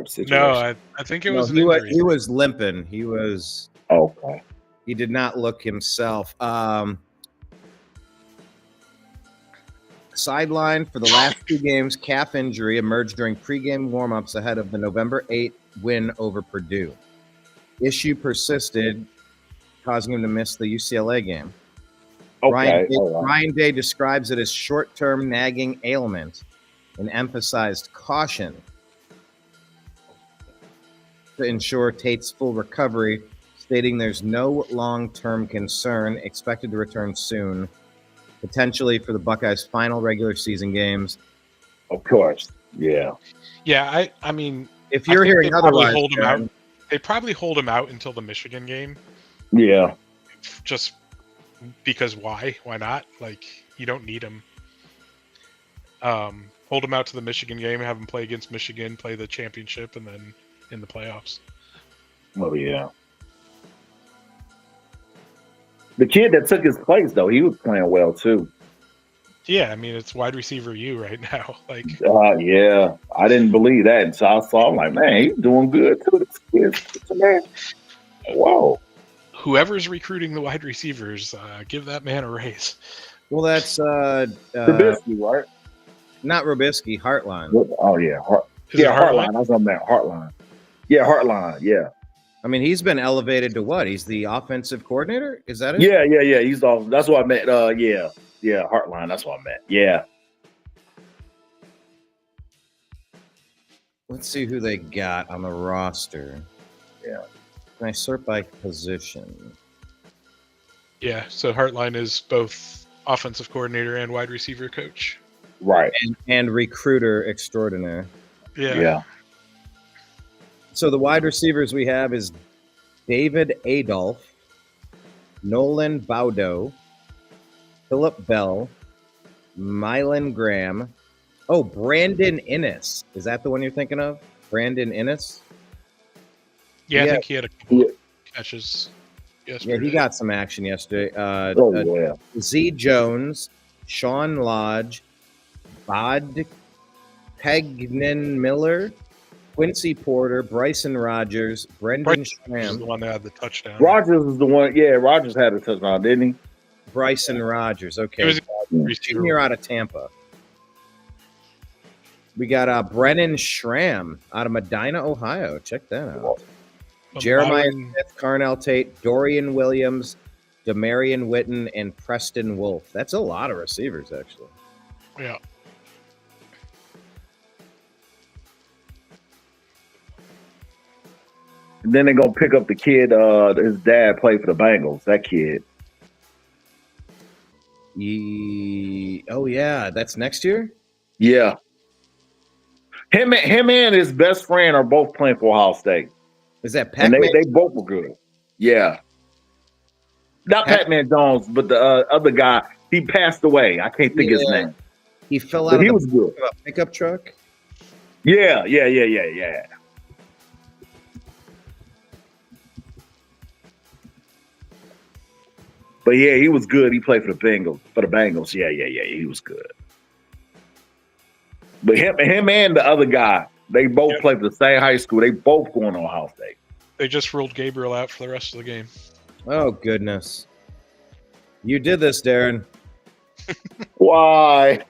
situation.
No, I think it was.
He was limping. He was
okay.
He did not look himself. Sideline for the last two games. Calf injury emerged during pregame warmups ahead of the November 8th win over Purdue. Issue persisted, causing him to miss the UCLA game.
Okay.
Ryan Day describes it as short-term nagging ailment and emphasized caution to ensure Tate's full recovery, stating there's no long-term concern, expected to return soon, potentially for the Buckeyes' final regular season games.
Of course. Yeah.
Yeah, I mean,
if you're hearing otherwise,
they probably hold him out until the Michigan game.
Yeah.
Just because why? Why not? Like, you don't need him. Hold him out to the Michigan game, have him play against Michigan, play the championship, and then in the playoffs.
Oh, yeah. The kid that took his place, though, he was playing well, too.
Yeah, I mean, it's wide receiver you right now. Like,
yeah. I didn't believe that until I saw him. Like, man, he's doing good, too. This kid. Whoa.
Whoever's recruiting the wide receivers, give that man a raise.
Well, that's
Trubisky, right?
Not Robisky, Hartline.
Oh yeah, Hartline. That's what I meant. Hartline. Yeah, Hartline. Yeah.
I mean, he's been elevated to what? He's the offensive coordinator. Is that it?
Yeah. He's off. That's what I meant. Yeah, Hartline. That's what I meant. Yeah.
Let's see who they got on the roster.
Yeah.
Can I sort by position?
Yeah, so Hartline is both offensive coordinator and wide receiver coach.
Right.
And recruiter extraordinaire.
Yeah.
So the wide receivers we have is David Adolph, Nolan Baudo, Philip Bell, Mylan Graham. Oh, Brandon Innes. Is that the one you're thinking of? Brandon Innes?
Yeah, I think he had a couple catches. yesterday.
Yeah, he got some action yesterday.
Yeah.
Z Jones, Sean Lodge, Bod Pegnan Miller, Quincy Porter, Bryson Rogers, Brendan
Bryce was the
Schramm,
one that had the touchdown.
Rogers is the one. Yeah, Rogers had a touchdown, didn't he?
Bryson Rogers.
It
Okay,
was
junior
receiver.
out of Tampa. We got Brennan Schramm out of Medina, Ohio. Check that out. Jeremiah Smith, Carnell Tate, Dorian Williams, Demarion Witten, and Preston Wolf. That's a lot of receivers, actually.
Yeah.
And then they're gonna pick up the kid. His dad played for the Bengals. That kid.
Oh yeah, that's next year.
Yeah. Him and his best friend are both playing for Ohio State.
Is that
And
Pac-Man?
they both were good. Yeah. Not Pac-Man Jones, but the other guy. He passed away. I can't think his name.
He fell
But
out
he
of
was good.
a pickup truck.
Yeah. But yeah, he was good. He played for the Bengals. Yeah. He was good. But him and the other guy, they both played for the same high school. They both going to Ohio State.
They just ruled Gabriel out for the rest of the game.
Oh goodness! You did this, Darren.
Why?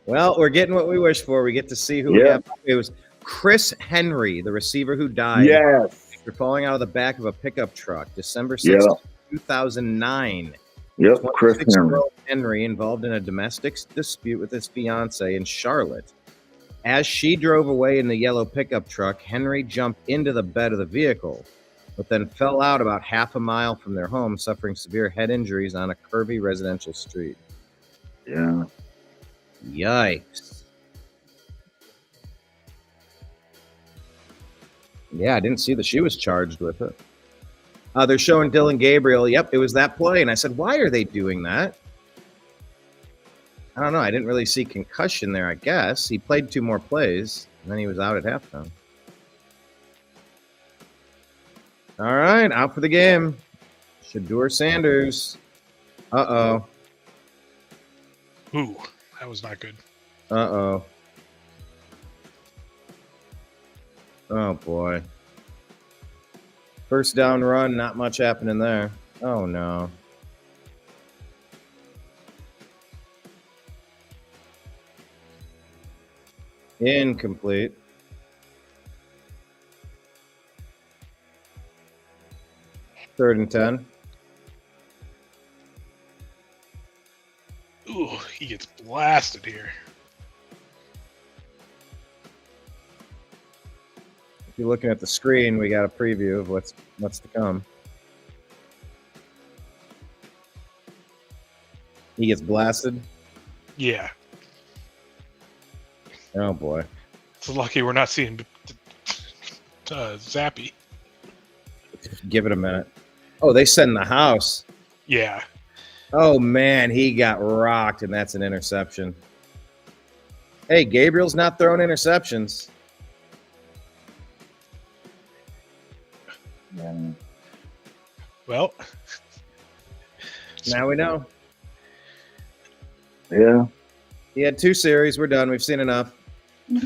Well, we're getting what we wish for. We get to see who we have. It was Chris Henry, the receiver who died after falling out of the back of a pickup truck, December 6th, 2009.
Yep, Chris Henry.
Henry involved in a domestic dispute with his fiancee in Charlotte. As she drove away in the yellow pickup truck, Henry jumped into the bed of the vehicle, but then fell out about half a mile from their home, suffering severe head injuries on a curvy residential street.
Yeah.
Yikes. Yeah, I didn't see that she was charged with it. They're showing Dylan Gabriel. Yep, it was that play. And I said, why are they doing that? I don't know. I didn't really see concussion there, I guess. He played 2 more plays, and then he was out at halftime. All right, out for the game. Shedeur Sanders. Uh-oh.
Ooh, that was not good.
Uh-oh. Oh, boy. First down run, not much happening there. Oh, no. Incomplete. Third and 10.
Ooh, he gets blasted here.
If you're looking at the screen, we got a preview of what's to come. He gets blasted.
Yeah.
Oh boy.
It's lucky we're not seeing Zappy.
Give it a minute. Oh, they send the house.
Yeah.
Oh man, he got rocked, and that's an interception. Hey, Gabriel's not throwing interceptions.
Well,
now we know.
Yeah.
He had 2 series. We're done. We've seen enough. He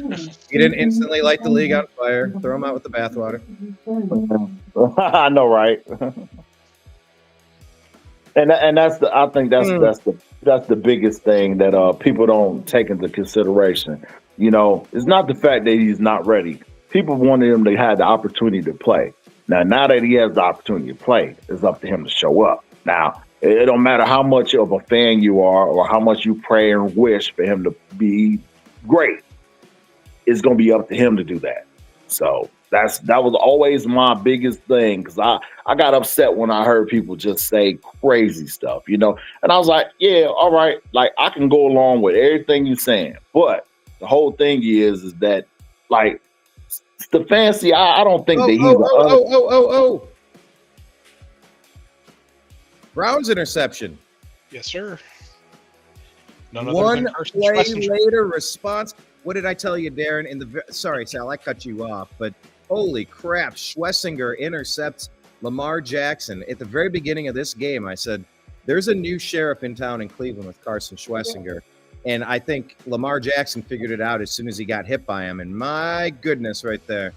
didn't instantly light the league on fire. Throw him out with the bathwater.
I know, right? And I think that's the biggest thing that people don't take into consideration. You know, it's not the fact that he's not ready. People wanted him to have the opportunity to play. Now that he has the opportunity to play, it's up to him to show up. Now, it don't matter how much of a fan you are or how much you pray and wish for him to be great. It's going to be up to him to do that. So that was always my biggest thing, because I got upset when I heard people just say crazy stuff, you know. And I was like, yeah, all right, like I can go along with everything you're saying, but the whole thing is that like Stefanski, I don't think that he's
Brown's interception.
yes, sir. None
One
Carson
play
Schwessinger.
later response. What did I tell you, Darren? Sorry, Sal, I cut you off, but holy crap, Schwessinger intercepts Lamar Jackson. At the very beginning of this game, I said, there's a new sheriff in town in Cleveland with Carson Schwessinger. And I think Lamar Jackson figured it out as soon as he got hit by him. And my goodness, right there.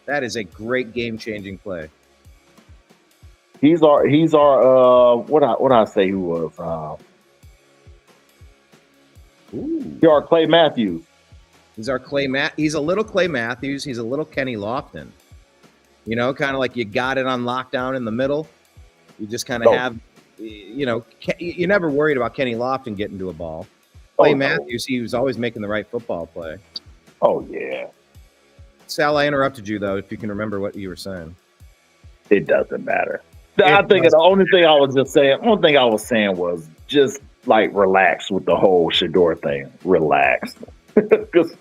That is a great game-changing play.
He's our what I say he was. He's our Clay Matthews.
He's a little Clay Matthews. He's a little Kenny Lofton. You know, kind of like you got it on lockdown in the middle. You just kind of have, you know, you're never worried about Kenny Lofton getting to a ball. Clay Matthews, he was always making the right football play.
Oh, yeah.
Sal, I interrupted you, though, if you can remember what you were saying.
It doesn't matter. I think the only thing I was saying was just like relax with the whole Shador thing. Relax. Because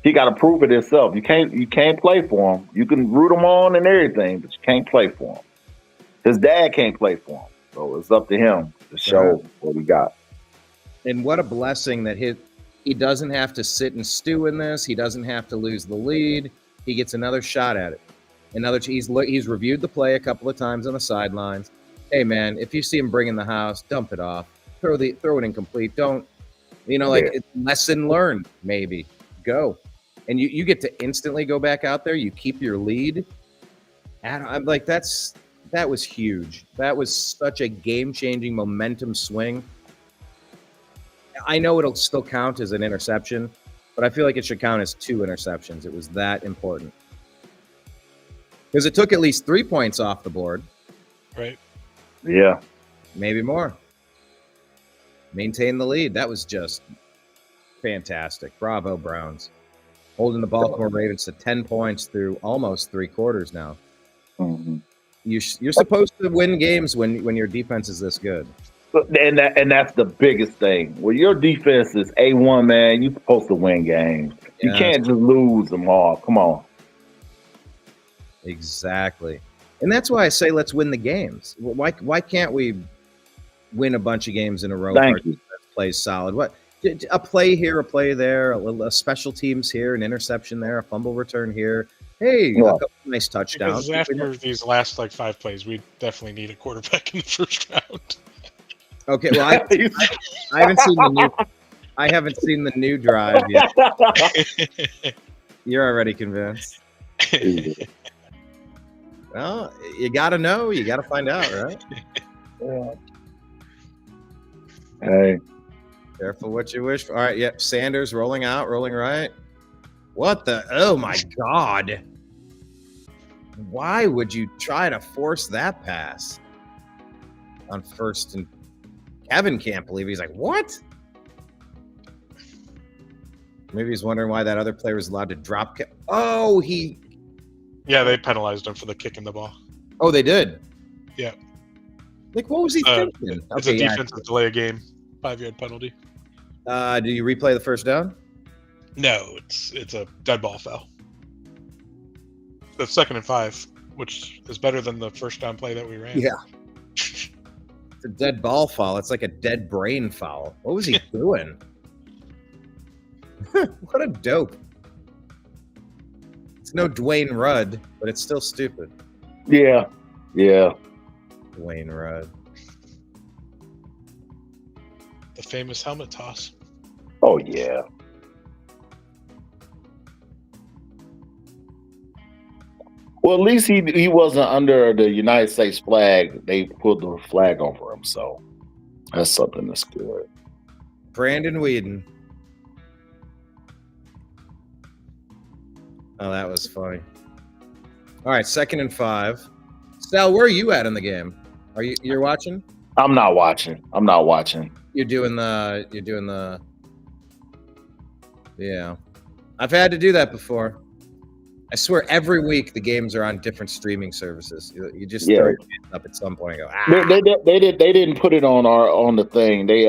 he got to prove it himself. You can't play for him. You can root him on and everything, but you can't play for him. His dad can't play for him. So it's up to him to show what we got.
And what a blessing that he doesn't have to sit and stew in this. He doesn't have to lose the lead. He gets another shot at it. He's reviewed the play a couple of times on the sidelines. Hey, man, if you see him bringing the house, dump it off. Throw it incomplete. Don't, it's lesson learned, maybe. Go. And you get to instantly go back out there. You keep your lead. I'm like, that was huge. That was such a game-changing momentum swing. I know it'll still count as an interception, but I feel like it should count as 2 interceptions. It was that important. Because it took at least 3 points off the board.
Right.
Yeah.
Maybe more. Maintain the lead. That was just fantastic. Bravo, Browns. Holding the Baltimore Ravens to 10 points through almost 3 quarters now.
Mm-hmm.
You're supposed to win games when your defense is this good.
And that's the biggest thing. When your defense is A1, man, you're supposed to win games. You can't just lose them all. Come on.
Exactly. And that's why I say let's win the games. Why can't we win a bunch of games in a row?
Thank you.
Plays solid. What? A play here, a play there, a special teams here, an interception there, a fumble return here. Hey, a couple nice touchdowns.
Because after these last 5 plays, we definitely need a quarterback in the first round.
Okay, well, I haven't seen the new. I haven't seen the new drive yet. You're already convinced. Well, you got to know. You got to find out, right?
Yeah. Hey.
Careful what you wish for. All right, yep. Sanders rolling out, rolling right. What the? Oh, my God. Why would you try to force that pass on first and Kevin can't believe it. He's like, what? Maybe he's wondering why that other player was allowed to drop.
Yeah, they penalized him for the kick in the ball.
Oh, they did?
Yeah.
Like, what was he thinking?
It's a defensive delay of game, 5-yard penalty.
Do you replay the first down?
No, it's a dead ball foul. That's 2nd and 5, which is better than the first down play that we ran.
Yeah. A dead ball foul. It's like a dead brain foul. What was he doing? What a dope. It's no Dwayne Rudd, but it's still stupid.
Yeah.
Dwayne Rudd.
The famous helmet toss.
Oh, yeah. Well, at least he wasn't under the United States flag. They pulled the flag over him, so that's something that's good.
Brandon Whedon. Oh, that was funny. All right, 2nd and 5. Sal, where are you at in the game? You're watching?
I'm not watching.
You're doing the. Yeah, I've had to do that before. I swear, every week the games are on different streaming services. You just throw your hands up at some point and go, ah.
They didn't put it on the thing. They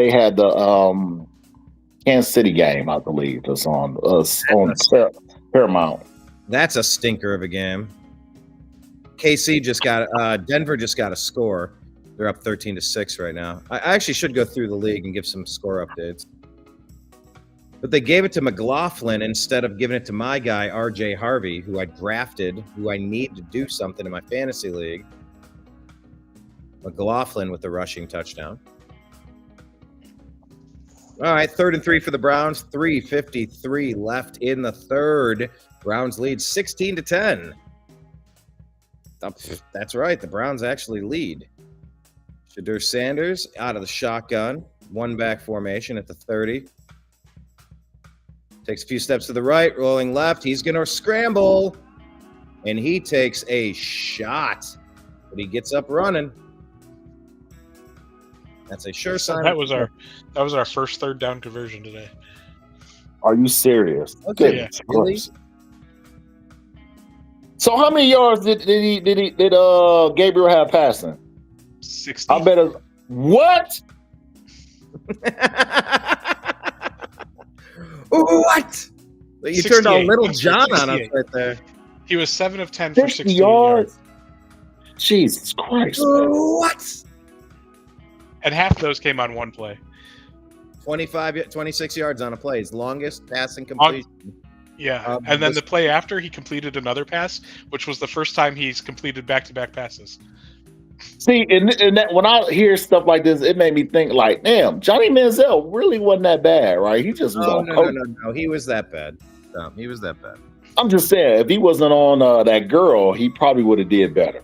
had the Kansas City game, I believe, that's on Paramount.
That's a stinker of a game. Denver just got a score. They're up 13-6 right now. I actually should go through the league and give some score updates. But they gave it to McLaughlin instead of giving it to my guy, RJ Harvey, who I drafted, who I need to do something in my fantasy league. McLaughlin with the rushing touchdown. All right, 3rd and 3 for the Browns. 3:53 left in the third. Browns lead 16-10. That's right. The Browns actually lead. Shadur Sanders out of the shotgun. One back formation at the 30. Takes a few steps to the right, rolling left. He's going to scramble. And he takes a shot. But he gets up running. That's a sure sign.
That was our first 3rd down conversion today.
Are you serious?
Okay.
Yeah.
Really?
So how many yards did Gabriel have passing?
60.
I bet it. What?
What? You turned on Little John on us
68.
right there.
He was 7 of 10 for
60
60
yards. Jesus Christ.
What?
And half of those came on one play.
26 yards on a play. His longest passing completion.
Yeah. And then the play after, he completed another pass, which was the first time he's completed back-to-back passes.
See, and that, when I hear stuff like this, it made me think like, damn, Johnny Manziel really wasn't that bad, right? He just was on coke.
No. He was that bad. No, he was that bad.
I'm just saying, if he wasn't on that girl, he probably would have did better.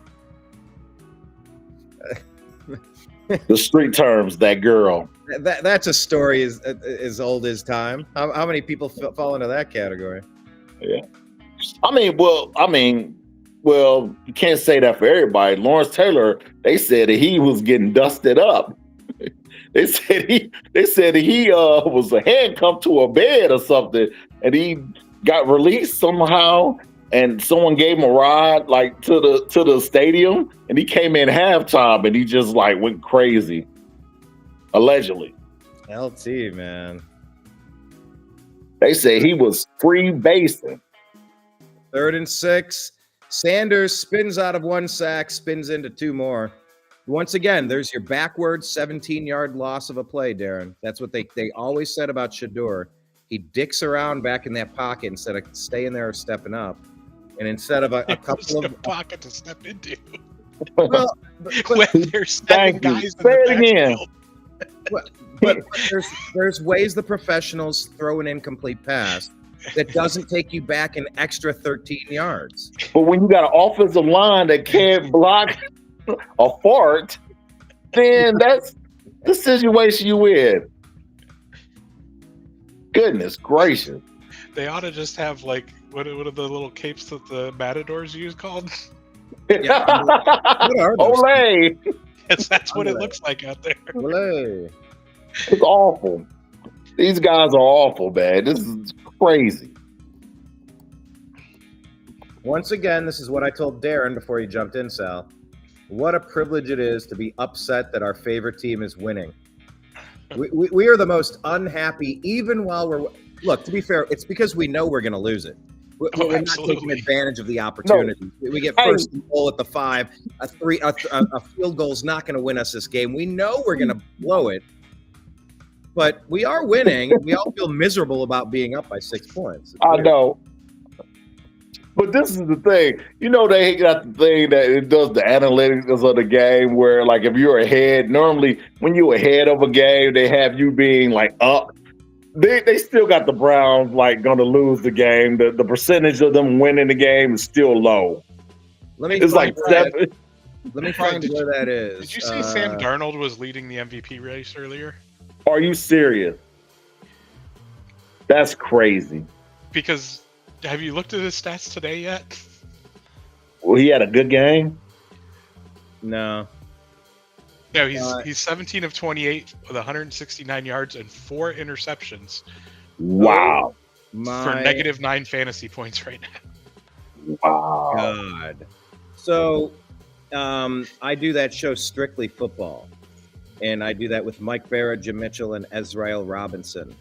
The street terms, that girl.
That's a story as old as time. How many people fall into that category?
Yeah. Well, you can't say that for everybody. Lawrence Taylor, they said that he was getting dusted up. They said he was handcuffed to a bed or something, and he got released somehow. And someone gave him a ride like to the stadium, and he came in halftime, and he just like went crazy. Allegedly,
LT, man.
they say he was free basing.
3rd and 6. Sanders spins out of 1 sack, spins into 2 more. Once again, there's your backwards 17-yard loss of a play, Darren. That's what they always said about Shadur. He dicks around back in that pocket instead of staying there or stepping up. And instead of a couple of
pocket to step into,
well,
when there's 7 guys in
Say
the
it again.
backfield.
but there's ways the professionals throw an incomplete pass that doesn't take you back an extra 13 yards.
But when you got an offensive line that can't block a fart, then that's the situation you in. Goodness gracious.
They ought to just have like what are the little capes that the matadors use called?
Yeah, what are those?
Olay.
Yes, that's what it looks like out there.
Olay.
It's awful. These guys are awful, man. This is crazy.
Once again, this is what I told Darren before he jumped in, Sal. What a privilege it is to be upset that our favorite team is winning. We are the most unhappy, even while we're... Look, to be fair, it's because we know we're going to lose it. We're not taking advantage of the opportunity. No. We get first and goal at the 5. A field goal is not going to win us this game. We know we're going to blow it. But we are winning. We all feel miserable about being up by 6 points.
I know. But this is the thing. You know, they got the thing that it does the analytics of the game where, like, if you're ahead, normally when you're ahead of a game, they have you being, like, up. They still got the Browns, like, going to lose the game. The percentage of them winning the game is still low. It's like 7.
Let me find where that is.
Did you see Sam Darnold was leading the MVP race earlier?
Are you serious? That's crazy.
Because have you looked at his stats today yet?
Well, he had a good game.
No.
No, he's 17 of 28 with 169 yards and 4 interceptions.
Wow.
For -9 fantasy points right now.
Wow.
God. So I do that show Strictly Football. And I do that with Mike Berra, Jim Mitchell, and Ezrael Robinson.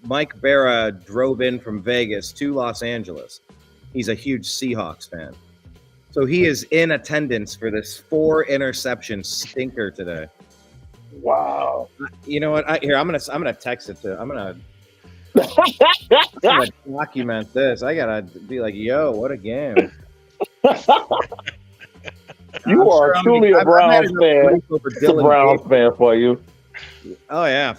Mike Berra drove in from Vegas to Los Angeles. He's a huge Seahawks fan. So he is in attendance for this 4 interception stinker today.
Wow.
You know what? I'm gonna text it to. I'm gonna
gotta document this. I gotta be like, yo, what a game.
You are truly a Browns fan. It's a Browns fan for you.
Oh yeah.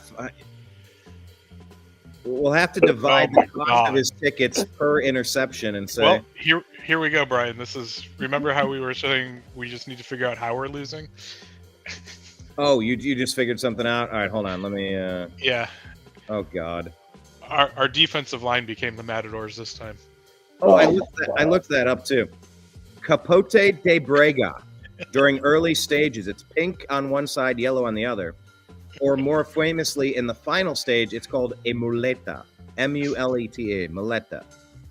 We'll have to divide the cost of his tickets per interception and say.
Well, here we go, Brian. This is. Remember how we were saying we just need to figure out how we're losing?
Oh, you just figured something out? All right, hold on. Let me.
Yeah.
Oh God.
Our defensive line became the Matadors this time.
Oh, I looked that up too. Capote de Brega. During early stages, it's pink on one side, yellow on the other. Or more famously, in the final stage, it's called a muleta. M-U-L-E-T-A. Muleta.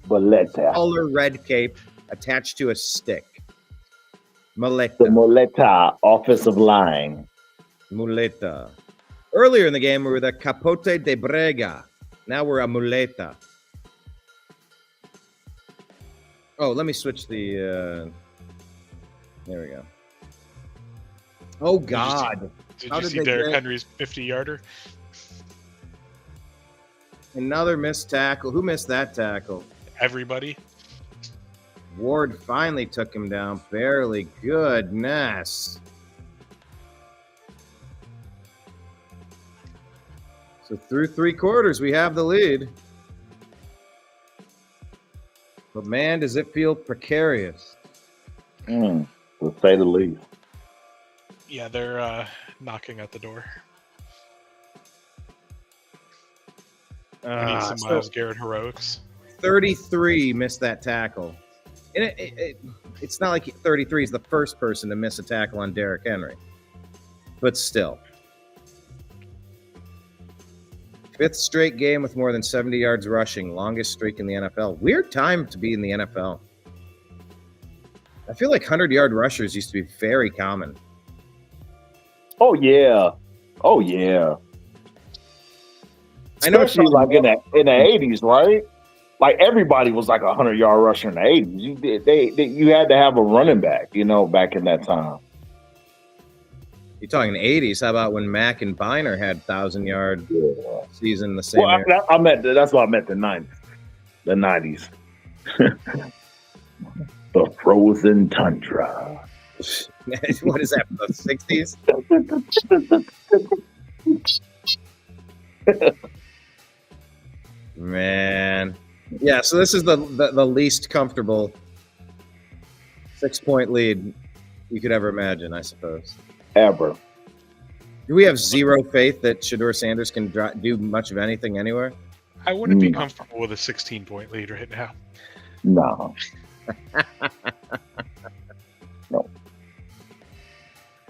Muleta.
Color red cape attached to a stick. Muleta.
The muleta offensive line.
Muleta. Earlier in the game, we were the Capote de Brega. Now we're a muleta. Oh, let me switch the. There we go. Oh God!
Did you see Derrick Henry's 50-yarder?
Another missed tackle. Who missed that tackle?
Everybody.
Ward finally took him down. Barely. Goodness. So through 3 quarters, we have the lead. But man, does it feel precarious.
To say the least.
Yeah, they're knocking at the door. I need some Myles Garrett heroics.
33 missed that tackle. And it's not like 33 is the first person to miss a tackle on Derrick Henry. But still. 5th straight game with more than 70 yards rushing. Longest streak in the NFL. Weird time to be in the NFL. I feel like 100-yard rushers used to be very common.
Oh, yeah. Oh, yeah. Especially like in the 80s, right? Like everybody was like a 100-yard rusher in the 80s. You had to have a running back, back in that time.
You're talking 80s. How about when Mack and Biner had 1,000-yard season the same year?
That's what I meant the 90s. The 90s. The frozen tundra.
What is that, the 60s? Man. Yeah, so this is the least comfortable 6-point lead you could ever imagine, I suppose.
Ever.
Do we have zero faith that Shedeur Sanders can do much of anything anywhere?
I wouldn't be comfortable with a 16-point lead right now.
No.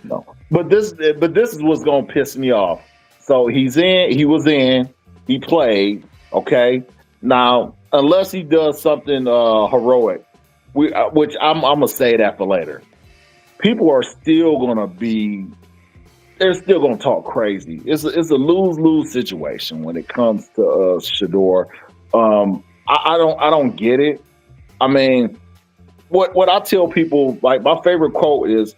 No. But this is what's gonna piss me off. So he was in, he played, okay? Now, unless he does something heroic, which I'm gonna say that for later. People are still gonna they're still gonna talk crazy. It's a lose-lose situation when it comes to Shedeur. I don't get it. I mean, what I tell people, like my favorite quote is,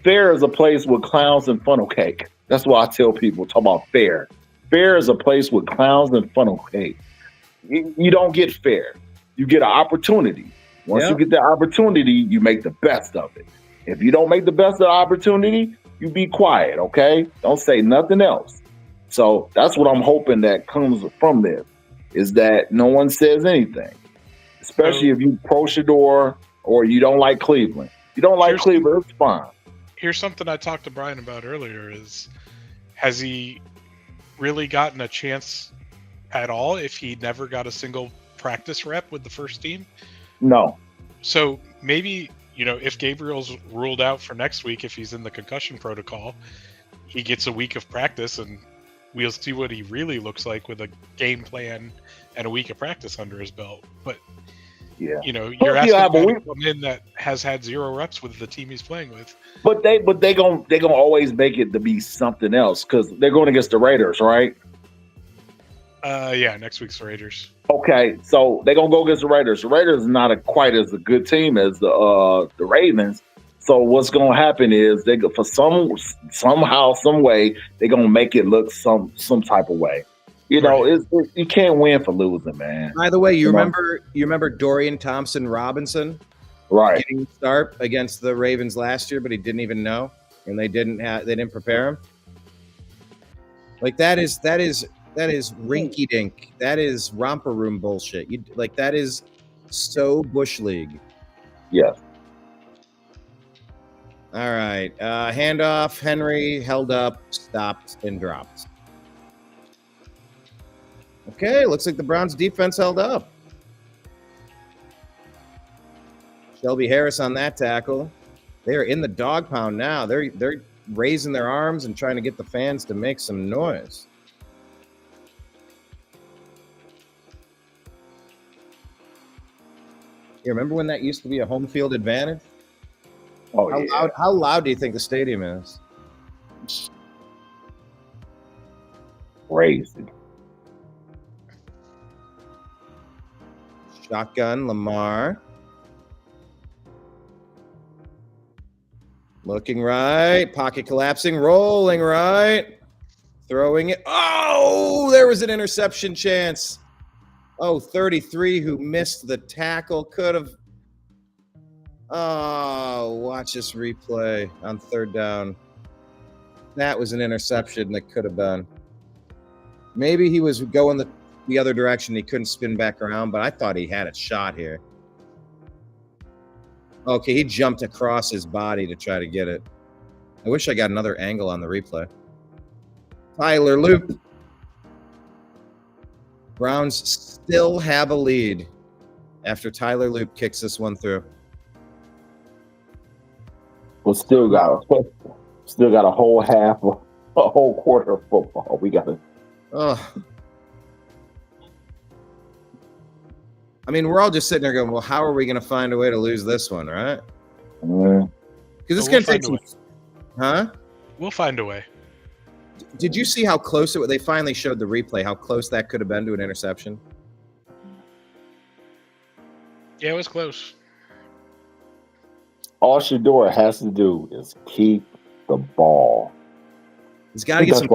fair is a place with clowns and funnel cake. That's what I tell people. Talk about fair. Fair is a place with clowns and funnel cake. You don't get fair. You get an opportunity. Once you get the opportunity, you make the best of it. If you don't make the best of the opportunity, you be quiet, okay? Don't say nothing else. So that's what I'm hoping that comes from this, is that no one says anything, especially if you pro Shedeur or you don't like Cleveland. If you don't like Cleveland, it's fine.
Here's something I talked to Brian about earlier is, has he really gotten a chance at all if he never got a single practice rep with the first team?
No.
So maybe, if Gabriel's ruled out for next week, if he's in the concussion protocol, he gets a week of practice and we'll see what he really looks like with a game plan and a week of practice under his belt. But, you're asking a guy to come in that has had 0 reps with the team he's playing with.
But they gonna always make it to be something else because they're going against the Raiders, right?
Yeah, next week's Raiders.
Okay, so they're gonna go against the Raiders. The Raiders is not quite as a good team as the Ravens. So what's gonna happen is they somehow, some way, they're gonna make it look some type of way. You know,
Right.
you can't win for losing, man.
By the way, you
You know?
remember Dorian Thompson Robinson
Right.
getting the start against the Ravens last year, but he didn't even know, and they didn't prepare him. Like that is rinky dink. That is romper room bullshit. That is so bush league.
Yes.
All right, handoff. Henry held up, stopped, and dropped. Okay, looks like the Browns defense held up. Shelby Harris on that tackle. They're in the dog pound now. They're raising their arms and trying to get the fans to make some noise. You remember when that used to be a home field advantage?
Oh,
How loud do you think the stadium is?
Crazy.
Shotgun, Lamar. Looking right. Pocket collapsing. Rolling right. Throwing it. Oh, there was an interception chance. Oh, 33 who missed the tackle. Could have. Oh, watch this replay on third down. That was an interception that could have been. Maybe he was going the other direction. He couldn't spin back around, but I thought he had a shot here. Okay, he jumped across his body to try to get it. I wish I got another angle on the replay. Tyler Loop. Browns still have a lead after Tyler Loop kicks this one through.
Well, still got a whole quarter of football. We got to.
Oh. I mean, we're all just sitting there going, well, how are we going to find a way to lose this one, right? Because it's going to take some... Huh?
We'll find a way.
Did you see how close they finally showed the replay, how close that could have been to an interception?
Yeah, it was close.
All Shador has to do is keep the ball.
He's got to get some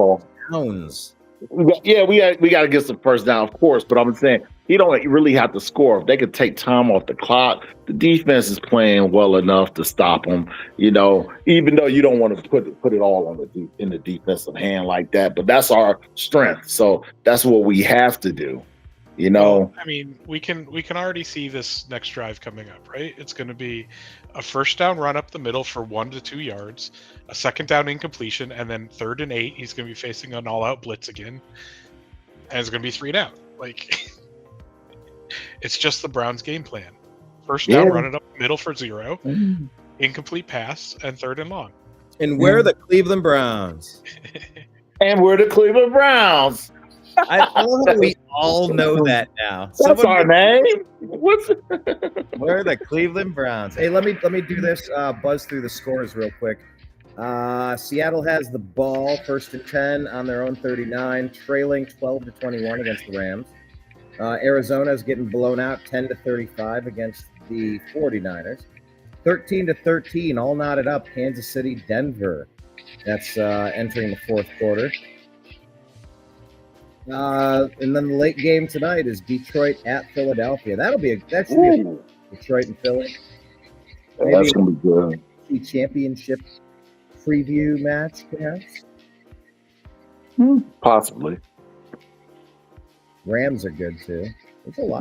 downs.
We got to get some first down, of course. But I'm saying he don't really have to score. If they could take time off the clock, the defense is playing well enough to stop them. You know, even though you don't want to put it all on in the defensive hand like that, but that's our strength. So that's what we have to do. You know,
well, I mean, we can already see this next drive coming up, right? It's going to be a first down run up the middle for 1 to 2 yards, a second down incompletion, and then 3rd and 8. He's going to be facing an all-out blitz again, and it's going to be 3 down. Like, it's just the Browns' game plan: first down, run it up the middle for 0, incomplete pass, and 3rd and long.
And we're the Cleveland Browns.
And we're the Cleveland Browns.
I love that we all know that now.
That's our name. What's
We're the Cleveland Browns. Hey, let me do this. Buzz through the scores real quick. Seattle has the ball, 1st and 10 on their own 39, trailing 12-21 against the Rams. Arizona is getting blown out 10-35 against the 49ers. 13-13, all knotted up. Kansas City, Denver. That's entering the fourth quarter. And then the late game tonight is Detroit at Philadelphia. That should be a Detroit and Philly. Maybe
that's gonna be good.
The championship preview match, perhaps.
Possibly.
Rams are good too.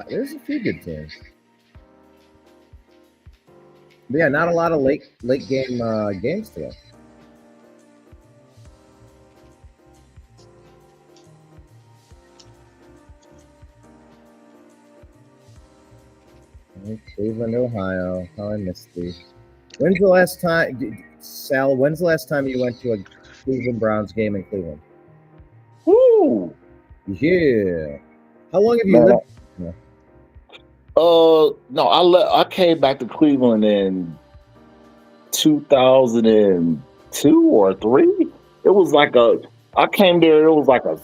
There's a few good teams. But yeah, not a lot of late game games today. Cleveland, Ohio. How I missed these. When's the last time, Sal? When's the last time you went to a Cleveland Browns game in Cleveland?
Woo!
Yeah. How long have you lived here?
No, I came back to Cleveland in 2002 or 3. It was like I came there. It was like a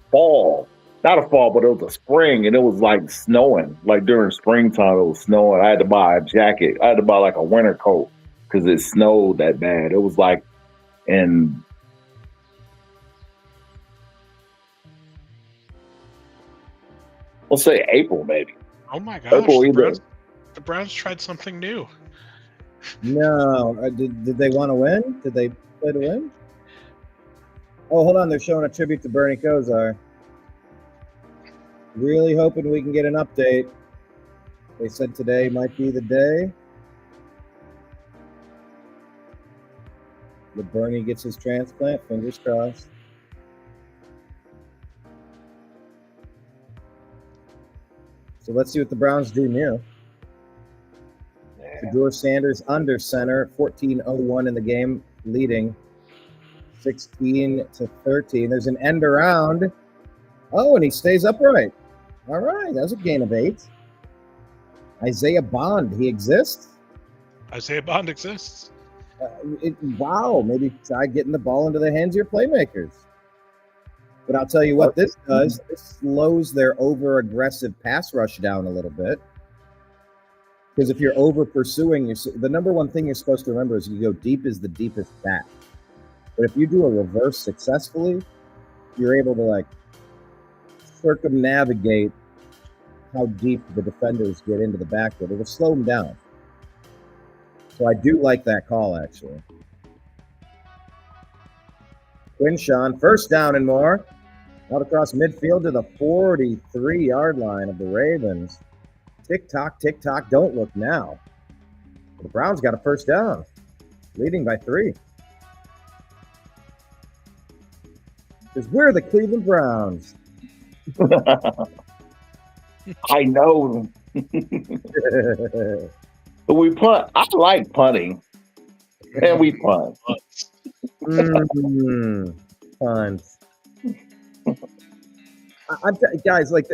fall. Not a fall, but it was a spring, and it was like snowing. Like during springtime, it was snowing. I had to buy a jacket. I had to buy like a winter coat because it snowed that bad. It was like in Let's say April, maybe.
Oh my gosh,
April either.
the Browns tried something new.
No, did they want to win? Did they play to win? Oh, hold on. They're showing a tribute to Bernie Kosar. Really hoping we can get an update. They said today might be the day that Bernie gets his transplant. Fingers crossed. So let's see what the Browns do new. Shedeur Sanders under center, 14:01 in the game, leading 16-13. There's an end around. Oh, and he stays upright. All right, that's a gain of 8. Isaiah Bond, he exists?
Isaiah Bond exists.
Wow, maybe try getting the ball into the hands of your playmakers. But I'll tell you what this does. This slows their over-aggressive pass rush down a little bit. Because if you're over-pursuing, the number one thing you're supposed to remember is you go deep is the deepest back. But if you do a reverse successfully, you're able to, like, circumnavigate how deep the defenders get into the backfield. It'll slow them down. So I do like that call, actually. Quinshawn, first down and more. Out across midfield to the 43-yard line of the Ravens. Tick-tock, tick-tock, don't look now. The Browns got a first down, leading by 3. Because we're the Cleveland Browns.
I know. But we punt. I like punting. And we punt.
Punts. Guys, like,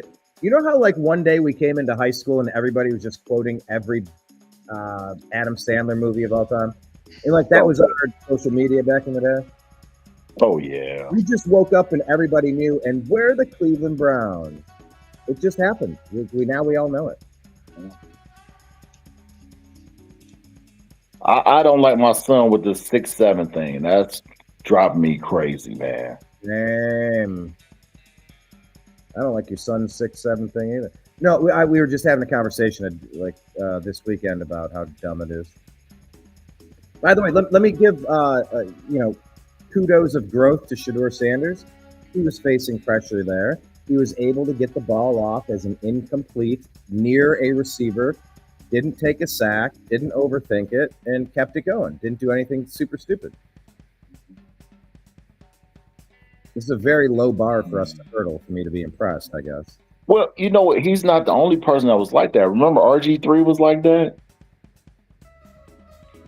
you know how, like, one day we came into high school and everybody was just quoting every Adam Sandler movie of all time? And, like, that was our social media back in the day.
Oh, yeah.
We just woke up and everybody knew, and we're the Cleveland Browns. It just happened. We all know it.
I don't like my son with the 6'7" thing. That's dropping me crazy, man.
Damn. I don't like your son's 6'7" thing either. No, we were just having a conversation this weekend about how dumb it is. By the way, let me give kudos of growth to Shedeur Sanders. He was facing pressure there. He was able to get the ball off as an incomplete near a receiver. Didn't take a sack, didn't overthink it, and kept it going. Didn't do anything super stupid. This is a very low bar for us to hurdle for me to be impressed, I guess.
Well, you know what? He's not the only person that was like that. Remember RG3 was like that?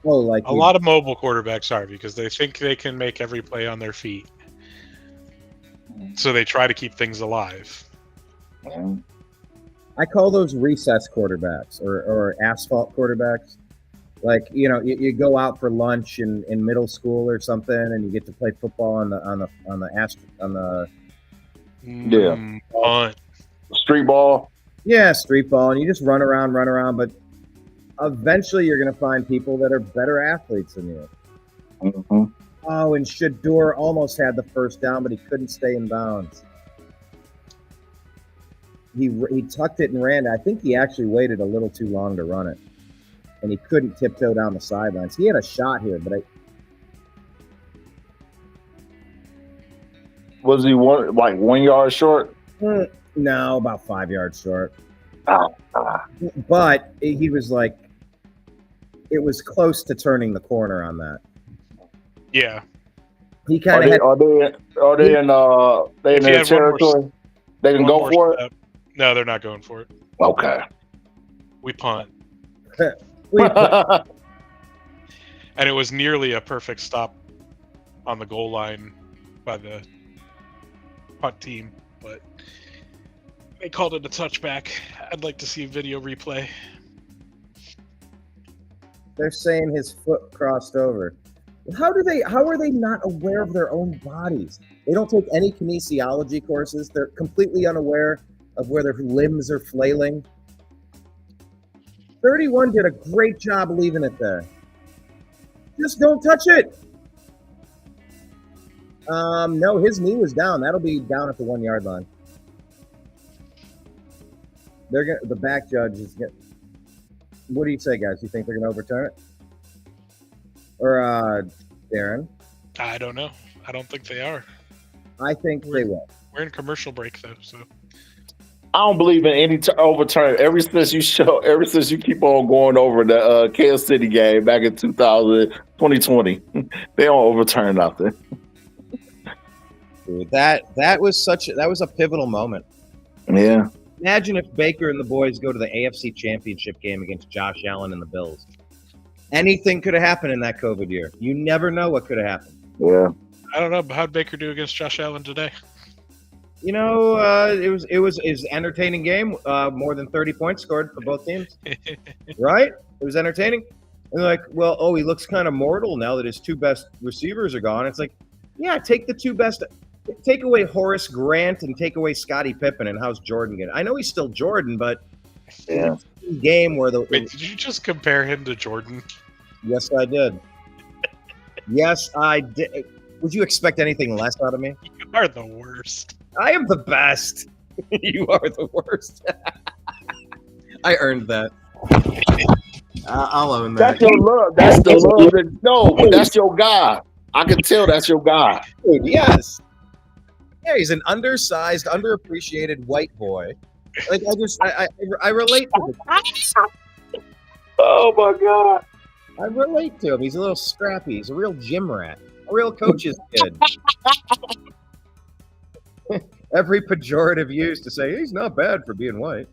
Oh, like
a lot of mobile quarterbacks are, because they think they can make every play on their feet. So they try to keep things alive.
I call those recess quarterbacks or asphalt quarterbacks. Like, you go out for lunch in middle school or something, and you get to play football on the
street ball.
Yeah, street ball, and you just run around. But eventually, you're going to find people that are better athletes than you.
Mm-hmm.
Oh, and Shedeur almost had the first down, but he couldn't stay in bounds. He tucked it and ran. I think he actually waited a little too long to run it. And he couldn't tiptoe down the sidelines. He had a shot here, but
was he 1 yard short?
No, about 5 yards short. But he was like, it was close to turning the corner on that.
Yeah.
He kind of
are they in their territory? They can go for it?
No, they're not going for it.
Okay.
We punt. And it was nearly a perfect stop on the goal line by the punt team, but they called it a touchback. I'd like to see a video replay.
They're saying his foot crossed over. How are they not aware of their own bodies? They don't take any kinesiology courses. They're completely unaware of where their limbs are flailing. 31 did a great job leaving it there. Just don't touch it. No, his knee was down. That'll be down at the 1 yard line. they're gonna. The back judge is gonna. What do you say, guys? You think they're gonna overturn it? Or Darren?
I don't know. I don't think they are.
I think they will.
We're in commercial break though, so
I don't believe in any overturn. Ever since you keep on going over the Kansas City game back in 2020, they don't overturn nothing.
Dude, that was a pivotal moment.
Yeah.
Imagine if Baker and the boys go to the AFC Championship game against Josh Allen and the Bills. Anything could have happened in that COVID year. You never know what could have happened.
Yeah.
I don't know. How'd Baker do against Josh Allen today?
You know, it was an entertaining game. More than 30 points scored for both teams. Right? It was entertaining. And they're like, well, he looks kind of mortal now that his two best receivers are gone. It's like, yeah, take the two best. Take away Horace Grant and take away Scottie Pippen, and how's Jordan getting? I know he's still Jordan, but
Yeah.
game where
Wait, did you just compare him to Jordan?
Yes, I did. Yes, I did. Would you expect anything less out of me?
You are the worst.
I am the best. You are the worst. I earned that. I'll own that.
That's your love. That's the love. No, but that's your guy. I can tell that's your guy.
Dude, yes. Yeah, he's an undersized, underappreciated white boy. Like I relate to him.
Oh my God.
I relate to him. He's a little scrappy. He's a real gym rat. A real coach's kid. Every pejorative used to say he's not bad for being white.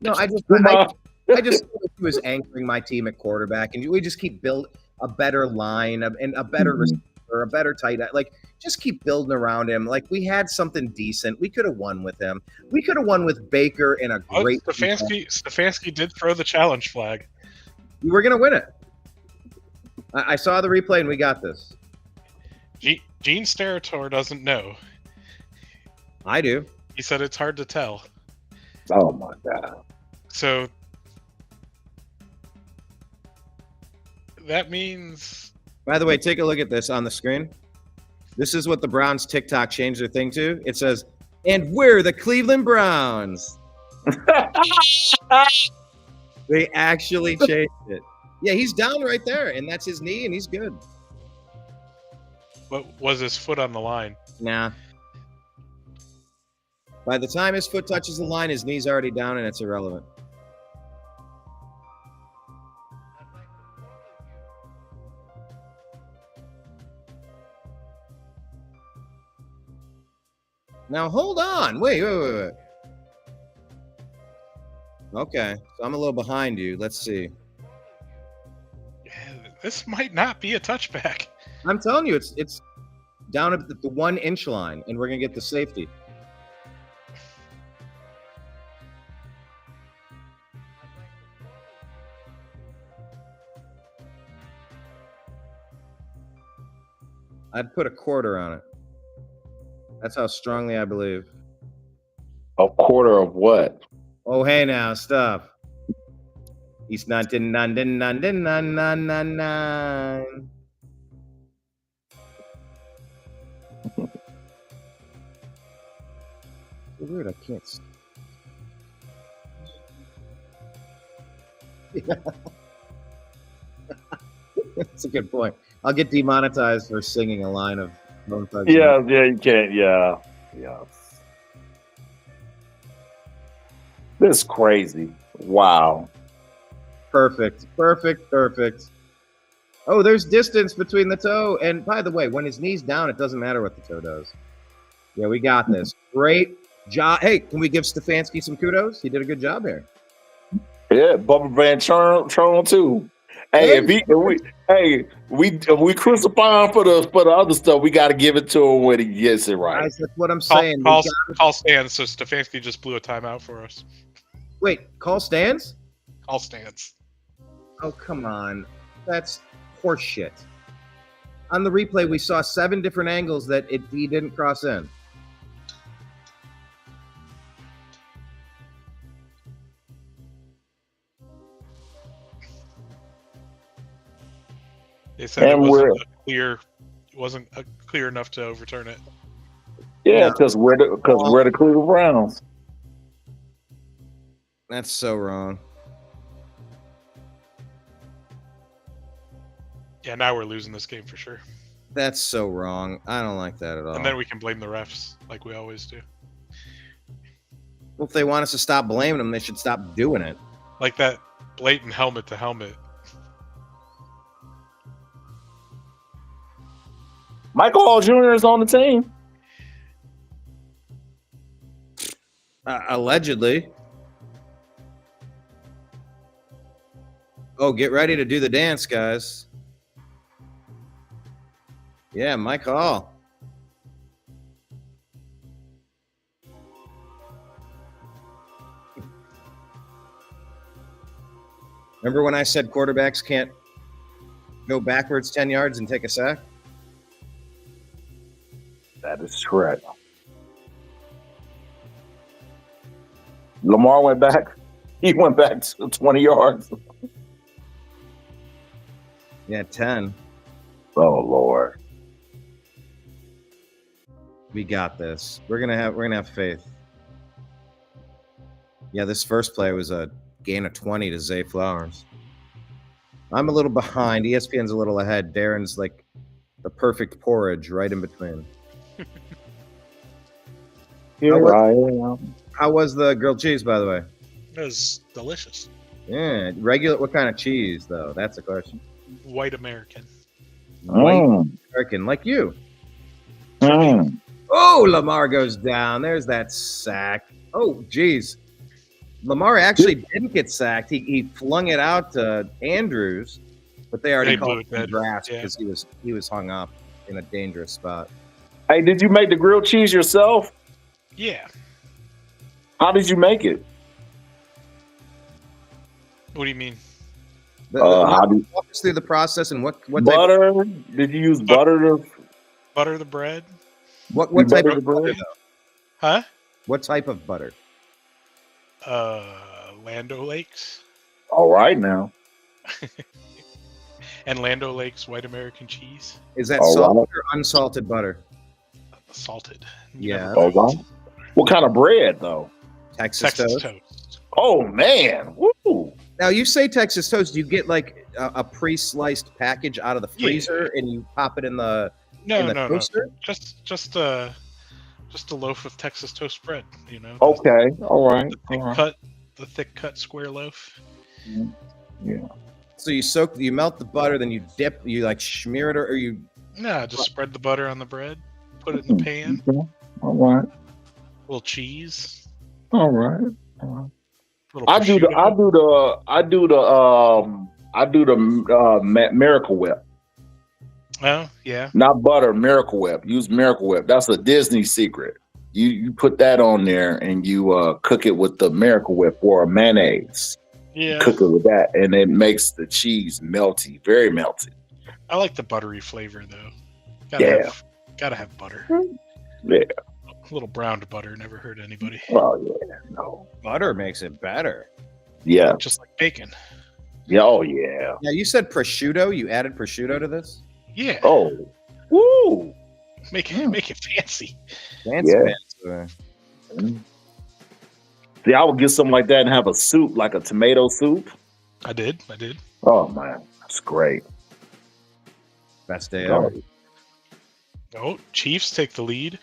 No, I just feel like he was anchoring my team at quarterback, and we just keep building a better line and a better receiver, a better tight end. Like, just keep building around him. Like, we had something decent. We could have won with him. We could have won with Baker in a great.
Stefanski did throw the challenge flag.
We were gonna win it. I saw the replay, and we got this.
Gene Steratore doesn't know.
I do.
He said it's hard to tell.
Oh my God.
So that means.
By the way, take a look at this on the screen. This is what the Browns TikTok changed their thing to. It says, "And we're the Cleveland Browns." They actually changed it. Yeah, he's down right there, and that's his knee, and he's good.
What was his foot on the line?
Nah. By the time his foot touches the line, his knee's already down, and it's irrelevant. Now, hold on. Wait. Okay, so I'm a little behind you. Let's see.
This might not be a touchback.
I'm telling you, it's down at the 1 inch line, and we're gonna get the safety. I'd put a quarter on it. That's how strongly I believe.
A quarter of what?
Oh, hey now, stop. He's 99. Weird, I can't see. That's a good point. I'll get demonetized for singing a line of Bone Thugs.
Yeah, you can't. Yeah. This is crazy. Wow.
Perfect. Oh, there's distance between the toe. And by the way, when his knee's down, it doesn't matter what the toe does. Yeah, we got this. Great job. Hey, can we give Stefanski some kudos? He did a good job here.
Yeah, Bubba Van Churn too. Hey, if we crucify him for the other stuff, we got to give it to him when he gets it right.
Guys, that's what I'm saying.
Call stands. So Stefanski just blew a timeout for us.
Wait, call stands?
Call stands.
Oh, come on. That's horseshit. On the replay, we saw 7 different angles that he didn't cross in.
They said it wasn't clear enough to overturn it.
Yeah, because we're the Cleveland Browns.
That's so wrong.
Yeah, now we're losing this game for sure.
That's so wrong. I don't like that at all.
And then we can blame the refs like we always do.
Well, if they want us to stop blaming them, they should stop doing it.
Like that blatant helmet to helmet.
Michael Hall Jr. is on the team.
Allegedly. Oh, get ready to do the dance, guys. Yeah, Mike Hall. Remember when I said quarterbacks can't go backwards 10 yards and take a sack?
That is correct. Lamar went back. He went back to 20 yards.
Yeah, 10.
Oh Lord.
We got this. We're gonna have faith. Yeah, this first play was a gain of 20 to Zay Flowers. I'm a little behind. ESPN's a little ahead. Darren's like the perfect porridge right in between.
Here I am.
How was the grilled cheese, by the way?
It was delicious.
Yeah, regular. What kind of cheese, though? That's the question.
White American.
White American, like you.
Mm.
Oh, Lamar goes down. There's that sack. Oh, geez. Lamar actually didn't get sacked. He flung it out to Andrews, but they already called it the grass because he was hung up in a dangerous spot.
Hey, did you make the grilled cheese yourself?
Yeah.
How did you make it?
What do you mean?
Walk us through the process and what
butter? Did you use butter to
butter the bread?
What type of butter? Though?
Huh?
What type of butter?
Lando Lakes.
All right now.
And Lando Lakes white American cheese.
Is that salted or unsalted butter?
Salted.
Yeah.
Oh, wow. What kind of bread though?
Texas toast.
Oh man. Woo.
Now you say Texas toast. Do you get like a pre-sliced package out of the freezer and you pop it in the toaster?
No. Just a loaf of Texas toast bread, you know.
Okay, all right.
The thick cut square loaf.
Yeah.
So you melt the butter, then you dip, you like smear it, or you?
Nah, just spread the butter on the bread, put it in the pan.
Okay. All right.
A little cheese.
All right.
I do
the Miracle Whip.
Oh, yeah.
Not butter, Miracle Whip. Use Miracle Whip. That's a Disney secret. You put that on there and you cook it with the Miracle Whip or mayonnaise.
Yeah.
Cook it with that, and it makes the cheese melty, very melty.
I like the buttery flavor though. Gotta have butter.
Yeah.
A little browned butter never hurt anybody.
Oh yeah, no.
Butter makes it better.
Yeah.
Just like bacon.
Yeah. Oh yeah.
Now you said prosciutto. You added prosciutto to this.
Yeah.
Oh. Woo.
Make it fancy.
Fancy.
See, I would get something like that and have a soup, like a tomato soup.
I did.
Oh man, that's great.
Best day ever.
Oh, Chiefs take the lead.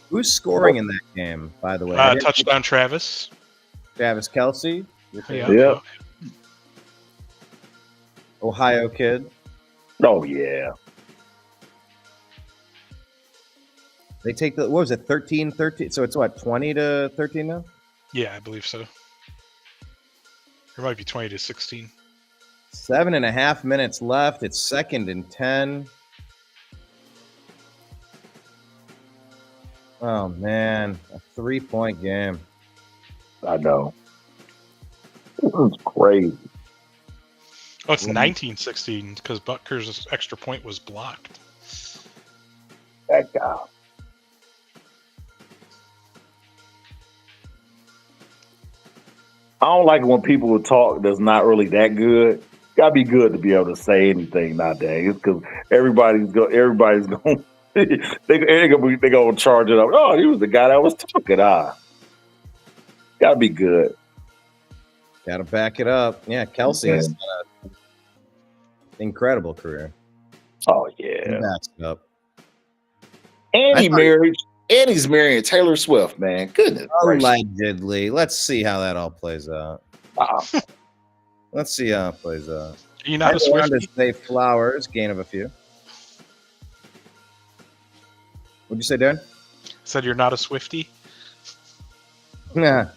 Who's scoring in that game, by the way?
Touchdown, Travis.
Travis Kelce.
Yeah.
Ohio kid.
Oh yeah.
They take what was it, 13? So it's what, 20-13 now?
Yeah, I believe so. It might be 20-16.
7.5 minutes left. It's 2nd and 10. Oh man, a 3-point game.
I know. This is crazy.
Oh, it's 19-16 because Butker's extra point was blocked.
That guy. I don't like it when people will talk that's not really that good. Gotta be good to be able to say anything nowadays because everybody's going. They gonna charge it up. Oh, he was the guy that was talking. Gotta be good.
Got to back it up. Yeah, Kelsey has had an incredible career.
Oh
He
yeah.
backs it up.
And
I
he
thought-
married. And he's marrying Taylor Swift, man. Goodness gracious.
Allegedly. Let's see how that all plays out.
Wow.
Let's see how it plays out.
You're not a
Wanda
Swiftie?
say Flowers, gain of a few. What'd you say, Darren?
Said you're not a Swiftie?
Nah.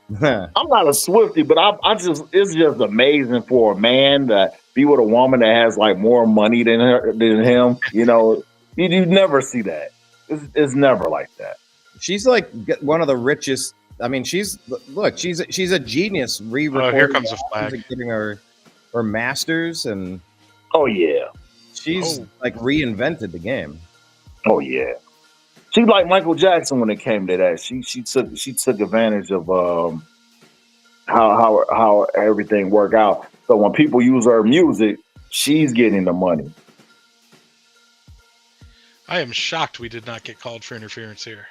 I'm not a Swiftie, but it's just amazing for a man to be with a woman that has like more money than him. You know, you never see that. It's never like that.
She's like one of the richest. I mean, she's a genius.
Here comes a flag.
Getting her masters, and
Oh yeah.
she's like reinvented the game.
Oh yeah. She's like Michael Jackson when it came to that. She took advantage of how everything worked out. So when people use her music, she's getting the money.
I am shocked we did not get called for interference here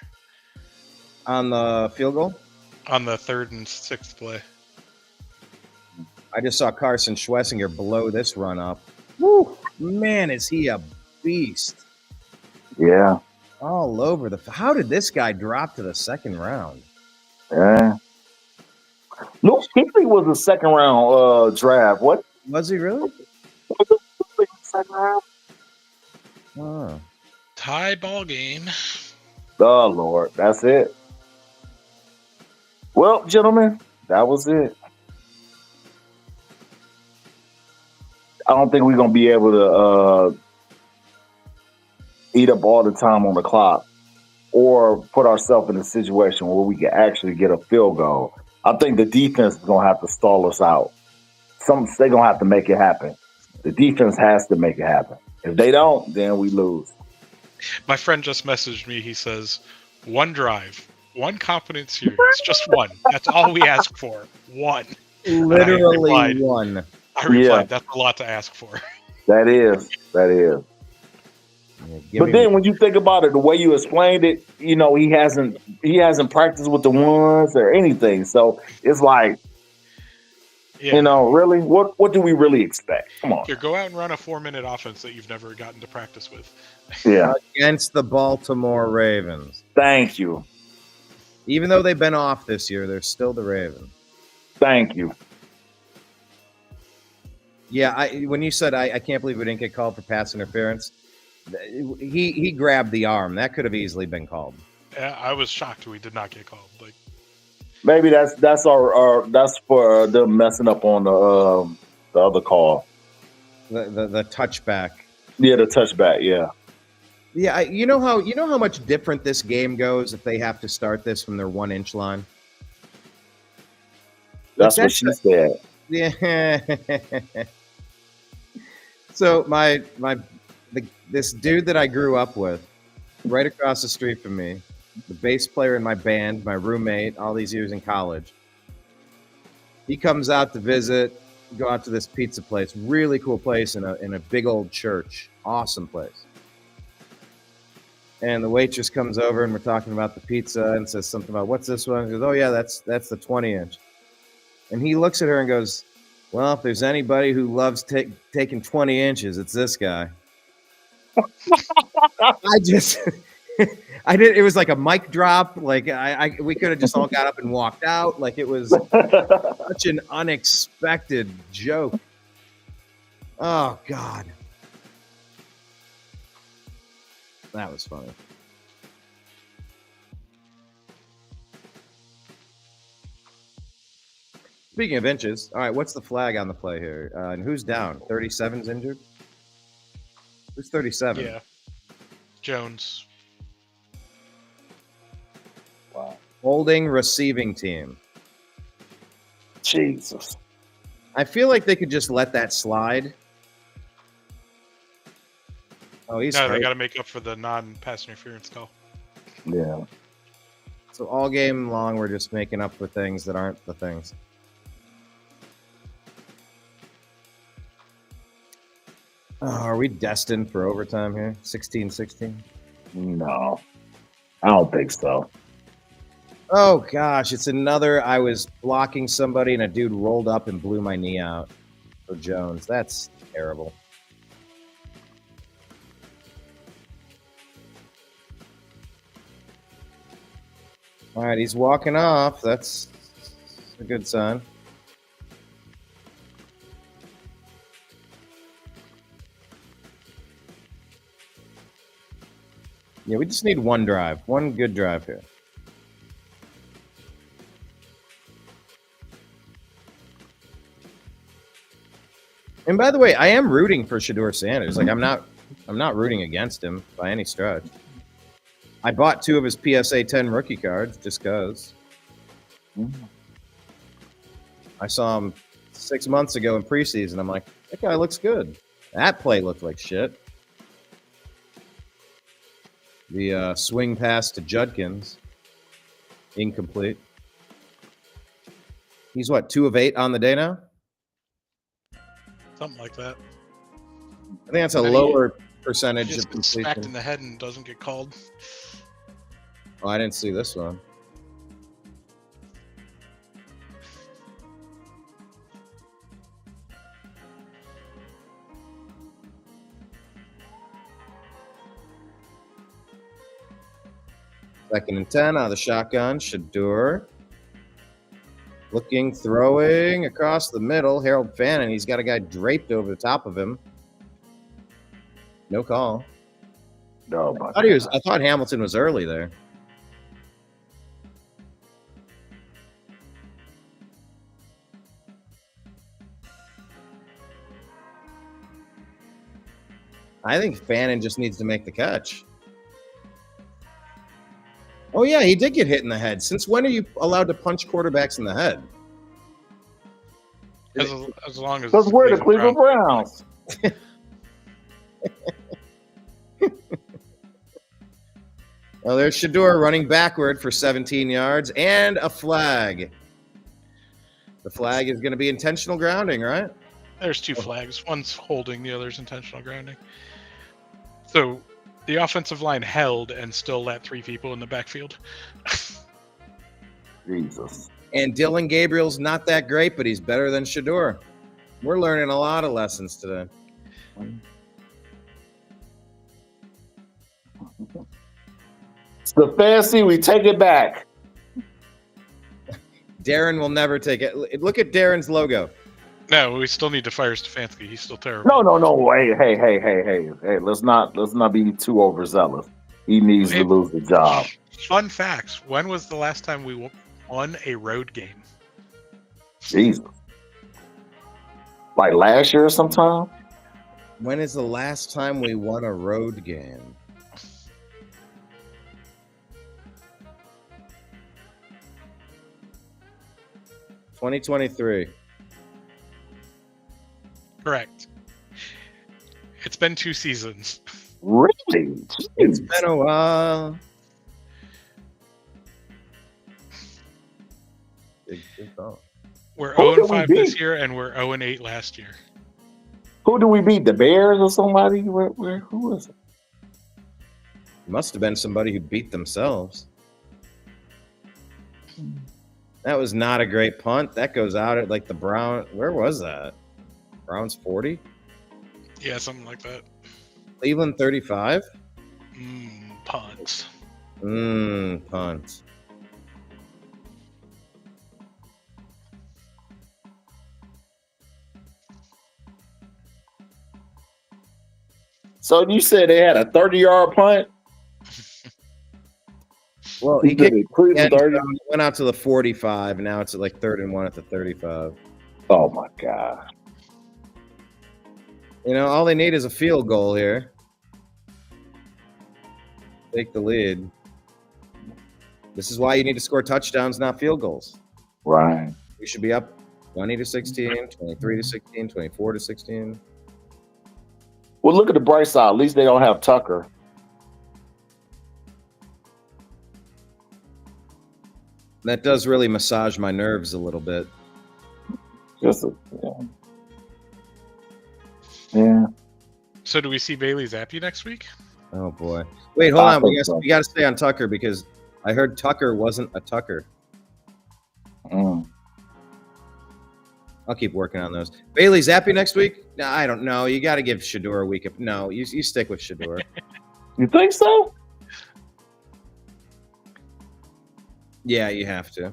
On the field goal,
on the 3rd and 6th play.
I just saw Carson Schwessinger blow this run up. Woo, man, is he a beast?
Yeah.
All over the. How did this guy drop to the second round?
Yeah. Luke Kuechly was a second round draft. What
Was he really?
was it? Second round?
Oh.
Tie ball game.
Oh Lord, that's it. Well, gentlemen, that was it. I don't think we're gonna be able to eat up all the time on the clock or put ourselves in a situation where we can actually get a field goal. I think the defense is gonna have to stall us out. They're gonna have to make it happen. The defense has to make it happen. If they don't, then we lose.
My friend just messaged me. He says, 1 drive, 1 confidence series, just 1. That's all we ask for. 1.
Literally
replied-
one.
I replied,
Yeah.
that's a lot to ask for.
That is.
Yeah, give
But
me
then when you think about it, the way you explained it, you know, he hasn't practiced with the ones or anything. So it's like,
Yeah.
you know, really, what do we really expect? Come on.
Here, go out and run a 4-minute offense that you've never gotten to practice with.
Yeah.
against the Baltimore Ravens.
Thank you.
Even though they've been off this year, they're still the Ravens.
Thank you.
Yeah, when you said I can't believe we didn't get called for pass interference, he grabbed the arm. That could have easily been called.
Yeah, I was shocked we did not get called. Like,
Maybe that's for them messing up on the other call.
The touchback.
Yeah, the touchback. Yeah.
Yeah, you know how much different this game goes if they have to start this from their 1-inch line.
That's what she said.
Yeah. So this dude that I grew up with, right across the street from me, the bass player in my band, my roommate, all these years in college. He comes out to visit, go out to this pizza place, really cool place in a big old church, awesome place. And the waitress comes over and we're talking about the pizza and says something about what's this one? He goes, oh yeah, that's the 20-inch. And he looks at her and goes, well, if there's anybody who loves taking 20 inches, it's this guy. It was like a mic drop. Like we could have just all got up and walked out. Like it was such an unexpected joke. Oh God. That was funny. Speaking of inches, all right, what's the flag on the play here? And who's down? 37's injured? Who's 37?
yeah. Jones.
Wow.
Holding receiving team.
Jesus.
I feel like they could just let that slide. Oh, he's
No, they
hurt.
got to make up for the non-pass interference call.
Yeah.
So all game long, we're just making up for things that aren't the things. Oh, are we destined for overtime here? 16-16?
No. I don't think so.
Oh gosh, it's another. I was blocking somebody and a dude rolled up and blew my knee out for Jones. That's terrible. All right, he's walking off. That's a good sign. Yeah, we just need one drive, one good drive here. And by the way, I am rooting for Shedeur Sanders. Like I'm not rooting against him by any stretch. I bought 2 of his PSA 10 rookie cards just because. I saw him 6 months ago in preseason. I'm like, that guy looks good. That play looked like shit. The swing pass to Judkins, incomplete. He's what, 2 of 8 on the day now?
Something like that.
I think that's a
And he-
lower
He
percentage
gets
of
smacked in
completion.
the head and doesn't get called.
Oh, I didn't see this one. Second and 10 out of the shotgun. Shedeur. Looking, throwing across the middle. Harold Fannin. He's got a guy draped over the top of him. No call.
No, my
I thought Hamilton was early there. I think Fannin just needs to make the catch. Oh yeah, he did get hit in the head. Since when are you allowed to punch quarterbacks in the head?
As long as
Because we're the Cleveland Browns.
Oh, there's Shedeur running backward for 17 yards and a flag. The flag is going to be intentional grounding, right?
There's 2 flags. One's holding, the other's intentional grounding. So the offensive line held and still let 3 people in the backfield.
Jesus.
And Dylan Gabriel's not that great, but he's better than Shedeur. We're learning a lot of lessons today.
Stefanski, we take it back.
Darren will never take it. Look at Darren's logo.
No, we still need to fire Stefanski. He's still terrible.
No. Hey. Let's not be too overzealous. He needs to lose the job.
Fun facts. When was the last time we won a road game?
Jesus. Like last year or sometime?
When is the last time we won a road game? $2023.
Correct. It's been 2 seasons.
Really?
It's been a while. Big call.
We're
Who did we
0-5 this
beat?
year, and we're 0-8 last year.
Who do we beat? The Bears or somebody? Who was it?
Must have been somebody who beat themselves. That was not a great punt. That goes out at like the Brown. Where was that? Browns 40?
Yeah, something like that.
Cleveland 35?
Punt.
Punt.
So you said they had a 30-yard punt?
Well,
He
he kicked
did Cleveland
and
30.
went out to the 45. Now it's at like 3rd and 1 at the 35.
Oh my God.
You know, all they need is a field goal here. Take the lead. This is why you need to score touchdowns, not field goals.
Right.
We should be up 20-16, 23-16, 24-16.
Well, look at the bright side. At least they don't have Tucker.
That does really massage my nerves a little bit.
Yeah.
So do we see Bailey Zappi next week?
Oh boy! Wait, hold
I
on. We
think so.
got to stay on Tucker because I heard Tucker wasn't a Tucker.
Mm.
I'll keep working on those. Bailey Zappi next week? No, I don't know. You got to give Shador a week. No, you stick with Shador.
You think so?
Yeah, you have to.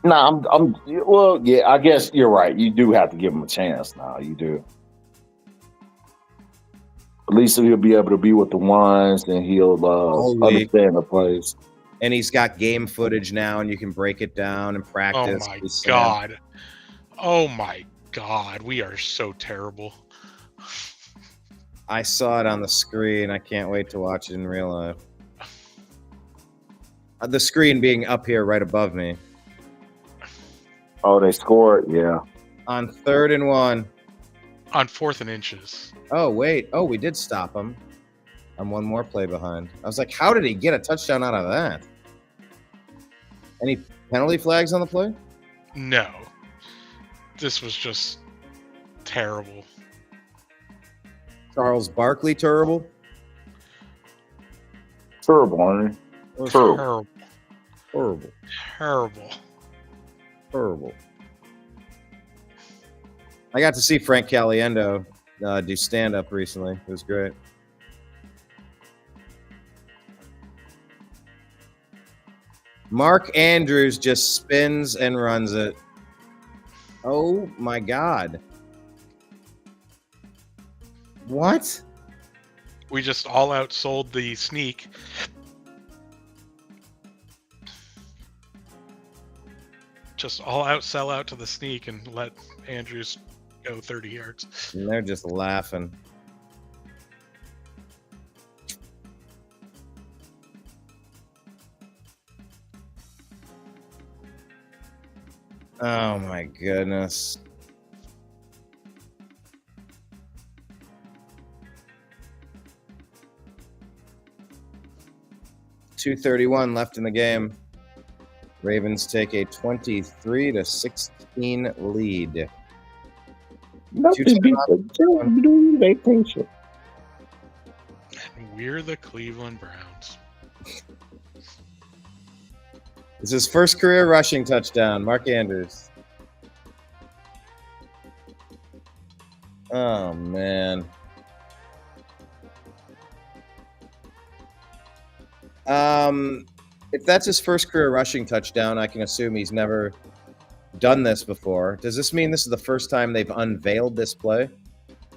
Nah, well, yeah, I guess you're right. You do have to give him a chance now. You do. At least he'll be able to be with the ones and he'll understand the plays.
And he's got game footage now, and you can break it down and
Oh
practice.
my god. Oh my god. We are so terrible.
I saw it on the screen. I can't wait to watch it in real life. The screen being up here right above me.
Oh, they scored? Yeah.
On 3rd and 1.
On 4th and inches.
Oh, wait. Oh, we did stop him. I'm one more play behind. I was like, how did he get a touchdown out of that? Any penalty flags on the play?
No. This was just terrible.
Charles Barkley, terrible.
Terrible, aren't he? Terrible.
Terrible.
Horrible.
Terrible.
Horrible. I got to see Frank Caliendo do stand-up recently. It was great. Mark Andrews just spins and runs it. Oh, my God. What?
We just all outsold the sneak. Just all out sell out to the sneak and let Andrews go 30 yards.
And they're just laughing. Oh my goodness. .231 left in the game. Ravens take a 23-16 lead.
Nothing beats the vacation.
And we're the Cleveland Browns.
It's his first career rushing touchdown, Mark Andrews. Oh, man. If that's his first career rushing touchdown, I can assume he's never done this before. Does this mean this is the first time they've unveiled this play?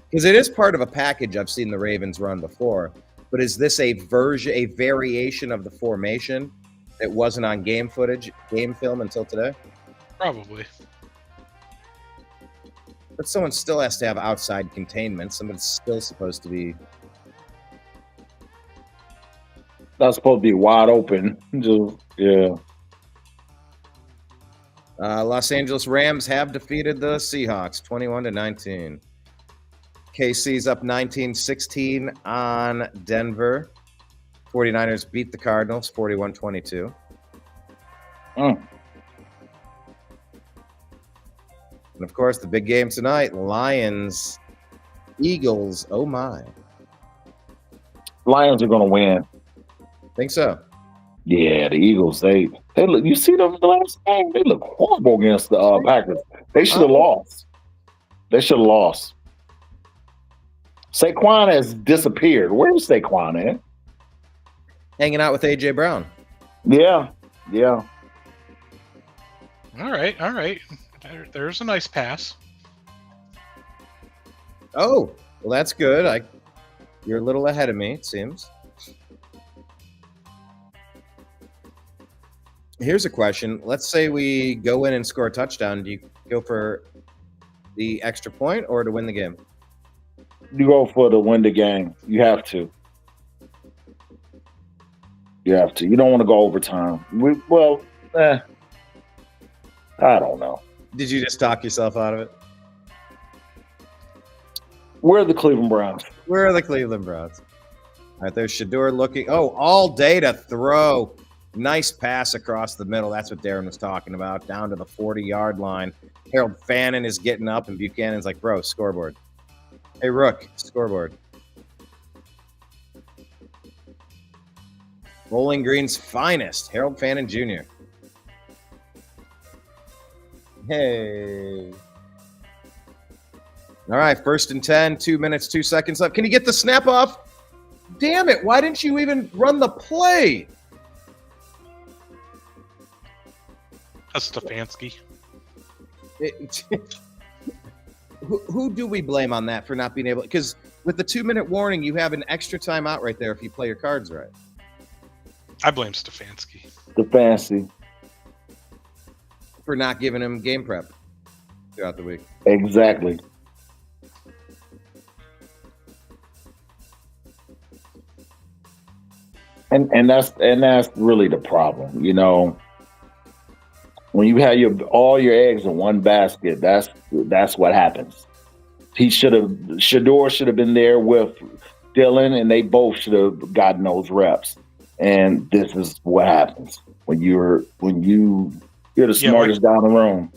Because it is part of a package I've seen the Ravens run before. But is this a variation of the formation that wasn't on game film until today?
Probably.
But someone still has to have outside containment. Someone's still supposed to be...
That's supposed to be wide open. Just, yeah.
Los Angeles Rams have defeated the Seahawks 21-19. KC's up 19-16 on Denver. 49ers beat the Cardinals 41-22.
Mm.
And of course, the big game tonight, Lions, Eagles. Oh my.
Lions are going to win.
Think so.
Yeah, the Eagles, they look, you see them the last game? They look horrible against the Packers. They should have lost. They should have lost. Saquon has disappeared. Where's Saquon at?
Hanging out with A.J. Brown.
Yeah.
All right. There's a nice pass.
Oh, well, that's good. You're a little ahead of me, it seems. Here's a question. Let's say we go in and score a touchdown. Do you go for the extra point or to win the game?
You go for the win the game. You have to. You don't want to go overtime. I don't know.
Did you just talk yourself out of it?
Where are the Cleveland Browns?
Where are the Cleveland Browns? All right, there's Shador looking. Oh, all day to throw. Nice pass across the middle. That's what Darren was talking about. Down to the 40-yard line. Harold Fannin is getting up, and Buchanan's like, bro, scoreboard. Hey, Rook, scoreboard.
Bowling Green's finest, Harold Fannin Jr. Hey. All right, 1st and 10, 2 minutes, 2 seconds left. Can you get the snap off? Damn it, why didn't you even run the play?
That's Stefanski.
Who do we blame on that for not being able? Because with the 2-minute warning, you have an extra timeout right there if you play your cards right.
I blame Stefanski.
The fancy.
For not giving him game prep throughout the week.
Exactly. And that's really the problem, you know. When you have all your eggs in one basket, that's what happens. Shador should have been there with Dylan, and they both should have gotten those reps. And this is what happens when you're the smartest guy in the room.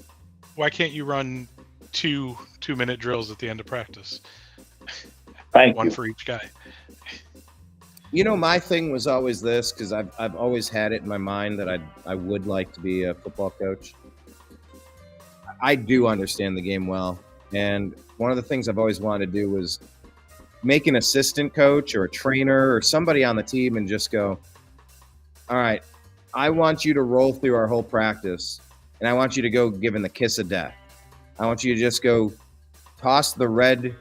Why can't you run 2-minute drills at the end of practice? One for each guy.
You know, my thing was always this, because I've always had it in my mind that I would like to be a football coach. I do understand the game well, and one of the things I've always wanted to do was make an assistant coach or a trainer or somebody on the team and just go, all right, I want you to roll through our whole practice, and I want you to go give him the kiss of death. I want you to just go toss the red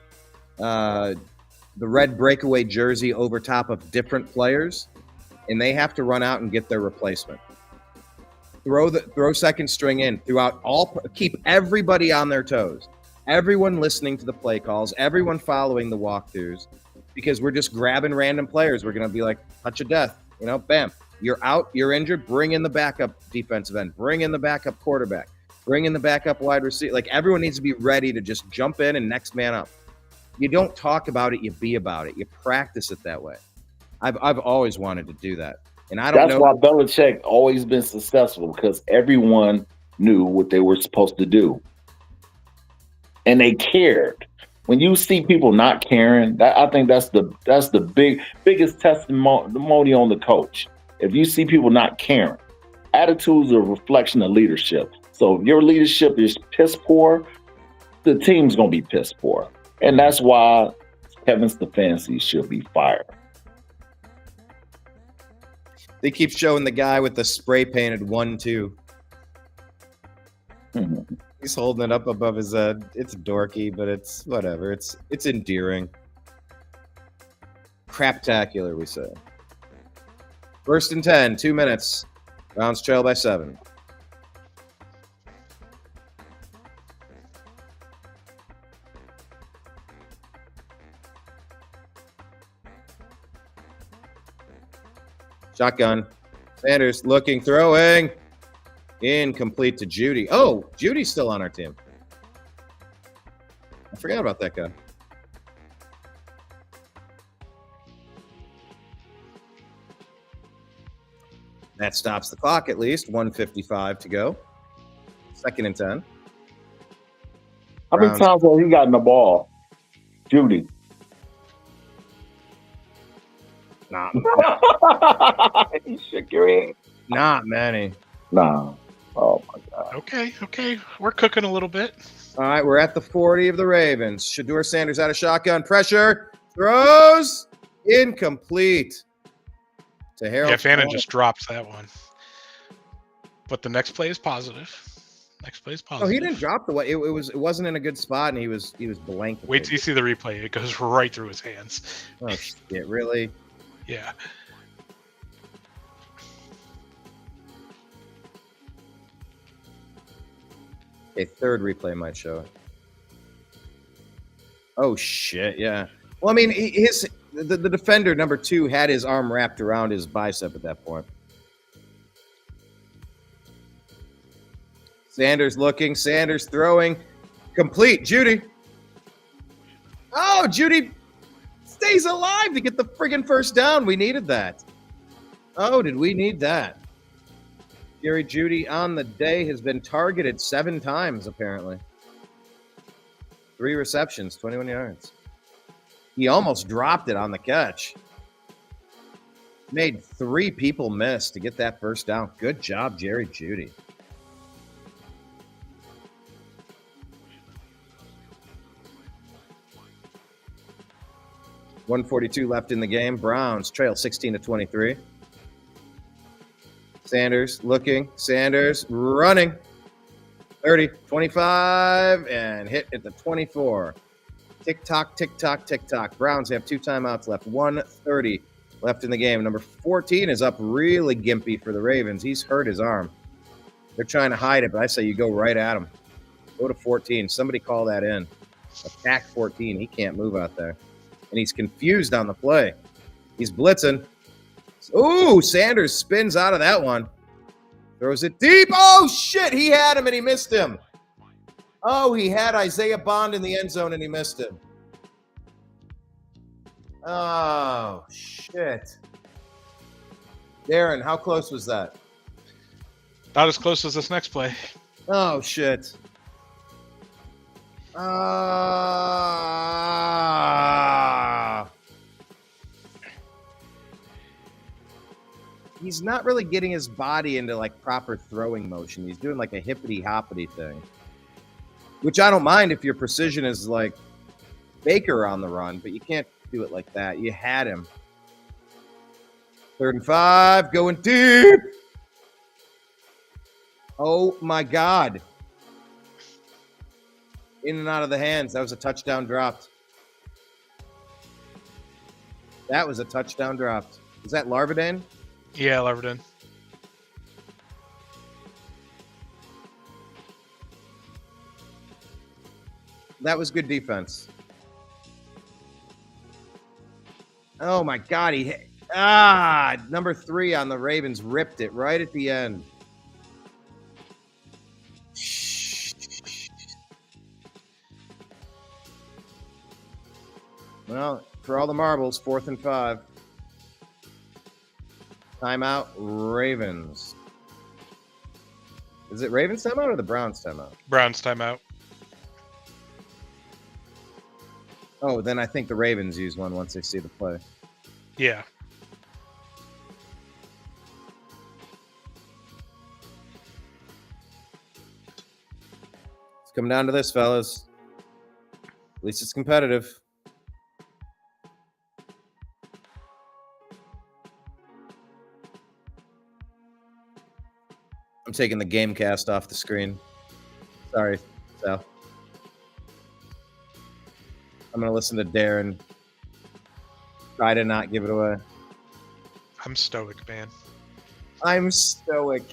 breakaway jersey over top of different players, and they have to run out and get their replacement. Throw second string in throughout keep everybody on their toes. Everyone listening to the play calls, everyone following the walkthroughs, because we're just grabbing random players. We're going to be like, touch of death, bam. You're out, you're injured, bring in the backup defensive end, bring in the backup quarterback, bring in the backup wide receiver. Like, everyone needs to be ready to just jump in and next man up. You don't talk about it, you be about it. You practice it that way. I've always wanted to do that. And I don't know.
That's why Belichick always been successful, because everyone knew what they were supposed to do. And they cared. When you see people not caring, I think that's the biggest testimony on the coach. If you see people not caring, attitudes are a reflection of leadership. So if your leadership is piss poor, the team's gonna be piss poor. And that's why Kevin Stefanski should be fired.
They keep showing the guy with the spray painted 1-2.
Mm-hmm.
He's holding it up above his head. It's dorky, but it's whatever. It's endearing. Craptacular, we say. 1st and 10, 2 minutes. Browns trail by 7. Shotgun. Sanders looking, throwing. Incomplete to Judy. Oh, Judy's still on our team. I forgot about that guy. That stops the clock at least. 1:55 to go. 2nd and 10.
How many times have he gotten the ball? Judy.
Nah.
You shook your head.
Not many.
Nah. Oh, my God.
Okay. We're cooking a little bit.
All right, we're at the 40 of the Ravens. Shador Sanders out of shotgun. Pressure. Throws. Incomplete. To Harold.
Yeah, Fannin just drops that one. But the next play is positive.
Oh, he didn't drop the way. It wasn't in a good spot, and he was blank.
Wait till you see the replay. It goes right through his hands.
Oh shit! Really?
Yeah.
A third replay might show it. Oh shit! Yeah. Well, I mean, the defender number 2 had his arm wrapped around his bicep at that point. Sanders looking. Sanders throwing. Complete. Judy. Oh, Judy stays alive to get the friggin' first down. We needed that. Oh, did we need that? Jerry Judy on the day has been targeted 7 times, apparently. 3 receptions, 21 yards. He almost dropped it on the catch.
Made 3 people miss to get that first down. Good job, Jerry Jeudy. .142 left in the game. Browns trail 16-23. Sanders looking. Sanders running. 30, 25, and hit at the 24. Tick-tock, tick-tock, tick-tock. Browns have 2 timeouts left. 1:30 left in the game. Number 14 is up really gimpy for the Ravens. He's hurt his arm. They're trying to hide it, but I say you go right at him. Go to 14. Somebody call that in. Attack 14. He can't move out there. And he's confused on the play. He's blitzing. Ooh, Sanders spins out of that one. Throws it deep. Oh, shit. He had him and he missed him. Oh, he had Isaiah Bond in the end zone and he missed him. Oh, shit. Darren, how close was that?
Not as close as this next play.
Oh, shit. He's not really getting his body into like proper throwing motion. He's doing like a hippity hoppity thing, which I don't mind if your precision is like Baker on the run, but you can't do it like that. You had him. 3rd and 5, going deep. Oh my God. In and out of the hands. That was a touchdown dropped. That was a touchdown dropped. Is that Larvadane?
Yeah, Leverton.
That was good defense. Oh my God, he hit. Number 3 on the Ravens ripped it right at the end. Well, for all the marbles, 4th and 5. Timeout, Ravens. Is it Ravens timeout or the Browns timeout?
Browns timeout.
Oh, then I think the Ravens use one once they see the play.
Yeah.
It's coming down to this, fellas. At least it's competitive. I'm taking the game cast off the screen. Sorry, Sal. I'm going to listen to Darren try to not give it away.
I'm stoic, man.
I'm stoic.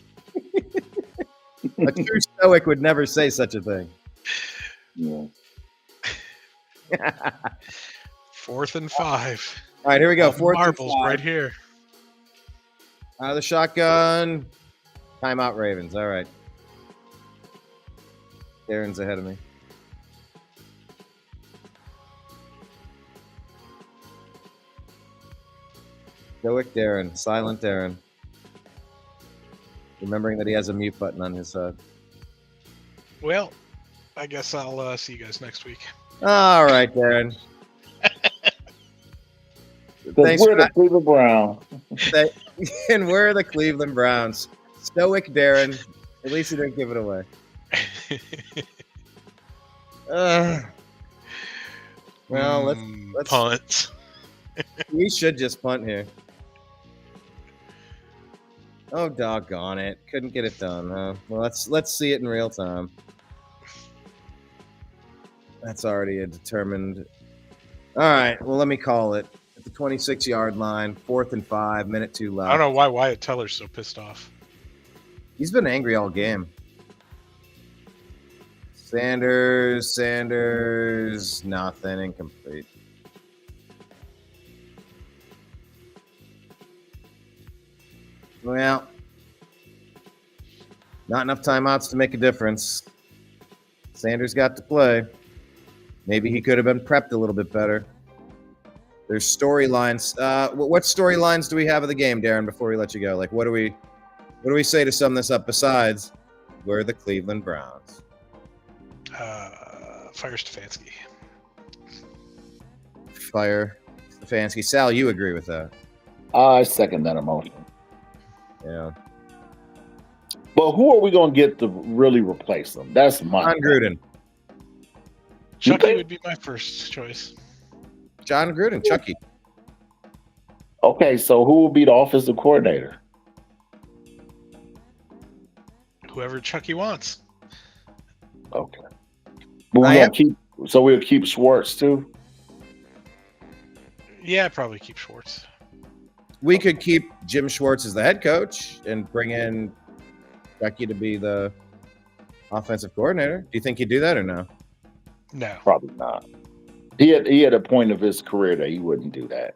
A true stoic would never say such a thing.
Yeah.
4th and 5.
All right, here we go. 4th and
Marbles
5.
right here.
Out of the shotgun. Timeout, Ravens. All right. Darren's ahead of me. Stoic Darren. Silent Darren. Remembering that he has a mute button on his head.
Well, I guess I'll see you guys next week.
All right, Darren.
Because we're the Cleveland Browns.
And we're the Cleveland Browns. Stoic Darren. At least he didn't give it away. Well, let's
punt.
We should just punt here. Oh, doggone it. Couldn't get it done, huh? Well, let's see it in real time. That's already a determined. All right, well, let me call it. At the 26-yard line, 4th and 5, minute 2 left.
I don't know why Wyatt Teller's so pissed off.
He's been angry all game. Sanders, nothing, incomplete. Well, not enough timeouts to make a difference. Sanders got to play. Maybe he could have been prepped a little bit better. There's storylines. What storylines do we have of the game, Darren, before we let you go? Like, what do we say to sum this up besides we're the Cleveland Browns?
Fire Stefanski.
Fire Stefanski. Sal, you agree with that?
I second that emotion.
Yeah.
But who are we going to get to really replace them? That's my
John Gruden.
Chucky would be my first choice.
John Gruden, Chucky.
Okay, so who will be the offensive coordinator?
Whoever Chucky wants.
Okay. But we'll keep Schwartz too.
Yeah, probably keep Schwartz.
We could keep Jim Schwartz as the head coach and bring in Chucky to be the offensive coordinator. Do you think he'd do that or no?
No.
Probably not. He had a point of his career that he wouldn't do that.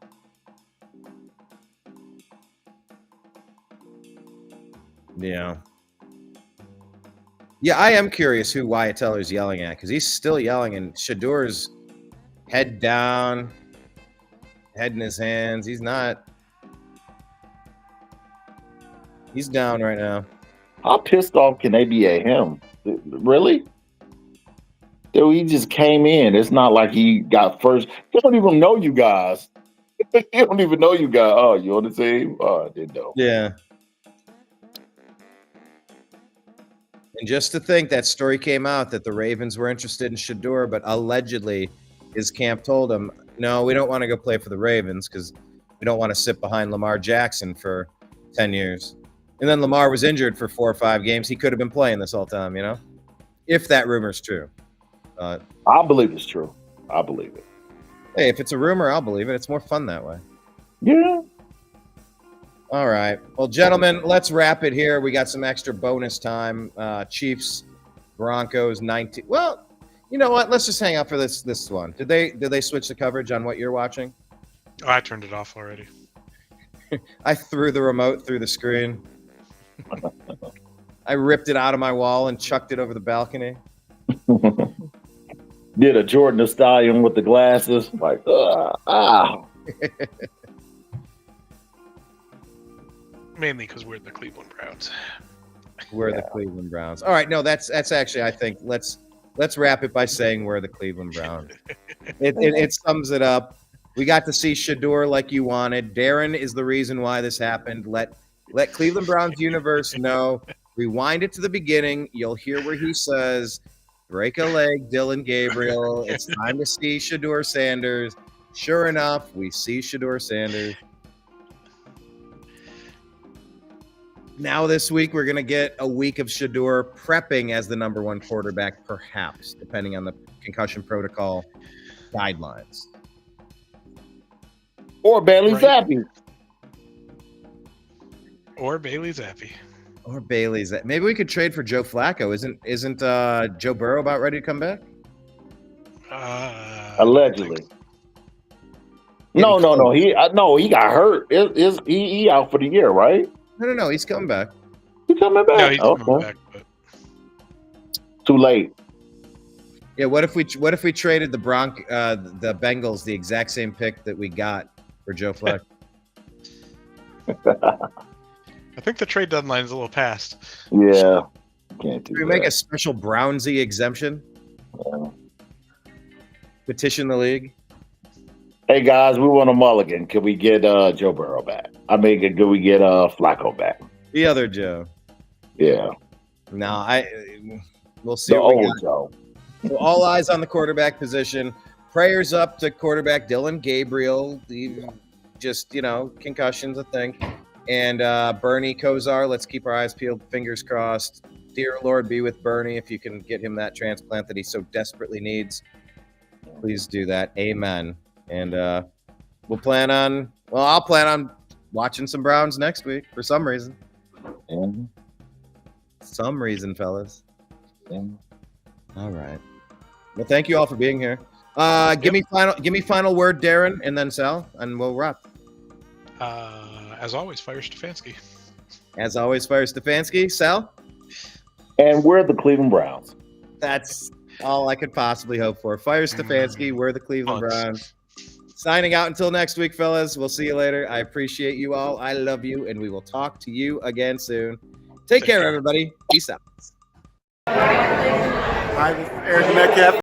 Yeah. Yeah, I am curious who Wyatt Teller's yelling at, because he's still yelling, and Shador's head down, head in his hands. He's down right now.
How pissed off can they be at him? Really? Dude, he just came in. It's not like he got first. He don't even know you guys. He don't even know you guys. Oh, you on the team? Oh, I didn't know.
Yeah. And just to think that story came out that the Ravens were interested in Shador, but allegedly his camp told him, no, we don't want to go play for the Ravens because we don't want to sit behind Lamar Jackson for 10 years. And then Lamar was injured for 4 or 5 games. He could have been playing this whole time, you know, if that rumor's true.
I believe it's true. I believe it.
Hey, if it's a rumor, I'll believe it. It's more fun that way.
Yeah.
All right. Well, gentlemen, let's wrap it here. We got some extra bonus time. Chiefs, Broncos, 19. Well, you know what? Let's just hang out for this one. Did they switch the coverage on what you're watching?
Oh, I turned it off already.
I threw the remote through the screen. I ripped it out of my wall and chucked it over the balcony.
Did a Jordan the Stallion with the glasses. Like,
Mainly because we're the Cleveland Browns.
We're the Cleveland Browns. All right, no, that's actually, I think let's wrap it by saying we're the Cleveland Browns. It sums it up. We got to see Shador like you wanted. Darren is the reason why this happened. Let Cleveland Browns universe know. Rewind it to the beginning. You'll hear where he says, break a leg, Dylan Gabriel. It's time to see Shador Sanders. Sure enough, we see Shador Sanders. Now this week, we're going to get a week of Shador prepping as the number 1 quarterback, perhaps, depending on the concussion protocol guidelines.
or Bailey Zappi.
Or Bailey Zappi.
Or Bailey's. Maybe we could trade for Joe Flacco. Isn't Joe Burrow about ready to come back?
Allegedly. No. He got hurt. He out for the year, right?
No. He's coming back.
He coming back.
No, he's coming back. But...
Too late.
Yeah. What if we traded the Bengals the exact same pick that we got for Joe Flacco?
I think the trade deadline is a little past.
Yeah. Can't do
Can we make a special Brownsy exemption?
Yeah.
Petition the league.
Hey guys, we want a mulligan. Can we get Joe Burrow back? Can we get Flacco back?
The other Joe.
Yeah.
No, we'll see.
The
What we
old
got.
Joe.
So all eyes on the quarterback position. Prayers up to quarterback Dylan Gabriel. Concussions, I think. And Bernie Kosar, let's keep our eyes peeled, fingers crossed. Dear Lord, be with Bernie if you can get him that transplant that he so desperately needs. Please do that. Amen. And I'll plan on watching some Browns next week for some reason.
Mm-hmm.
Some reason, fellas.
Mm-hmm.
All right. Well, thank you all for being here. Give me final word, Darren, and then Sal, and we'll wrap.
As always, Fire Stefanski.
As always, Fire Stefanski. Sal?
And we're the Cleveland Browns.
That's all I could possibly hope for. Fire Stefanski. We're the Cleveland Browns. Signing out until next week, fellas. We'll see you later. I appreciate you all. I love you, and we will talk to you again soon. Take care, everybody. Peace out.
Hi, this is Aaron Metcalf.